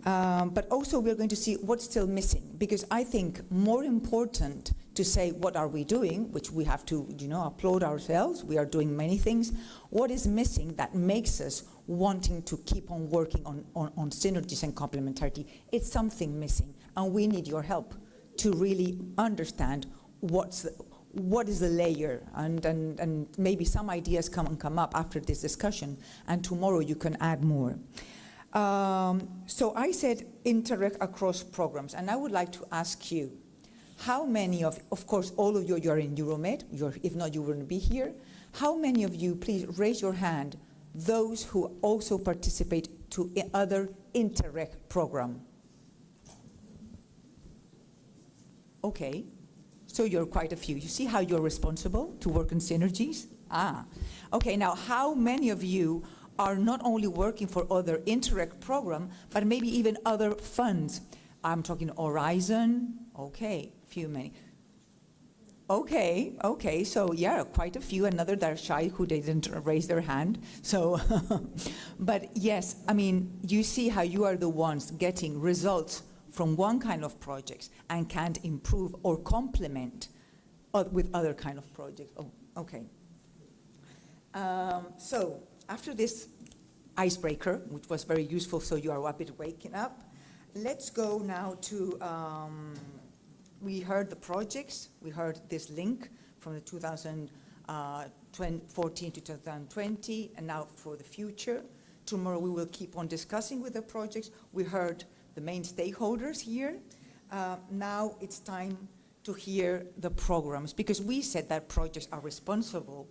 But also we're going to see what's still missing, because I think more important to say what are we doing, which we have to applaud ourselves, we are doing many things, what is missing that makes us wanting to keep on working on synergies and complementarity. It's something missing, and we need your help to really understand what is the layer, and maybe some ideas come up after this discussion, and tomorrow you can add more. So I said interact across programs, and I would like to ask you, how many of course, all of you are in Euromed, if not, you wouldn't be here. How many of you, please raise your hand, those who also participate to other Interreg program? Okay, so you're quite a few. You see how you're responsible to work in synergies? Okay, now how many of you are not only working for other Interreg program, but maybe even other funds? I'm talking Horizon, okay, many. Okay, so yeah, quite a few. Another that are shy who didn't raise their hand. So, but yes, I mean, you see how you are the ones getting results from one kind of projects and can't improve or complement with other kind of projects. Oh, okay. So after this icebreaker, which was very useful, so you are a bit waking up, let's go now to, we heard the projects, we heard this link from the 2014 to 2020, and now for the future. Tomorrow we will keep on discussing with the projects. We heard the main stakeholders here. Now it's time to hear the programs, because we said that projects are responsible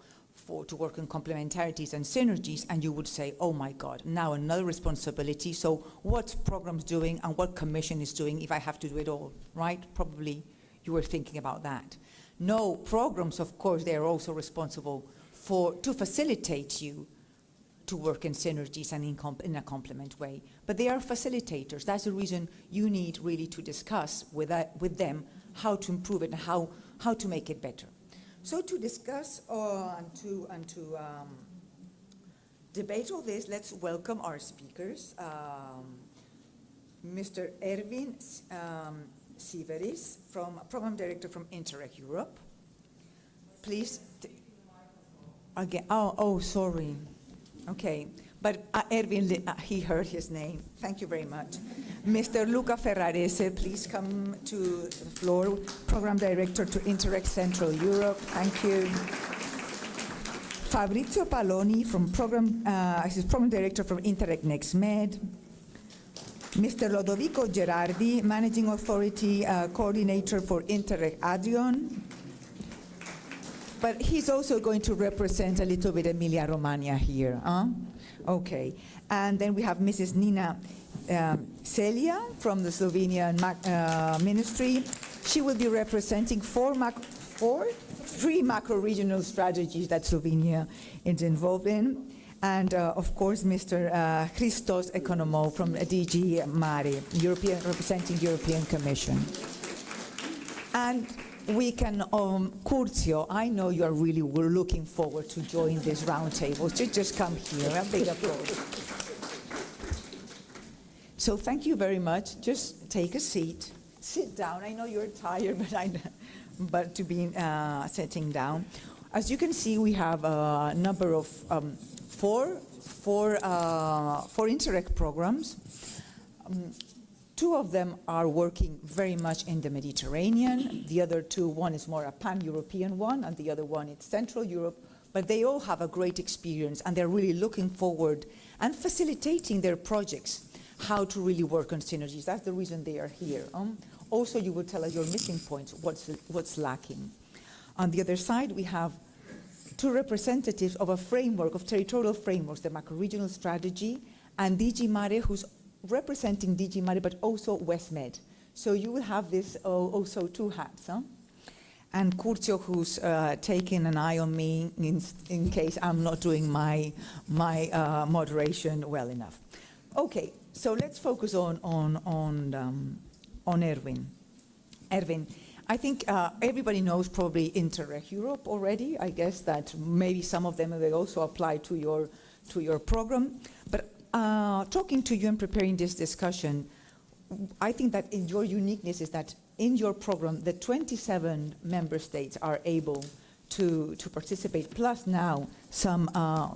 to work on complementarities and synergies, and you would say, oh my God, now another responsibility. So what's programs doing and what commission is doing if I have to do it all, right? Probably you were thinking about that. No, programs, of course, they are also responsible to facilitate you to work in synergies and in a complement way. But they are facilitators. That's the reason you need really to discuss with them how to improve it and how to make it better. So to discuss and to debate all this, let's welcome our speakers. Mr. Erwin Siveris, Program Director from Interreg Europe. Please, again, oh, sorry. Okay, but Erwin, he heard his name. Thank you very much. Mr. Luca Ferrarese, please come to the floor, Program Director to Interreg Central Europe. Thank you. Fabrizio Paloni, from Program Director from Interreg NextMed. Mr. Lodovico Gerardi, Managing Authority Coordinator for Interreg Adrian. But he's also going to represent a little bit Emilia-Romagna here. Okay. And then we have Mrs. Nina Celia from the Slovenian Ministry. She will be representing three macro-regional strategies that Slovenia is involved in. And of course, Mr. Christos Economou from DG Mare, representing European Commission. And we can, Curzio, I know you are really looking forward to join this roundtable. So just come here, a big applause. So thank you very much. Just take a seat, sit down. I know you're tired, but to be sitting down. As you can see, we have a number of four Interreg programs. Two of them are working very much in the Mediterranean. The other two, one is more a pan-European one, and the other one is Central Europe. But they all have a great experience, and they're really looking forward and facilitating their projects, how to really work on synergies. That's the reason they are here. Also, you will tell us your missing points, what's lacking. On the other side, we have two representatives of a framework, of territorial frameworks, the macro-regional strategy, and DG Mare, who's representing DG Mare, but also WestMed. So you will have this also two hats. And Curzio, who's taking an eye on me in case I'm not doing my moderation well enough. Okay, so let's focus on Erwin. Erwin, I think everybody knows probably Interreg Europe already. I guess that maybe some of them will also apply to your program. But talking to you and preparing this discussion, I think that in your uniqueness is that in your program, the 27 member states are able to participate, plus now some, I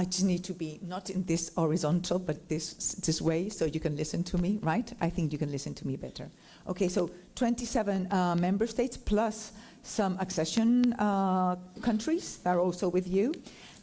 just need to be not in this horizontal, but this way, so you can listen to me, right? I think you can listen to me better. Okay, so 27 member states plus some accession countries that are also with you.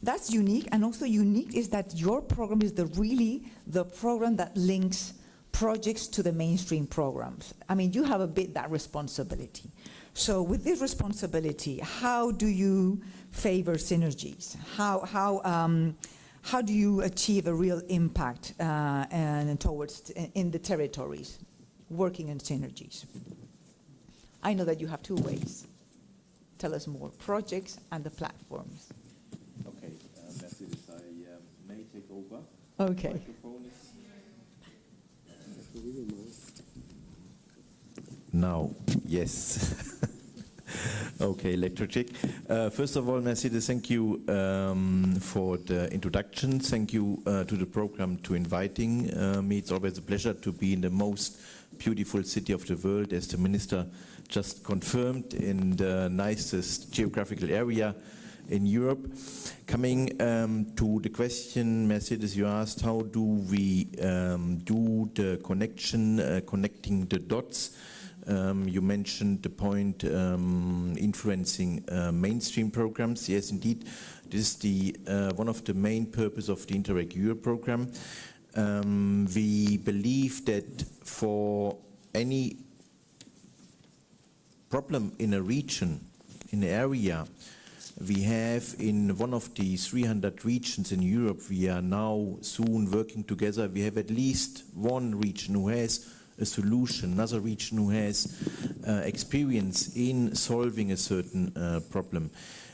That's unique, and also unique is that your program is really the program that links projects to the mainstream programs. I mean, you have a bit that responsibility. So with this responsibility, how do you favor synergies? How do you achieve a real impact and towards in the territories, working in synergies? I know that you have two ways. Tell us more, projects and the platforms. Okay, Mercedes, I may take over. Okay. Now, yes. Okay, Electrocheck. First of all, Mercedes, thank you for the introduction. Thank you to the program to inviting me. It's always a pleasure to be in the most beautiful city of the world, as the minister just confirmed, in the nicest geographical area in Europe. Coming to the question, Mercedes, you asked, how do we do the connection, connecting the dots? You mentioned the point influencing mainstream programs. Yes, indeed, this is the one of the main purpose of the Interreg Europe program. We believe that for any problem in a region, in an area, we have in one of the 300 regions in Europe, we are now soon working together, we have at least one region who has a solution, another region who has experience in solving a certain problem.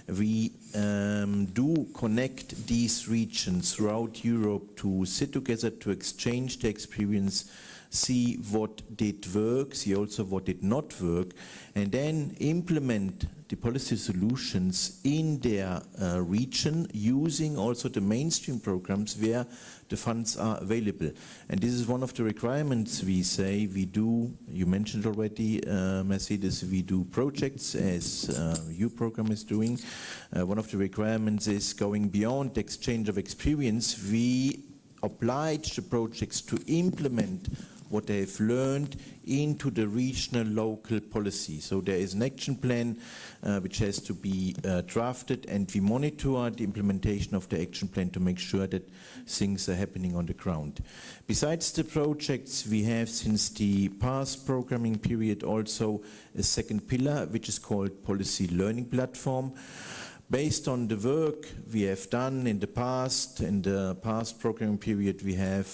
We do connect these regions throughout Europe to sit together, to exchange the experience, see what did work, see also what did not work, and then implement the policy solutions in their region, using also the mainstream programs where the funds are available. And this is one of the requirements we say we do. You mentioned already, Mercedes, we do projects as your program is doing. One of the requirements is going beyond the exchange of experience. We oblige the projects to implement what they have learned into the regional local policy. So there is an action plan which has to be drafted, and we monitor the implementation of the action plan to make sure that things are happening on the ground. Besides the projects, we have since the past programming period also a second pillar, which is called Policy Learning Platform. Based on the work we have done in the past programming period, we have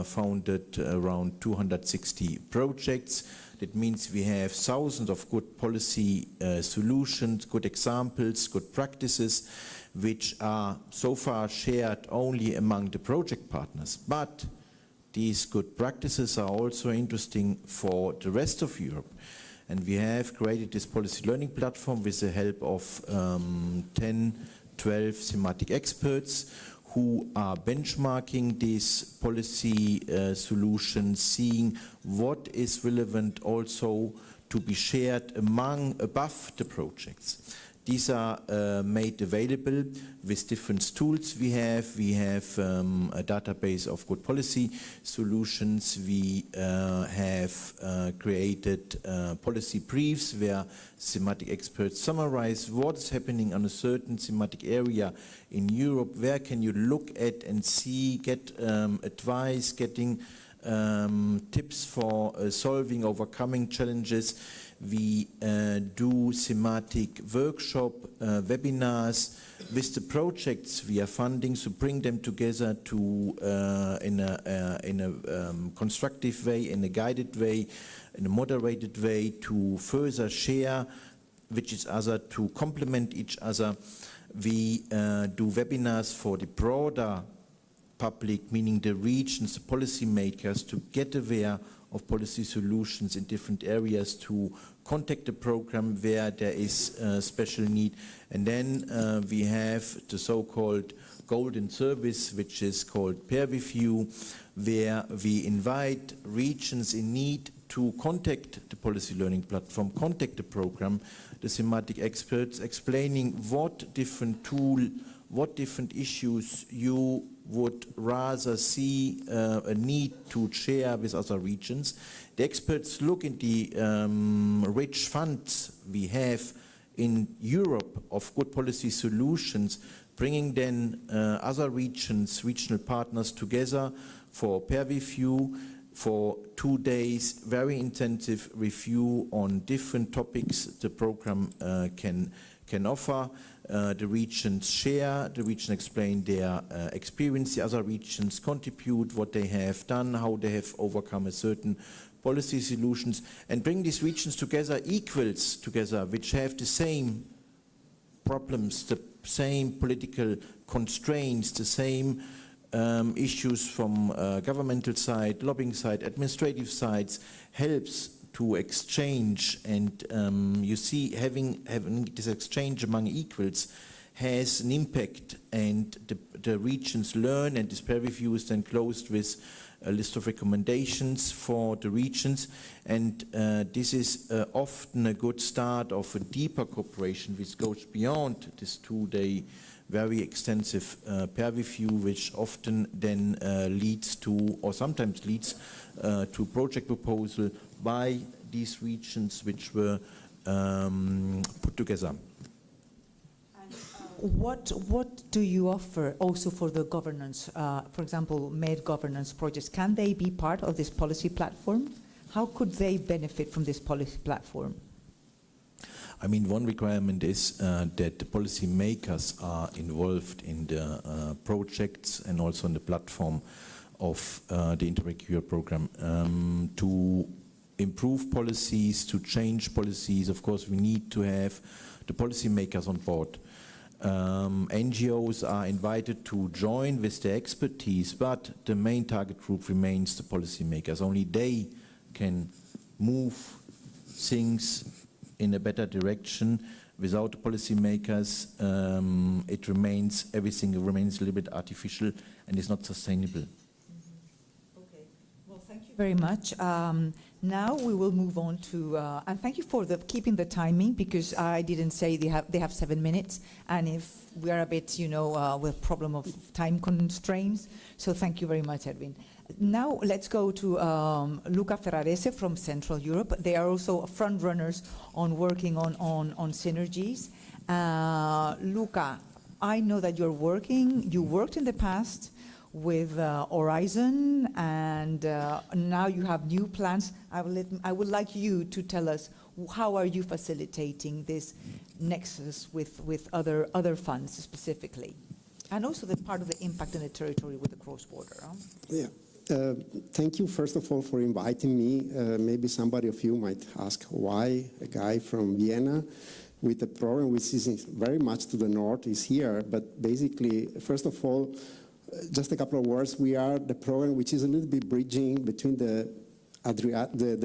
founded around 260 projects. That means we have thousands of good policy solutions, good examples, good practices, which are so far shared only among the project partners. But these good practices are also interesting for the rest of Europe. And we have created this policy learning platform with the help of 10, 12 thematic experts who are benchmarking these policy solutions, seeing what is relevant also to be shared above the projects. These are made available with different tools we have. We have a database of good policy solutions. We have created policy briefs where thematic experts summarize what is happening on a certain thematic area in Europe. Where can you look at and see, get advice, getting tips for solving, overcoming challenges. We do thematic workshop, webinars with the projects we are funding to bring them together to in a constructive way, in a guided way, in a moderated way, to further share with each other, to complement each other. We do webinars for the broader public, meaning the regions, the policymakers, to get aware of policy solutions in different areas, to contact the program where there is special need. And then we have the so-called golden service, which is called peer review, where we invite regions in need to contact the policy learning platform, contact the program, the thematic experts, explaining what different issues you would rather see a need to share with other regions. The experts look at the rich funds we have in Europe of good policy solutions, bringing then other regions, regional partners together for peer review, for 2 days, very intensive review on different topics the program can offer. The regions share, the regions explain their experience, the other regions contribute what they have done, how they have overcome a certain policy solutions, and bring these regions together, equals together, which have the same problems, the same political constraints, the same issues from governmental side, lobbying side, administrative sides, helps to exchange, and you see having this exchange among equals has an impact, and the regions learn, and this peer review is then closed with a list of recommendations for the regions, and this is often a good start of a deeper cooperation which goes beyond this 2-day very extensive peer review, which often then leads to, or sometimes leads to project proposal by these regions which were put together. What do you offer also for the governance, for example, MED governance projects? Can they be part of this policy platform? How could they benefit from this policy platform? I mean, one requirement is that the policy makers are involved in the projects and also in the platform of the Interreg Europe program to improve policies, to change policies. Of course, we need to have the policy makers on board. NGOs are invited to join with their expertise, but the main target group remains the policy makers. Only they can move things in a better direction. Without the policymakers, everything remains a little bit artificial and is not sustainable. Okay. Well, thank you very much. Now we will move on to, and thank you for keeping the timing, because I didn't say they have 7 minutes, and if we are a bit, with problem of time constraints, so thank you very much, Edwin. Now let's go to Luca Ferrarese from Central Europe. They are also front runners on working on synergies. Luca, I know that you worked in the past with Horizon, and now you have new plans. I would like you to tell us, how are you facilitating this nexus with other funds specifically? And also the part of the impact in the territory with the cross-border. Huh? Yeah. Thank you, first of all, for inviting me. Maybe somebody of you might ask why a guy from Vienna with a program which is very much to the north is here. But basically, first of all, just a couple of words. We are the program which is a little bit bridging between the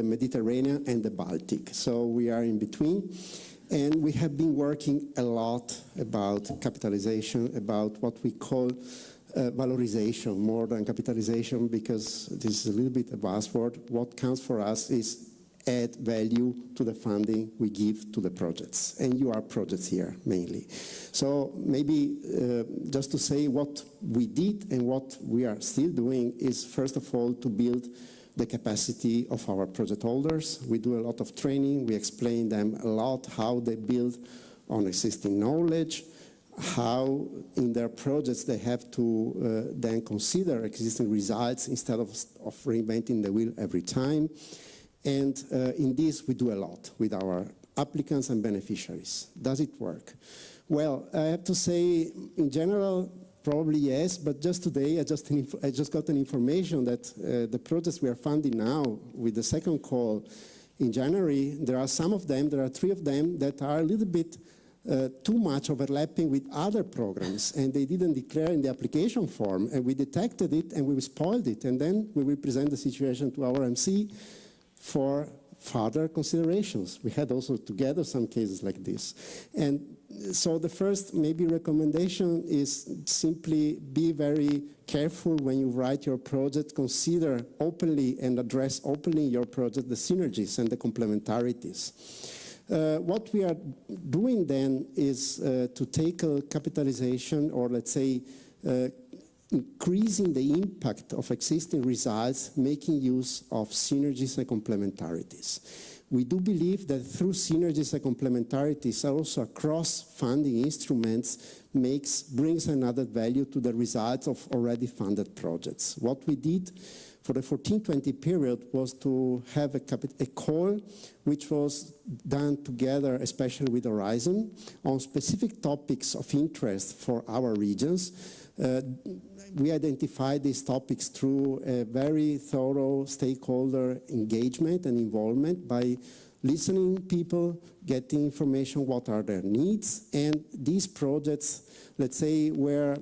Mediterranean and the Baltic. So we are in between. And we have been working a lot about capitalization, about what we call valorization more than capitalization, because this is a little bit a buzzword. What counts for us is add value to the funding we give to the projects. And you are projects here, mainly. So maybe just to say what we did and what we are still doing is, first of all, to build the capacity of our project holders. We do a lot of training. We explain them a lot how they build on existing knowledge, how in their projects they have to then consider existing results instead of reinventing the wheel every time. And in this we do a lot with our applicants and beneficiaries. Does it work? Well, I have to say, in general, probably yes, but just today I just got an information that the projects we are funding now with the second call in January, there are 3 of them that are a little bit too much overlapping with other programs, and they didn't declare in the application form, and we detected it and we spoiled it, and then we will present the situation to our MC for further considerations. We had also together some cases like this. And So the first maybe recommendation is simply be very careful when you write your project, consider openly and address openly your project the synergies and the complementarities. What we are doing then is to tackle capitalization, or let's say increasing the impact of existing results, making use of synergies and complementarities. We do believe that through synergies and complementarities, also across funding instruments, brings another value to the results of already funded projects. What we did for the 14-20 period was to have a call which was done together, especially with Horizon, on specific topics of interest for our regions. We identified these topics through a very thorough stakeholder engagement and involvement by listening people, getting information, what are their needs, and these projects, let's say, were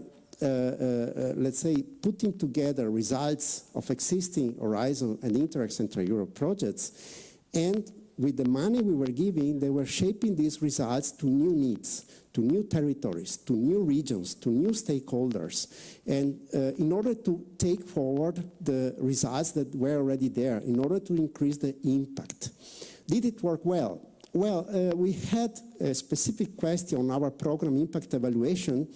putting together results of existing Horizon and Interreg Central Europe projects, and with the money we were giving, they were shaping these results to new needs, to new territories, to new regions, to new stakeholders, and in order to take forward the results that were already there, in order to increase the impact. Did it work well? Well, we had a specific question on our program impact evaluation,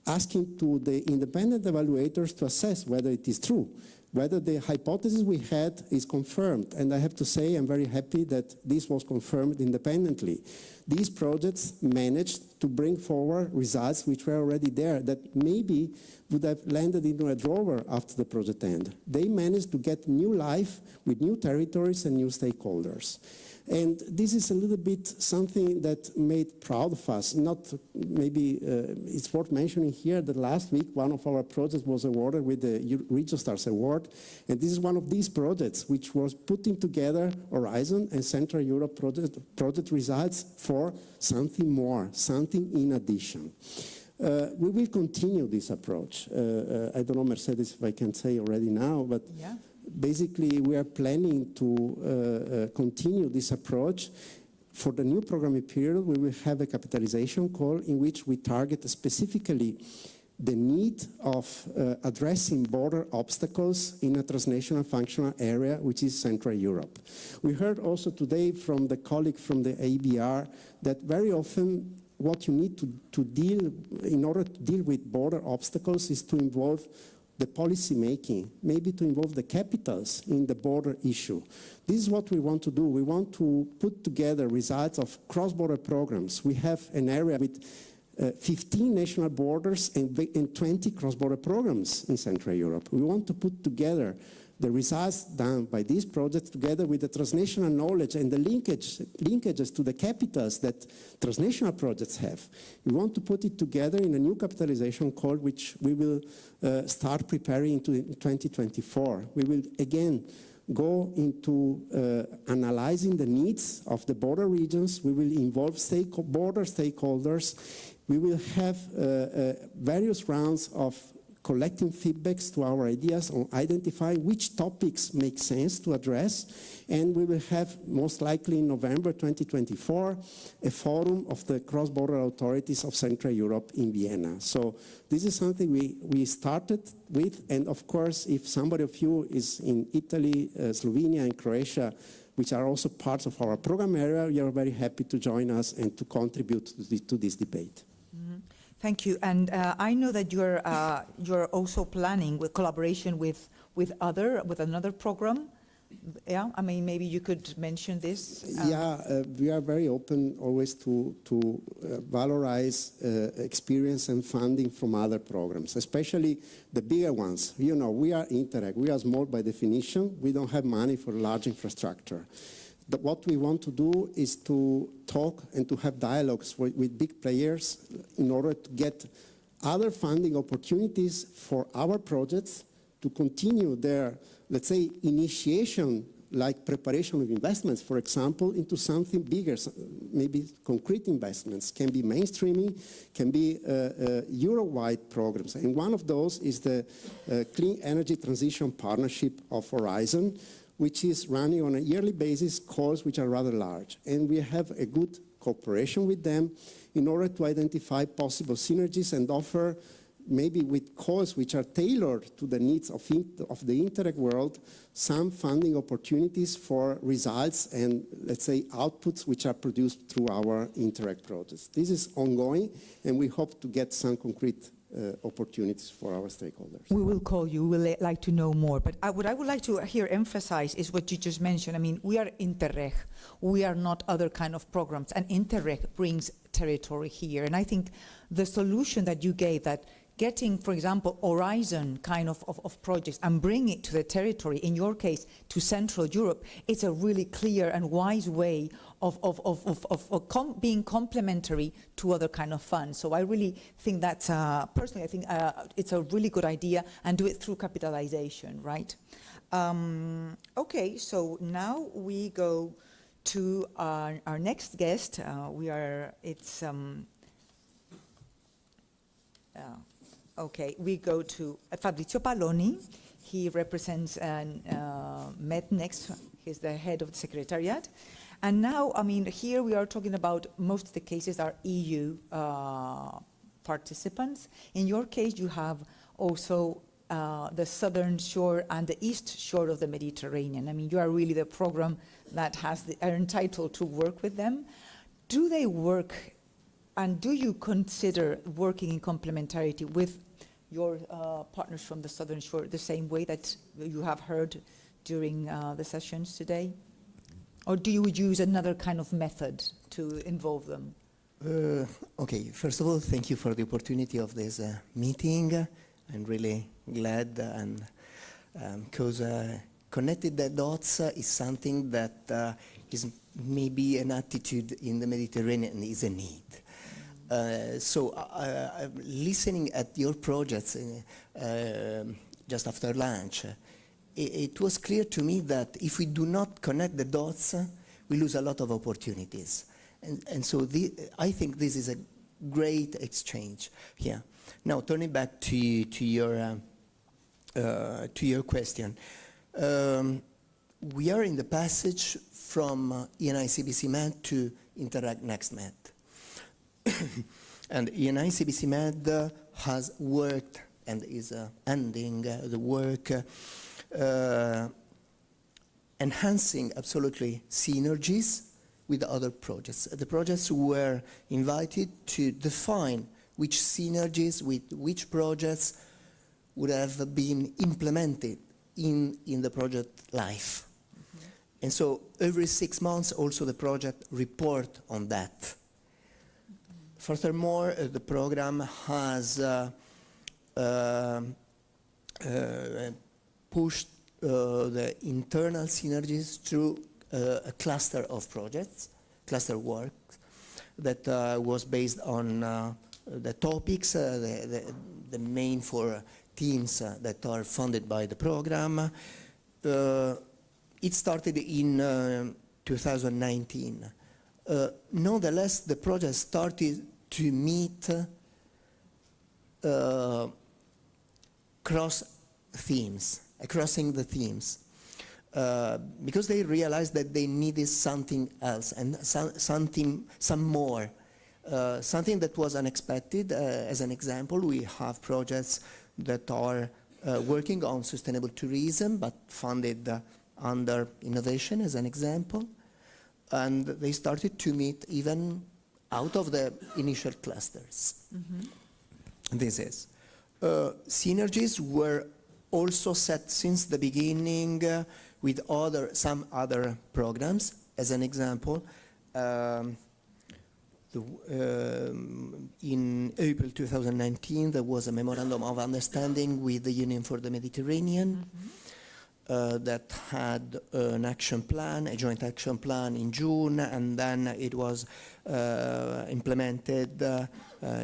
asking to the independent evaluators to assess whether it is true, whether the hypothesis we had is confirmed. And I have to say I'm very happy that this was confirmed independently. These projects managed to bring forward results which were already there that maybe would have landed into a drawer after the project end. They managed to get new life with new territories and new stakeholders. And this is a little bit something that made proud of us. Not maybe it's worth mentioning here that last week one of our projects was awarded with the RegioStars Award, and this is one of these projects which was putting together Horizon and Central Europe project results for something more, something in addition. We will continue this approach. I don't know, Mercedes, if I can say already now, but. Yeah. Basically, we are planning to continue this approach. For the new programming period, we will have a capitalization call in which we target specifically the need of addressing border obstacles in a transnational functional area, which is Central Europe. We heard also today from the colleague from the ABR that very often what you need to deal, in order to deal with border obstacles, is to involve the policy making, maybe to involve the capitals in the border issue. This is what we want to do. We want to put together results of cross-border programs. We have an area with 15 national borders and 20 cross-border programs in Central Europe. We want to put together the results done by these projects together with the transnational knowledge and the linkages to the capitals that transnational projects have. We want to put it together in a new capitalization call, which we will start preparing into 2024. We will again go into analyzing the needs of the border regions. We will involve border stakeholders. We will have various rounds of collecting feedbacks to our ideas on identifying which topics make sense to address, and we will have most likely in November 2024 a forum of the cross-border authorities of Central Europe in Vienna. So this is something we started with, and of course if somebody of you is in Italy, Slovenia and Croatia, which are also parts of our program area, we are very happy to join us and to contribute to this debate. Thank you. And I know that you're also planning with collaboration with another program. Yeah, I mean, maybe you could mention this. We are very open always to valorize experience and funding from other programs, especially the bigger ones. You know, we are Interreg. We are small by definition. We don't have money for large infrastructure. What we want to do is to talk and to have dialogues with big players in order to get other funding opportunities for our projects to continue their, let's say, initiation, like preparation of investments, for example, into something bigger, maybe concrete investments, can be mainstreaming, can be Euro-wide programs. And one of those is the Clean Energy Transition Partnership of Horizon, which is running on a yearly basis calls which are rather large. And we have a good cooperation with them in order to identify possible synergies and offer, maybe with calls which are tailored to the needs of the Interreg world, some funding opportunities for results and, let's say, outputs which are produced through our Interreg projects. This is ongoing, and we hope to get some concrete opportunities for our stakeholders. We will call you. We will like to know more. But what I would like to here emphasize is what you just mentioned. I mean, we are Interreg. We are not other kind of programs. And Interreg brings territory here. And I think the solution that you gave, that getting, for example, Horizon kind of projects and bring it to the territory, in your case, to Central Europe, it's a really clear and wise way of being complementary to other kind of funds. So I really think that's, personally, I think it's a really good idea, and do it through capitalization, right? Okay, so now we go to our next guest. Okay, we go to Fabrizio Palloni. He represents Mednext. He's the head of the Secretariat. And now, I mean, here we are talking about, most of the cases are EU participants. In your case, you have also the southern shore and the east shore of the Mediterranean. I mean, you are really the program that are entitled to work with them. Do they work, and do you consider working in complementarity with your partners from the southern shore the same way that you have heard during the sessions today? Or do you use another kind of method to involve them? Okay, first of all, thank you for the opportunity of this meeting. I'm really glad, and because connected the dots is something that is maybe an attitude in the Mediterranean, is a need. So listening at your projects just after lunch, it was clear to me that if we do not connect the dots, we lose a lot of opportunities. And so I think this is a great exchange here. Now, turning back to your question. We are in the passage from ENI CBC Med to Interreg Next Med. And ENI CBC Med has worked and is ending the work enhancing absolutely synergies with other projects. The projects were invited to define which synergies with which projects would have been implemented in the project life. Mm-hmm. And so every 6 months also the project report on that. Mm-hmm. Furthermore, the program has pushed the internal synergies through a cluster of projects, cluster work, that was based on the topics, the main 4 teams that are funded by the program. It started in 2019. Nonetheless, the project started to meet crossing the themes, because they realized that they needed something else and some more. Something that was unexpected. As an example, we have projects that are working on sustainable tourism, but funded under innovation, as an example. And they started to meet even out of the initial clusters. Mm-hmm. This is. Synergies were also set since the beginning with some other programs. As an example, in April 2019, there was a memorandum of understanding with the Union for the Mediterranean. Mm-hmm. That had an action plan, a joint action plan in June, and then it was implemented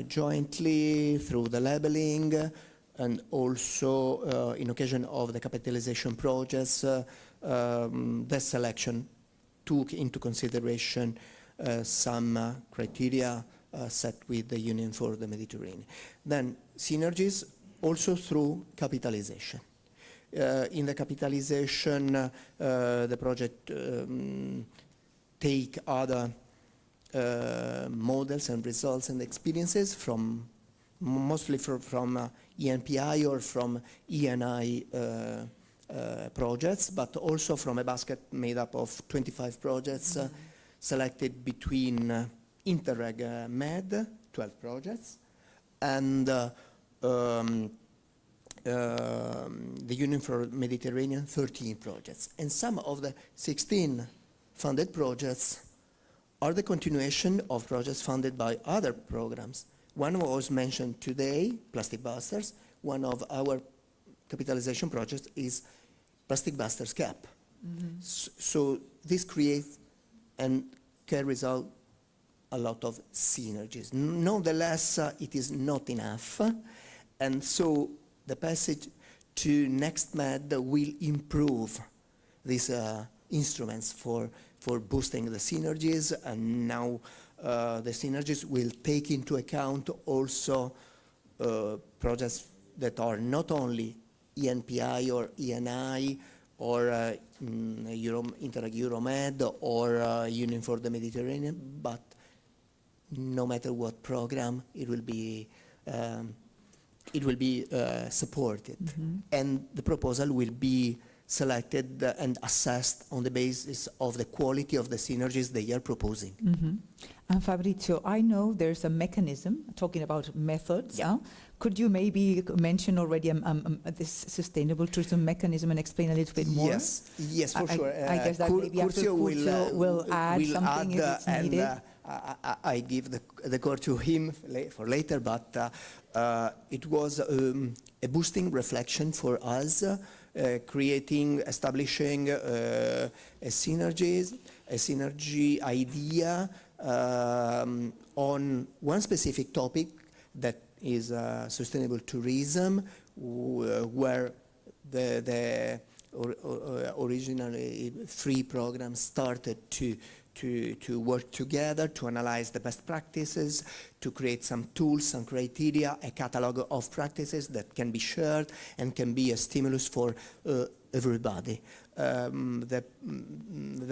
jointly through the labeling, and also in occasion of the capitalization projects, the selection took into consideration some criteria set with the Union for the Mediterranean. Then synergies also through capitalization. In the capitalization, the project take other models and results and experiences from mostly from ENPI or from ENI projects, but also from a basket made up of 25 projects selected between Interreg Med, 12 projects, and the Union for Mediterranean, 13 projects. And some of the 16 funded projects are the continuation of projects funded by other programs. One was mentioned today, Plastic Busters. One of our capitalization projects is Plastic Busters CAP. So this creates and carries out a lot of synergies. Nonetheless, it is not enough. And so the passage to NextMed will improve these instruments for boosting the synergies, and now the synergies will take into account also projects that are not only ENPI or ENI or Interreg Euromed or Union for the Mediterranean, but no matter what program, it will be supported. And the proposal will be selected and assessed on the basis of the quality of the synergies they are proposing. And Fabrizio, I know there's a mechanism, talking about methods. Could you maybe mention already this sustainable tourism mechanism and explain a little bit more? Yes, for sure. I guess that maybe after Curzio will add something if it's needed. I give the call to him for later, but it was a boosting reflection for us, establishing a synergy idea on one specific topic that is sustainable tourism, where the originally 3 programs started to work together to analyze the best practices, to create some tools, some criteria, a catalog of practices that can be shared and can be a stimulus for everybody. The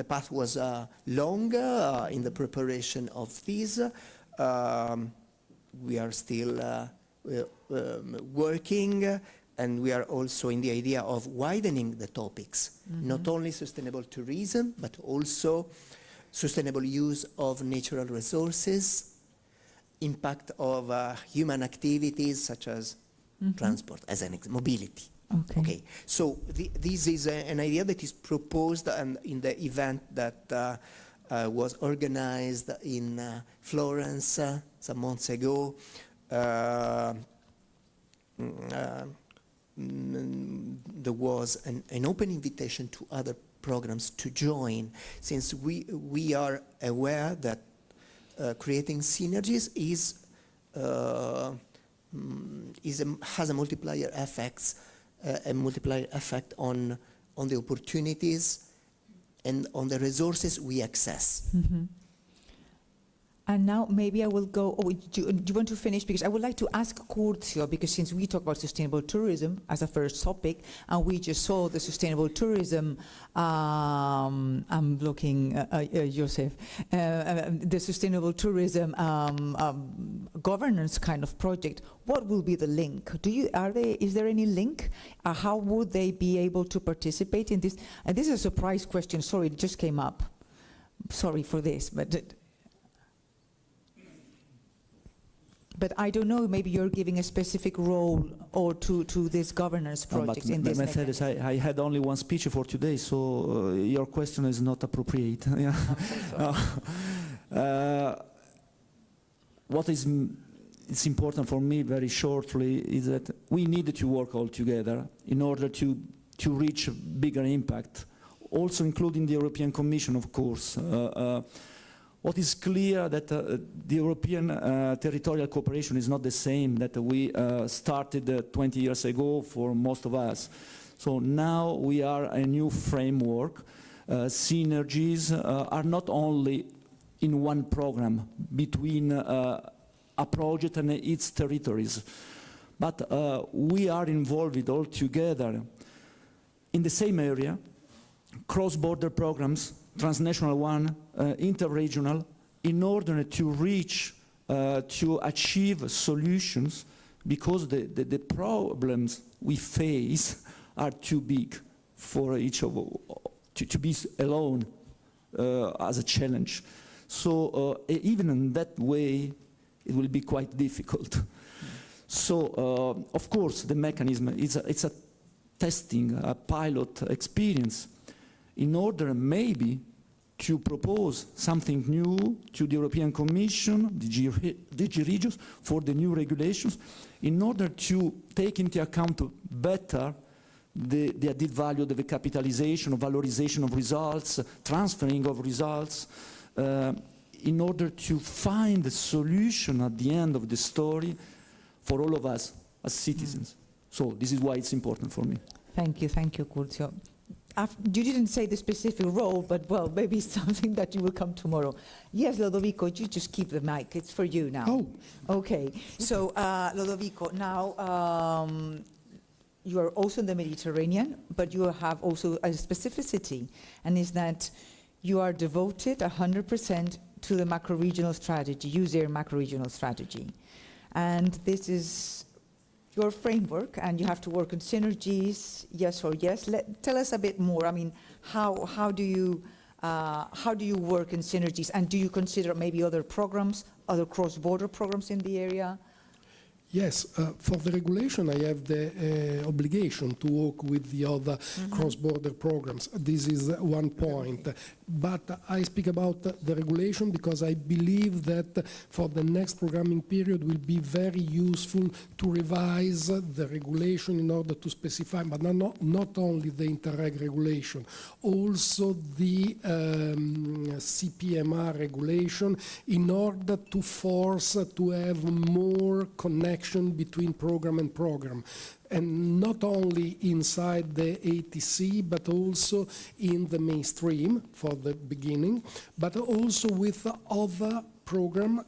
path was long in the preparation of these. We are still working, and we are also in the idea of widening the topics, not only sustainable tourism, but also sustainable use of natural resources, impact of human activities such as transport, as an mobility. Okay. So this is an idea that is proposed in the event that was organized in Florence some months ago. There was an open invitation to other programs to join, since we are aware that creating synergies has a multiplier effect on the opportunities and on the resources we access. And now maybe I will go, do you want to finish? Because I would like to ask Curzio, because since we talk about sustainable tourism as a first topic, and we just saw the sustainable tourism, I'm looking at Joseph, the sustainable tourism governance kind of project, what will be the link? Is there any link? How would they be able to participate in this? And this is a surprise question, sorry, it just came up. Sorry for this, but I don't know, maybe you're giving a specific role or to this governance project in this Mercedes, I had only one speech for today, so your question is not appropriate. What is it's important for me very shortly is that we need to work all together in order to reach bigger impact, also including the European Commission, of course. What is clear that the European territorial cooperation is not the same that we started 20 years ago for most of us. So now we are a new framework. Synergies are not only in one program between a project and its territories, but we are involved all together in the same area, cross-border programs, transnational one, interregional, in order to reach, to achieve solutions, because the problems we face are too big for each of to be alone as a challenge. So even in that way, it will be quite difficult. So of course, the mechanism it's a testing, a pilot experience, in order maybe to propose something new to the European Commission, DG Regions, for the new regulations, in order to take into account better the added value, the capitalization, or valorization of results, transferring of results, in order to find a solution at the end of the story for all of us as citizens. So this is why it's important for me. Thank you, Curzio. You didn't say the specific role, but well, maybe something that you will come tomorrow. Yes, Lodovico, you just keep the mic. It's for you now. Oh. Okay. So, Lodovico, now you are also in the Mediterranean, but you have also a specificity, and is that you are devoted 100% to the macro-regional strategy, USAIR macro-regional strategy. And this is your framework, and you have to work on synergies, yes or yes. Tell us a bit more. I mean, how do you work in synergies, and do you consider maybe other programs, other cross-border programs in the area? Yes, for the regulation, I have the obligation to work with the other cross-border programs. This is one point. But I speak about the regulation because I believe that for the next programming period will be very useful to revise the regulation in order to specify, but not only the Interreg regulation, also the CPMR regulation, in order to force to have more connection between program and program, and not only inside the ATC, but also in the mainstream for the beginning, but also with other program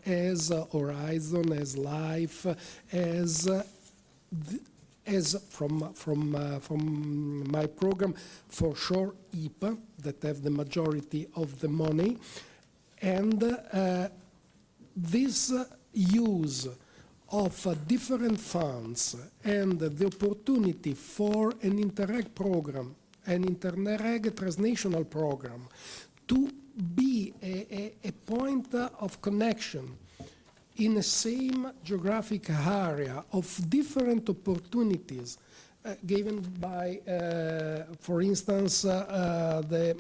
as Horizon, as Life, as from my program, for sure IPA, that have the majority of the money, and this use of different funds and the opportunity for an Interreg program, an Interreg transnational program, to be a point of connection in the same geographic area of different opportunities given by, for instance, the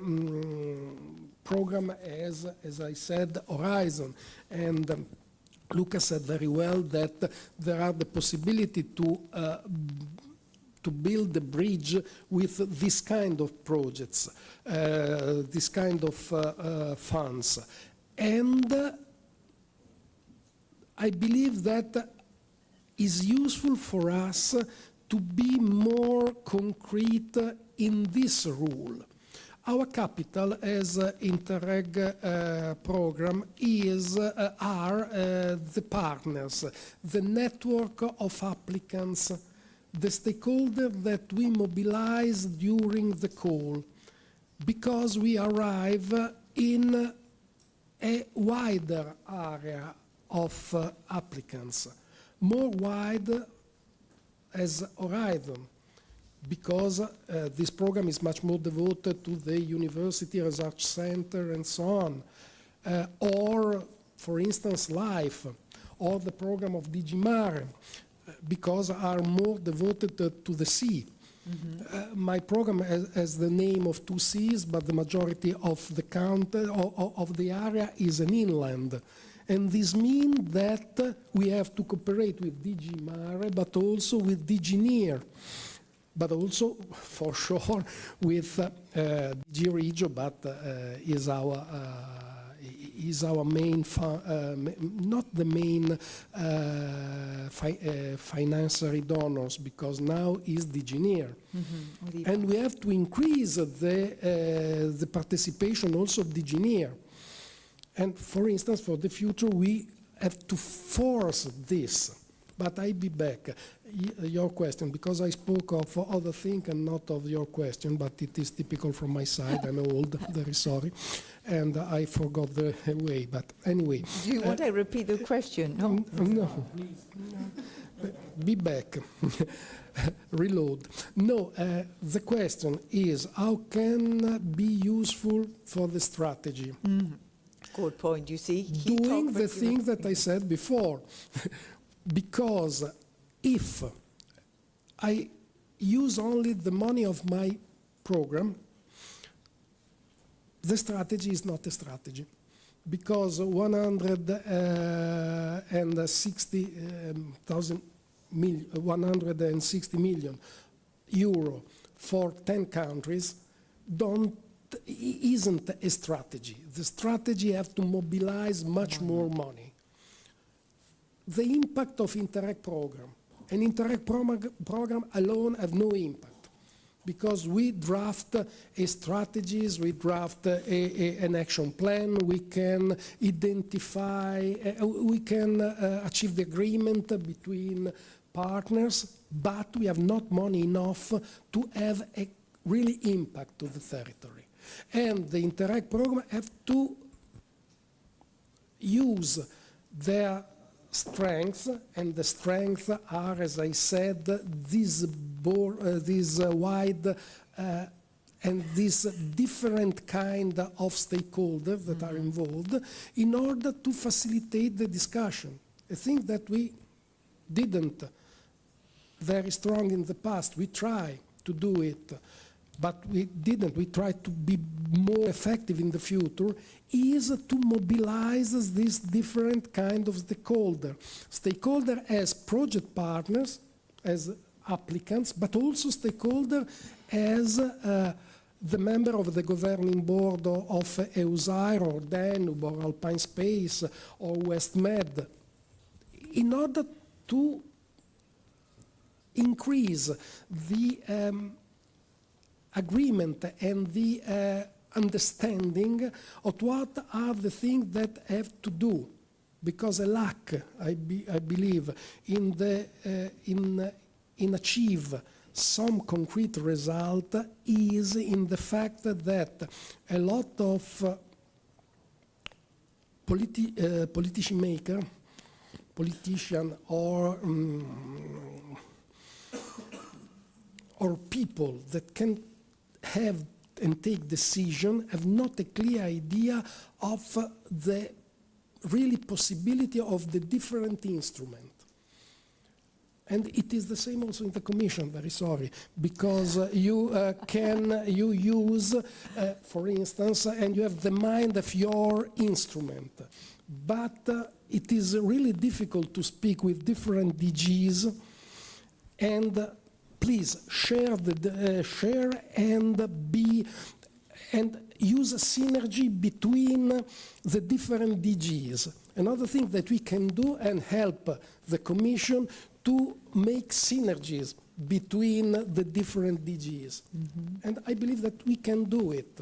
program as I said, Horizon. And Luca said very well that there are the possibility to build the bridge with this kind of projects, this kind of funds. And I believe that is useful for us to be more concrete in this rule. Our capital as Interreg program are the partners, the network of applicants, the stakeholders that we mobilize during the call, because we arrive in a wider area of applicants, more wide as Horizon, because this program is much more devoted to the university research center and so on, or, for instance, Life, or the program of DG Mare, because are more devoted to the sea. My program has the name of two seas, but the majority of the country, of the area is an inland. And this means that we have to cooperate with DG Mare, but also with DG NEAR, but also, for sure, with DG Regio, but is our main, not the main financiary donors, because now is DG NEAR. And we have to increase the participation also of DG NEAR. And for instance, for the future, we have to force this But I be back. Your question, because I spoke of other things and not of your question, but it is typical from my side. I'm old, very sorry, and I forgot the way. But anyway. Do you want I repeat the question? No. No. Be back. Reload. No, the question is how can be useful for the strategy? Good point. You see, doing the thing that I said before, because if I use only the money of my program, the strategy is not a strategy, because 160 million euro for 10 countries isn't a strategy. The strategy has to mobilize much more money. The impact of Interreg program. An Interreg program alone have no impact, because we draft a strategies, we draft an action plan, we can identify, we can achieve the agreement between partners, but we have not money enough to have a really impact to the territory. And the Interreg program have to use their strengths, and the strengths are, as I said, this wide and this different kind of stakeholders that are involved in order to facilitate the discussion. I think that we didn't very strong in the past. We try to do it, but we didn't. We try to be more effective in the future, is to mobilize this different kind of stakeholder as project partners, as applicants, but also stakeholder as the member of the governing board of EUSAIR or Danube or Alpine Space or WestMed, in order to increase the agreement and the understanding of what are the things that have to do, because a lack, I believe, in achieve some concrete result is in the fact that a lot of politician or people that can have and take decision have not a clear idea of the really possibility of the different instrument. And it is the same also in the Commission, very sorry, because you use, for instance, and you have the mind of your instrument, but it is really difficult to speak with different DGs, and please share and use a synergy between the different DGs. Another thing that we can do and help the Commission to make synergies between the different DGs. And I believe that we can do it.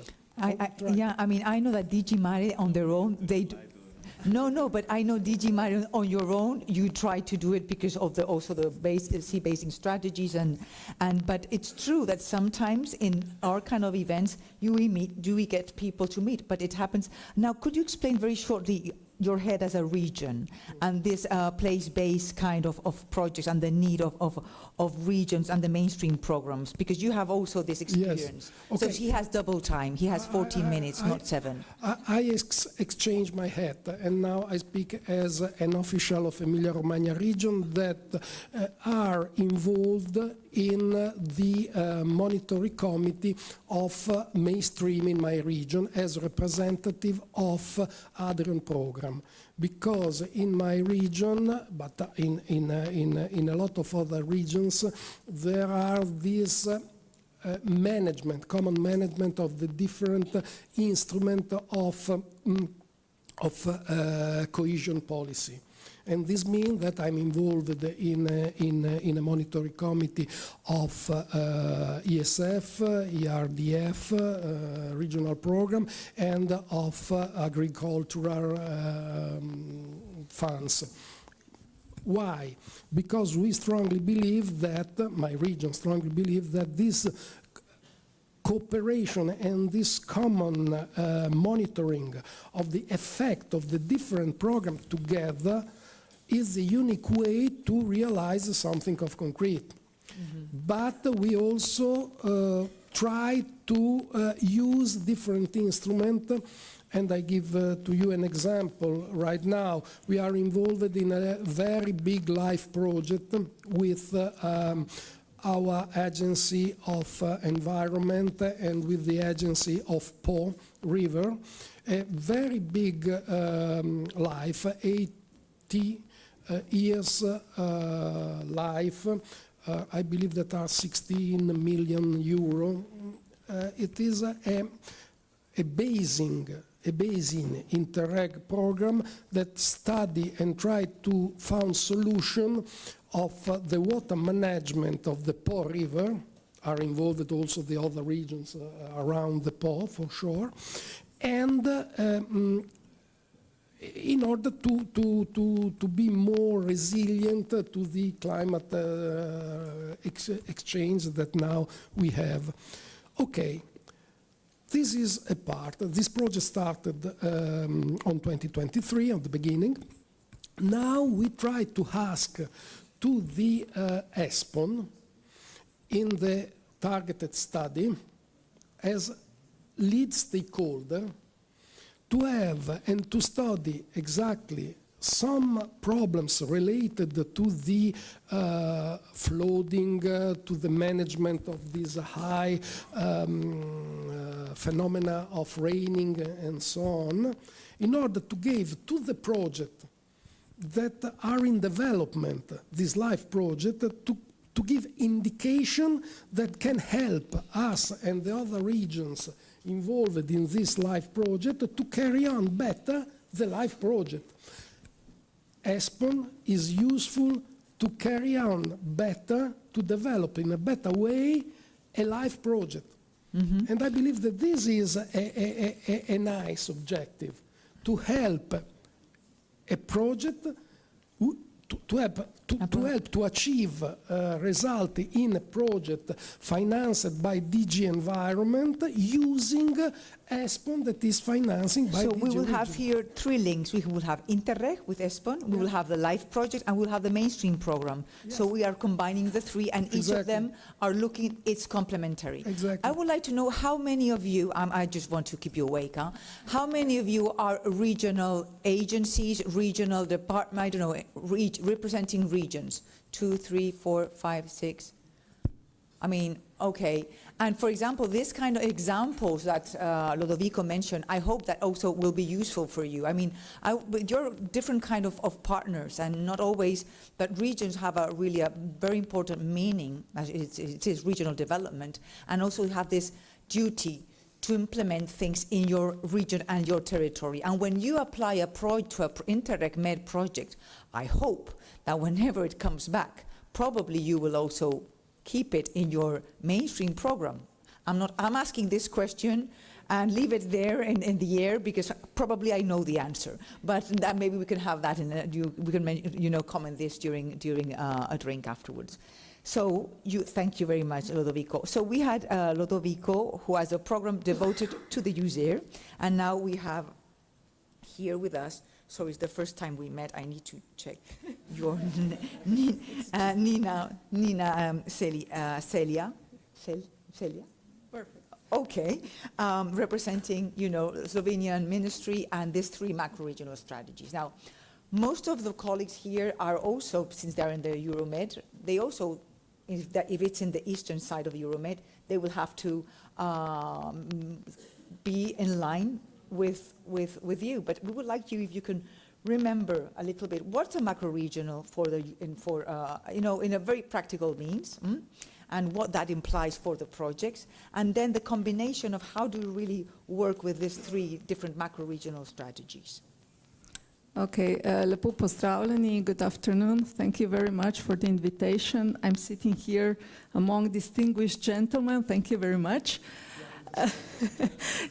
Yeah, I mean, I know that DG Mare on their own, they do. No, but I know DG Mare on your own, you try to do it because of also the sea-basing strategies, but it's true that sometimes in our kind of events, we get people to meet, but it happens. Now, could you explain very shortly your head as a region and this place-based kind of projects and the need of regions and the mainstream programs, because you have also this experience. Yes. Okay. So he has double time. He has 14 minutes, not 7. I exchange my head, and now I speak as an official of Emilia-Romagna region that are involved in the monitoring committee of mainstream in my region as representative of Adrian program. Because in my region, but in a lot of other regions, there are these common management of the different instrument of cohesion policy. And this means that I'm involved in a monitoring committee of ESF, ERDF, regional program, and of agricultural funds. Why? Because we strongly believe that, my region strongly believe that this cooperation and this common monitoring of the effect of the different programs together is the unique way to realize something of concrete. But we also try to use different instruments, and I give to you an example right now. We are involved in a very big life project with our Agency of Environment and with the Agency of Po River, a very big life, 80 years life. I believe that are 16 million euro. It is a basin Interreg program that study and try to find solution of the water management of the Po River. Are involved also the other regions around the Po, for sure, and in order to be more resilient to the climate exchange that now we have. Okay, this is a part. This project started on 2023, at the beginning. Now we try to ask to the ESPON in the targeted study as lead stakeholder to have and to study exactly some problems related to the flooding, to the management of these high phenomena of raining and so on, in order to give to the project that are in development, this life project, to give indication that can help us and the other regions involved in this life project to carry on better the life project. ESPON is useful to carry on better, to develop in a better way a life project. And I believe that this is a nice objective, to help a project to help to achieve result in a project financed by DG Environment using ESPON that is financing by DG So we will Region. have here three links. We will have Interreg with ESPON, we will have the LIFE project, and we'll have the mainstream program. So we are combining the three, and each of them are looking, it's complementary. Exactly. I would like to know how many of you, I just want to keep you awake, how many of you are regional agencies, regional department, I don't know, representing regions? 2, 3, 4, 5, 6. I mean, okay. And for example, this kind of examples that Lodovico mentioned, I hope that also will be useful for you. I mean, you're different kind of partners, and not always, but regions have a really a very important meaning, as it is regional development, and also have this duty to implement things in your region and your territory. And when you apply a to an Interreg Med project, I hope that whenever it comes back, probably you will also keep it in your mainstream program. I'm asking this question and leave it there in the air, because probably I know the answer. But that maybe we can have that we can comment this during a drink afterwards. So thank you very much, Lodovico. So we had Lodovico, who has a program devoted to the user, and now we have here with us. So it's the first time we met. I need to check your Nina Celia. Perfect. Okay, representing Slovenian Ministry and these three macro-regional strategies. Now, most of the colleagues here are also, since they're in the Euromed, they also, if it's in the eastern side of Euromed, they will have to be in line with you. But we would like you, if you can remember a little bit, what's a macro-regional in a very practical means, and what that implies for the projects, and then the combination of how do you really work with these three different macro-regional strategies. Okay, lepo pozdravljeni, good afternoon. Thank you very much for the invitation. I'm sitting here among distinguished gentlemen. Thank you very much.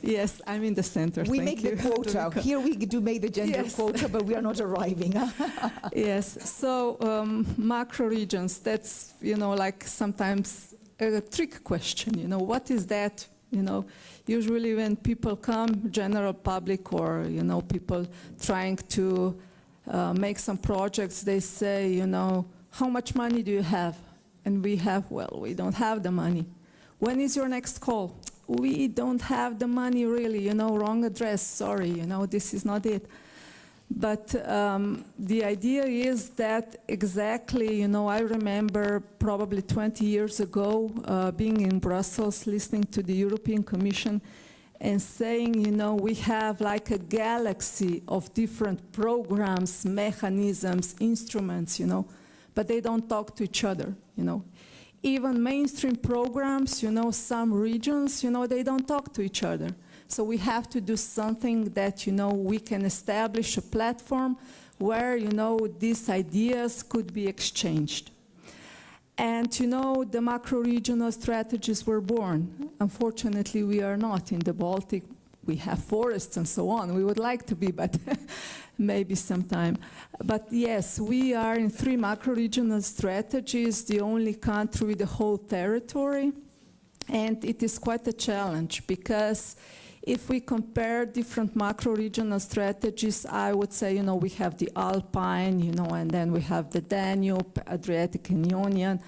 Yes, I'm in the center. We Thank make the you, quota. Ludovico. Here we do make the gender Yes. quota, but we are not arriving. Yes, so macro regions, that's, like sometimes a trick question, what is that? Usually when people come, general public or, people trying to make some projects, they say, how much money do you have? And we have, well, we don't have the money. When is your next call? We don't have the money really, wrong address, sorry, this is not it. But the idea is that exactly, I remember probably 20 years ago being in Brussels, listening to the European Commission and saying, we have like a galaxy of different programs, mechanisms, instruments, but they don't talk to each other, Even mainstream programs, some regions, they don't talk to each other. So we have to do something that, we can establish a platform where, these ideas could be exchanged. And, the macro-regional strategies were born. Unfortunately, we are not in the Baltic. We have forests and so on. We would like to be, but maybe sometime. But yes, we are in 3 macro-regional strategies, the only country with the whole territory. And it is quite a challenge because if we compare different macro-regional strategies, I would say, we have the Alpine, and then we have the Danube, Adriatic and Ionian.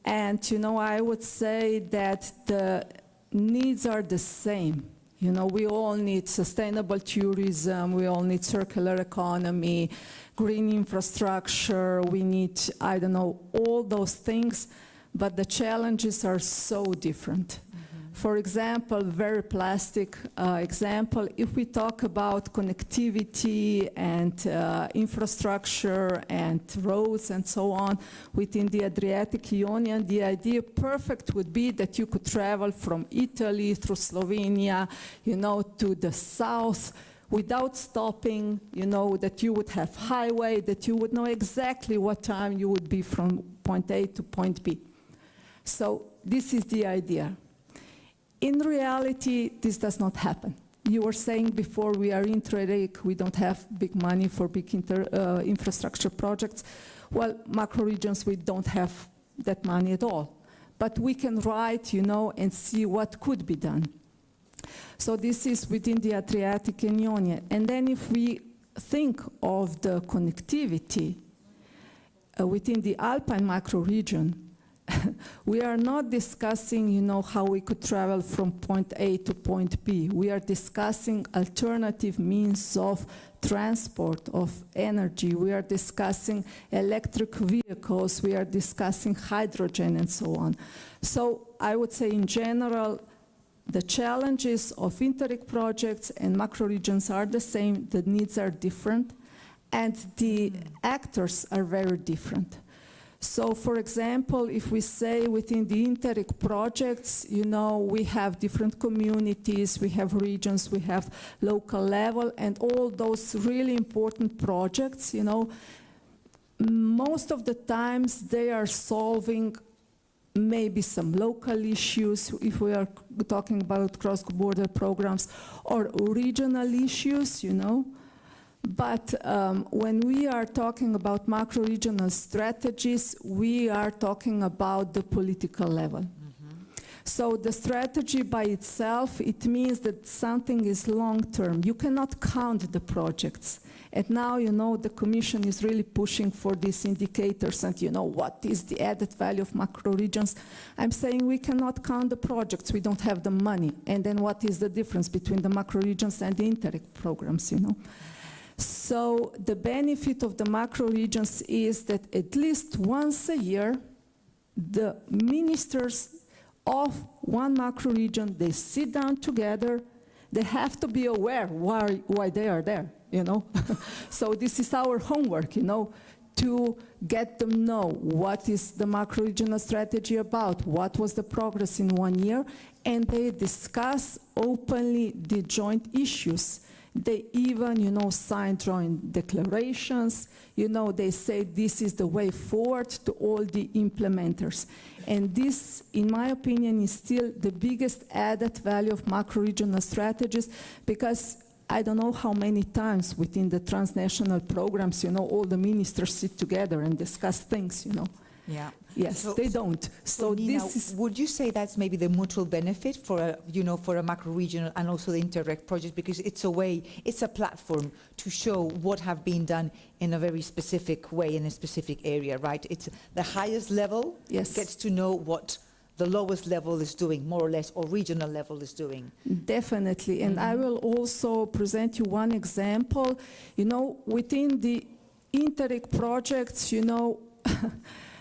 And, I would say that the needs are the same. We all need sustainable tourism, we all need circular economy, green infrastructure, we need, all those things, but the challenges are so different. For example, very plastic example, if we talk about connectivity and infrastructure and roads and so on within the Adriatic Ionian, the idea perfect would be that you could travel from Italy through Slovenia, to the south without stopping, that you would have highway, that you would know exactly what time you would be from point A to point B. So this is the idea. In reality, this does not happen. You were saying before we are Interreg, we don't have big money for big infrastructure projects. Well, macro regions, we don't have that money at all. But we can write, and see what could be done. So this is within the Adriatic and Ionian. And then if we think of the connectivity within the Alpine macro region, we are not discussing, how we could travel from point A to point B. We are discussing alternative means of transport, of energy. We are discussing electric vehicles. We are discussing hydrogen and so on. So I would say in general, the challenges of Interreg projects and macro regions are the same. The needs are different, and the actors are very different. So, for example, if we say within the Interreg projects, we have different communities, we have regions, we have local level, and all those really important projects, most of the times they are solving maybe some local issues, if we are talking about cross-border programs, or regional issues, But when we are talking about macro-regional strategies, we are talking about the political level. So the strategy by itself, it means that something is long-term. You cannot count the projects. And now, the Commission is really pushing for these indicators and, what is the added value of macro-regions. I'm saying we cannot count the projects. We don't have the money. And then what is the difference between the macro-regions and the Interreg programs, So the benefit of the macro regions is that at least once a year, the ministers of one macro region, they sit down together. They have to be aware why they are there, So this is our homework, to get them know what is the macro regional strategy about, what was the progress in 1 year, and they discuss openly the joint issues. They even, signed joint declarations. They say this is the way forward to all the implementers. And this, in my opinion, is still the biggest added value of macro-regional strategies, because I don't know how many times within the transnational programs, all the ministers sit together and discuss things, Yeah. Yes, they don't. So Nina, this is. would you say that's maybe the mutual benefit for a macro-regional and also the Interreg project, because it's a platform to show what have been done in a very specific way in a specific area, right? It's the highest level gets to know what the lowest level is doing, more or less, or regional level is doing. Definitely, and I will also present you one example. Within the Interreg projects,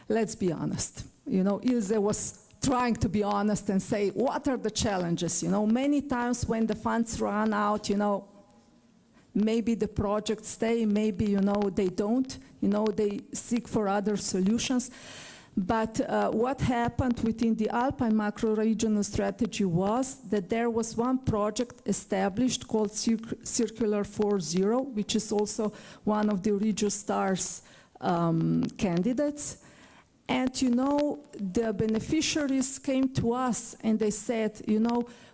let's be honest. Ilse was trying to be honest and say, what are the challenges? Many times when the funds run out, maybe the projects stay, maybe, they don't. They seek for other solutions. But what happened within the Alpine macro-regional strategy was that there was one project established called Circular 4.0, which is also one of the Regio Stars candidates. And, the beneficiaries came to us and they said,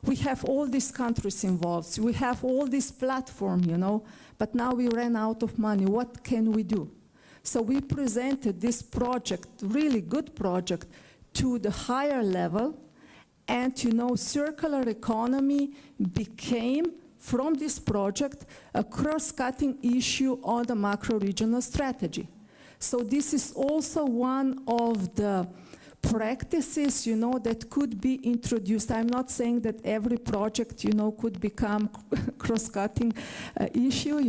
we have all these countries involved, we have all this platform, but now we ran out of money. What can we do? So we presented this project, really good project, to the higher level. And, circular economy became, from this project, a cross-cutting issue on the macro-regional strategy. So this is also one of the practices, that could be introduced. I'm not saying that every project, could become cross-cutting issue,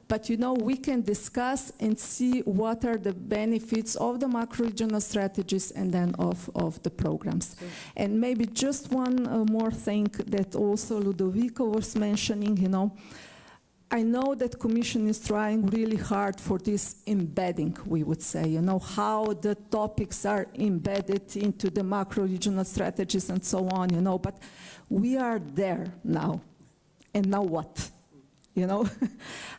but, we can discuss and see what are the benefits of the macro-regional strategies and then of the programs. Sure. And maybe just one more thing that also Ludovico was mentioning, I know that Commission is trying really hard for this embedding, we would say, how the topics are embedded into the macro-regional strategies and so on, but we are there now. And now what?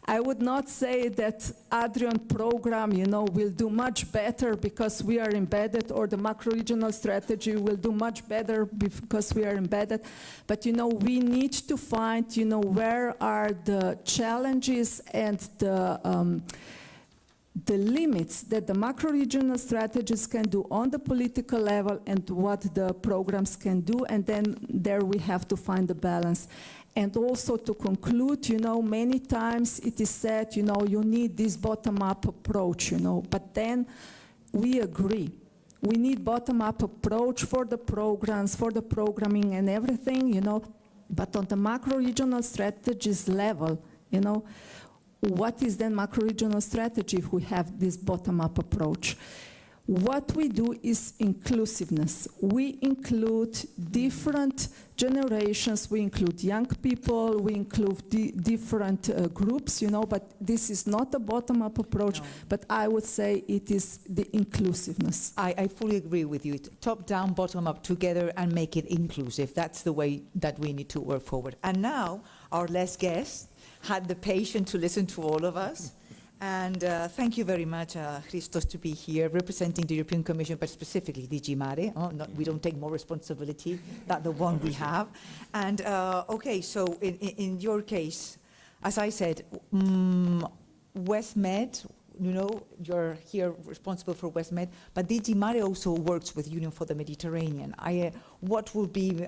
I would not say that Adrian program, will do much better because we are embedded, or the macro-regional strategy will do much better because we are embedded. But, we need to find, where are the challenges and the limits that the macro-regional strategies can do on the political level and what the programs can do, and then there we have to find the balance. And also to conclude, many times it is said, you need this bottom-up approach, but then we agree. We need bottom-up approach for the programs, for the programming and everything, but on the macro-regional strategies level, what is then macro-regional strategy if we have this bottom-up approach? What we do is inclusiveness. We include different generations, we include young people, we include different groups, but this is not a bottom-up approach, but I would say it is the inclusiveness. I fully agree with you. Top-down, bottom-up, together, and make it inclusive. That's the way that we need to work forward. And now, our last guest had the patience to listen to all of us. And thank you very much, Christos, to be here representing the European Commission, but specifically DG Mare. We don't take more responsibility than the one we have. And okay, so in your case, as I said, WestMed, you're here responsible for WestMed, but DG Mare also works with Union for the Mediterranean. What will be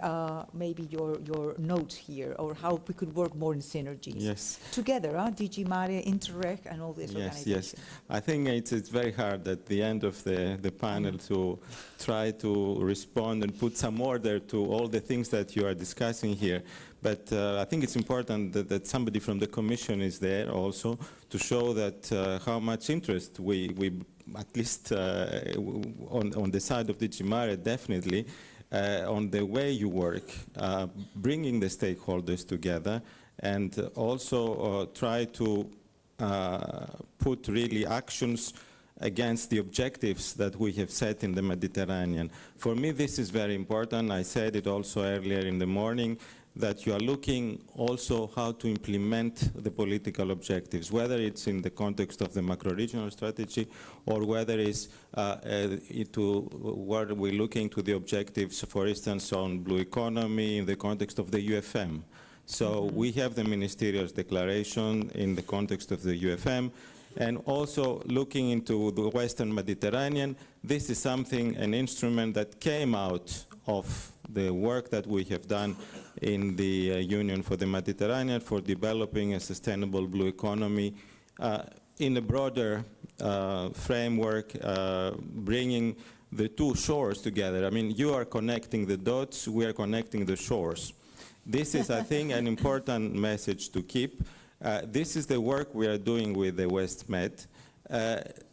maybe your note here, or how we could work more in synergies? Yes. Together, DG Mare, Interreg, and all these organizations. Yes. I think it's very hard at the end of the panel to try to respond and put some order to all the things that you are discussing here. But I think it's important that somebody from the Commission is there also to show that how much interest we at least on the side of DG Mare, definitely, on the way you work, bringing the stakeholders together, and also try to put really actions against the objectives that we have set in the Mediterranean. For me, this is very important. I said it also earlier in the morning. that you are looking also how to implement the political objectives, whether it's in the context of the macro-regional strategy or whether it's where we're looking to the objectives, for instance, on blue economy in the context of the UFM. So we have the ministerial declaration in the context of the UFM, and also looking into the Western Mediterranean. This is something, an instrument that came out of the work that we have done in the Union for the Mediterranean for developing a sustainable blue economy in a broader framework, bringing the two shores together. I mean, you are connecting the dots, we are connecting the shores. This is, I think, an important message to keep. This is the work we are doing with the WestMed,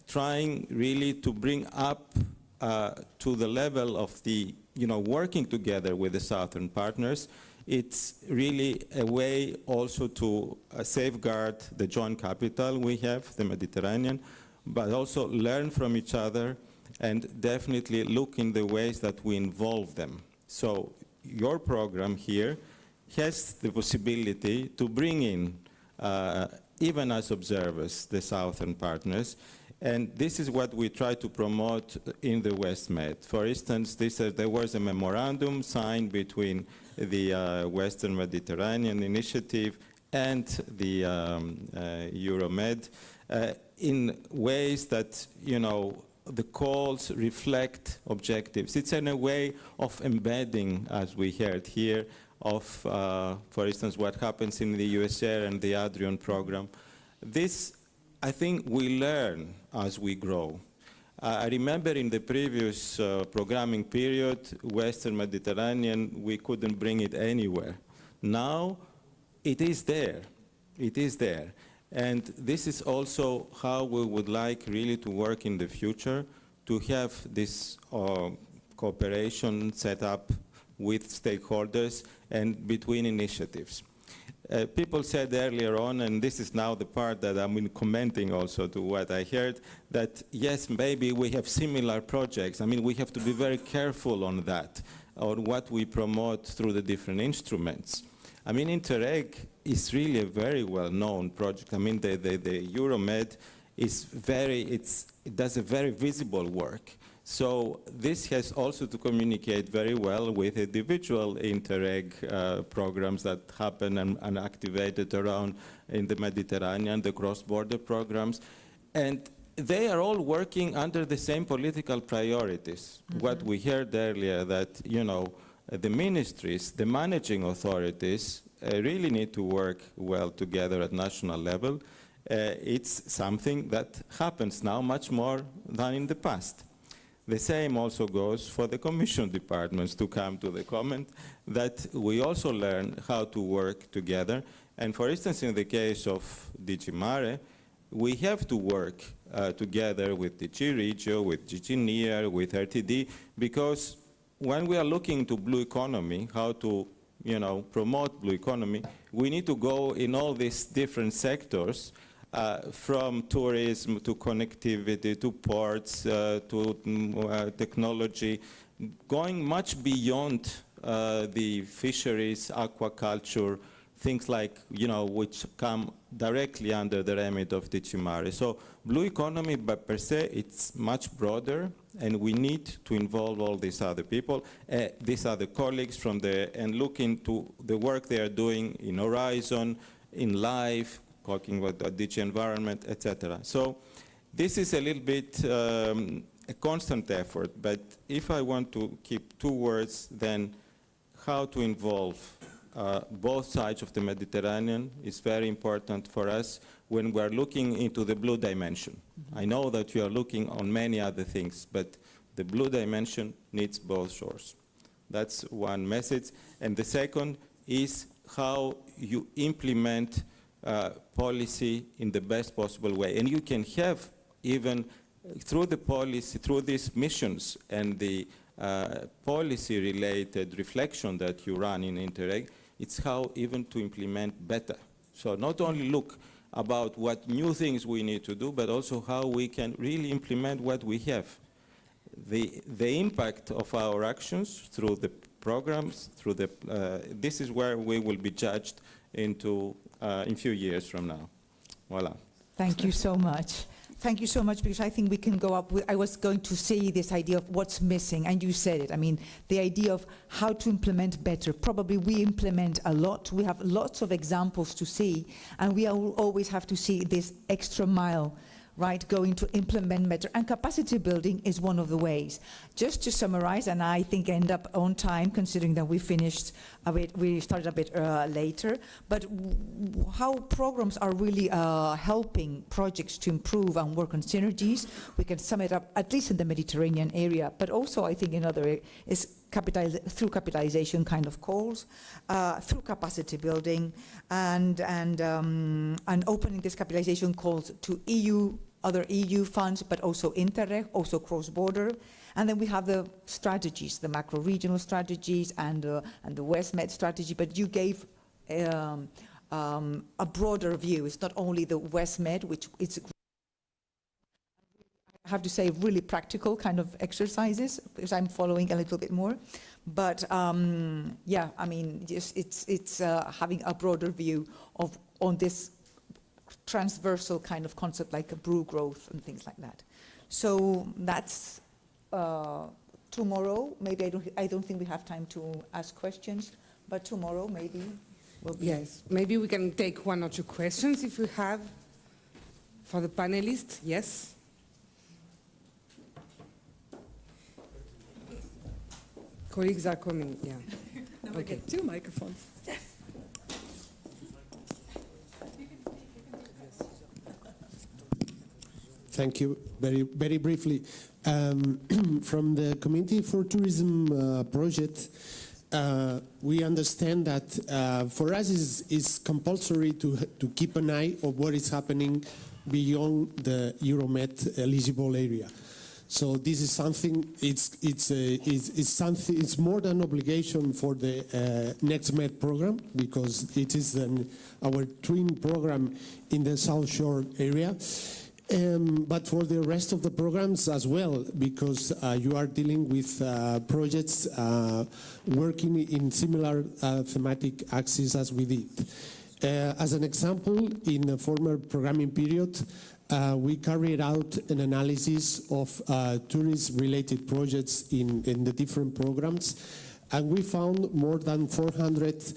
trying really to bring up to the level of the, working together with the southern partners. It's really a way also to safeguard the joint capital we have, the Mediterranean, but also learn from each other and definitely look in the ways that we involve them. So your program here has the possibility to bring in, even as observers, the southern partners. And this is what we try to promote in the WestMed. For instance, there was a memorandum signed between the Western Mediterranean Initiative and the Euromed in ways that, the calls reflect objectives. It's in a way of embedding, as we heard here, of, for instance, what happens in the USR and the Adrian program. This, I think, we learn as we grow. I remember in the previous programming period, Western Mediterranean, we couldn't bring it anywhere. Now, it is there. It is there. And this is also how we would like really to work in the future, to have this cooperation set up with stakeholders and between initiatives. People said earlier on, and this is now the part that I'm commenting also to what I heard, that yes, maybe we have similar projects. I mean, we have to be very careful on that, on what we promote through the different instruments. I mean, Interreg is really a very well-known project. I mean, the Euromed is it does a very visible work. So this has also to communicate very well with individual Interreg programs that happen and activated around in the Mediterranean, the cross-border programs. And they are all working under the same political priorities. What we heard earlier, that, the ministries, the managing authorities really need to work well together at national level. It's something that happens now much more than in the past. The same also goes for the Commission departments, to come to the comment, that we also learn how to work together. And for instance, in the case of DG Mare, we have to work together with DG Regio, with DG NEAR, with RTD, because when we are looking to blue economy, how to promote blue economy, we need to go in all these different sectors, from tourism to connectivity to ports to technology, going much beyond the fisheries, aquaculture, things like, which come directly under the remit of DG Mare. So blue economy, but per se, it's much broader, and we need to involve all these other people, these other colleagues and look into the work they are doing in Horizon, in LIFE, talking about the DG Environment, etc. So this is a little bit a constant effort, but if I want to keep two words, then how to involve both sides of the Mediterranean is very important for us when we're looking into the blue dimension. I know that you are looking on many other things, but the blue dimension needs both shores. That's one message. And the second is how you implement policy in the best possible way. And you can have, even through the policy, through these missions and the policy-related reflection that you run in Interreg, it's how even to implement better. So not only look about what new things we need to do, but also how we can really implement what we have. The impact of our actions through the programs. Through the, this is where we will be judged in few years from now. Voila. Thank you so much. Thank you so much, because I think we can go up with, I was going to say this idea of what's missing, and you said it. I mean, the idea of how to implement better. Probably we implement a lot. We have lots of examples to see, and we always have to see this extra mile, right, going to implement better. And capacity building is one of the ways. Just to summarize, and I think end up on time, considering that we finished a bit, we started a bit later, but how programs are really helping projects to improve and work on synergies. We can sum it up, at least in the Mediterranean area, but also I think in other is through capitalization kind of calls, through capacity building, and opening this capitalization calls to other EU funds, but also Interreg, also cross-border. And then we have the strategies, the macro-regional strategies and the WestMed strategy, but you gave a broader view. It's not only the WestMed, which it's, I have to say, really practical kind of exercises, because I'm following a little bit more. But yeah, I mean, just it's having a broader view on this transversal kind of concept, like a brew growth and things like that. So that's tomorrow. Maybe I don't think we have time to ask questions, but tomorrow maybe we'll be. Yes, maybe we can take one or two questions if we have for the panelists. Yes. Colleagues are coming. Yeah. Now we get 2 microphones. Thank you. Very briefly, from the Community for Tourism project, we understand that for us it's compulsory to keep an eye on what is happening beyond the Euromed eligible area. So this is something. It's something. It's more than an obligation for the NextMed program, because it is our twin program in the South Shore area. But for the rest of the programs as well, because you are dealing with projects working in similar thematic axes as we did. As an example, in the former programming period, we carried out an analysis of tourist-related projects in the different programs, and we found more than 400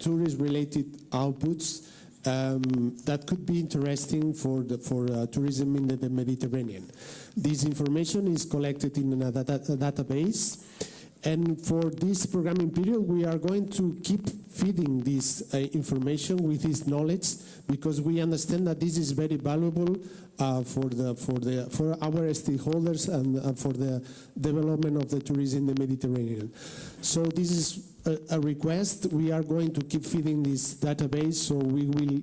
tourist-related outputs that could be interesting for tourism in the Mediterranean. This information is collected in a database, and for this programming period we are going to keep feeding this information with this knowledge, because we understand that this is very valuable for our stakeholders and for the development of the tourism in the Mediterranean. So this is a request. We are going to keep feeding this database, so we will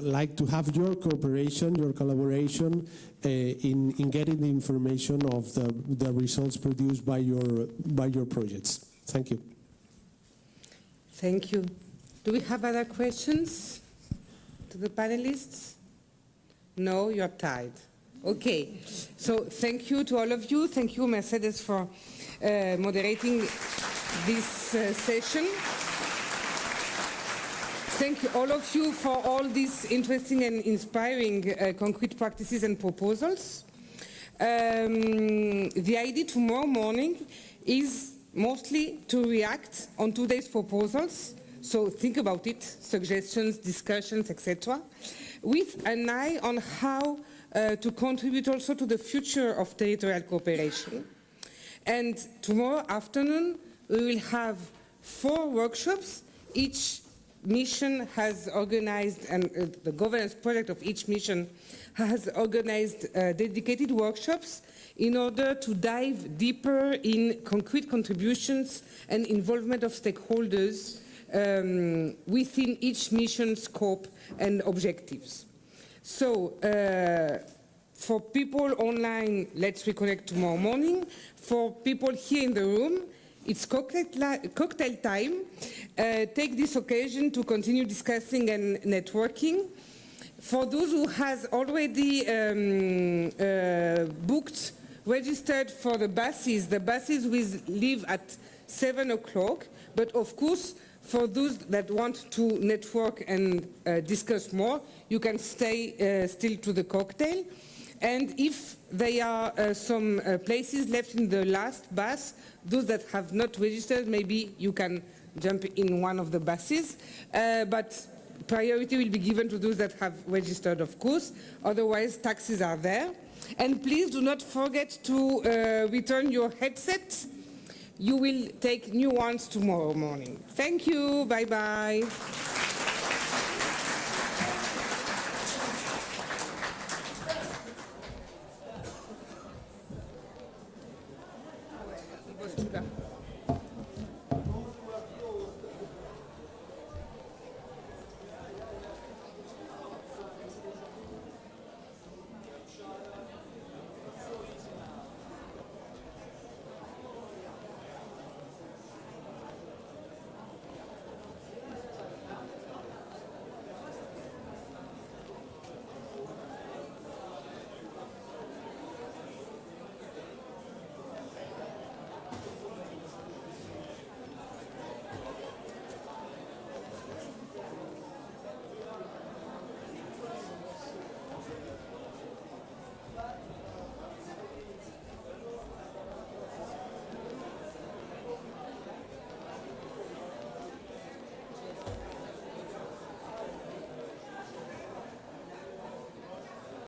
like to have your cooperation, your collaboration in getting the information of the results produced by your projects. Thank you. Thank you. Do we have other questions to the panelists? No, you're tired. Okay. So thank you to all of you. Thank you, Mercedes, for moderating this session. Thank you, all of you, for all these interesting and inspiring concrete practices and proposals. The idea tomorrow morning is mostly to react on today's proposals, so think about it, suggestions, discussions, etc., with an eye on how to contribute also to the future of territorial cooperation. And tomorrow afternoon, we will have 4 workshops. Each mission has organized, and the governance project of each mission has organized dedicated workshops in order to dive deeper in concrete contributions and involvement of stakeholders within each mission scope and objectives. So for people online, let's reconnect tomorrow morning. For people here in the room, it's cocktail time. Take this occasion to continue discussing and networking. For those who has already registered for the buses will leave at 7 o'clock. But of course, for those that want to network and discuss more, you can stay still to the cocktail. And if there are some places left in the last bus, those that have not registered, maybe you can jump in one of the buses. But priority will be given to those that have registered, of course. Otherwise, taxis are there. And please do not forget to return your headsets. You will take new ones tomorrow morning. Thank you. Bye-bye.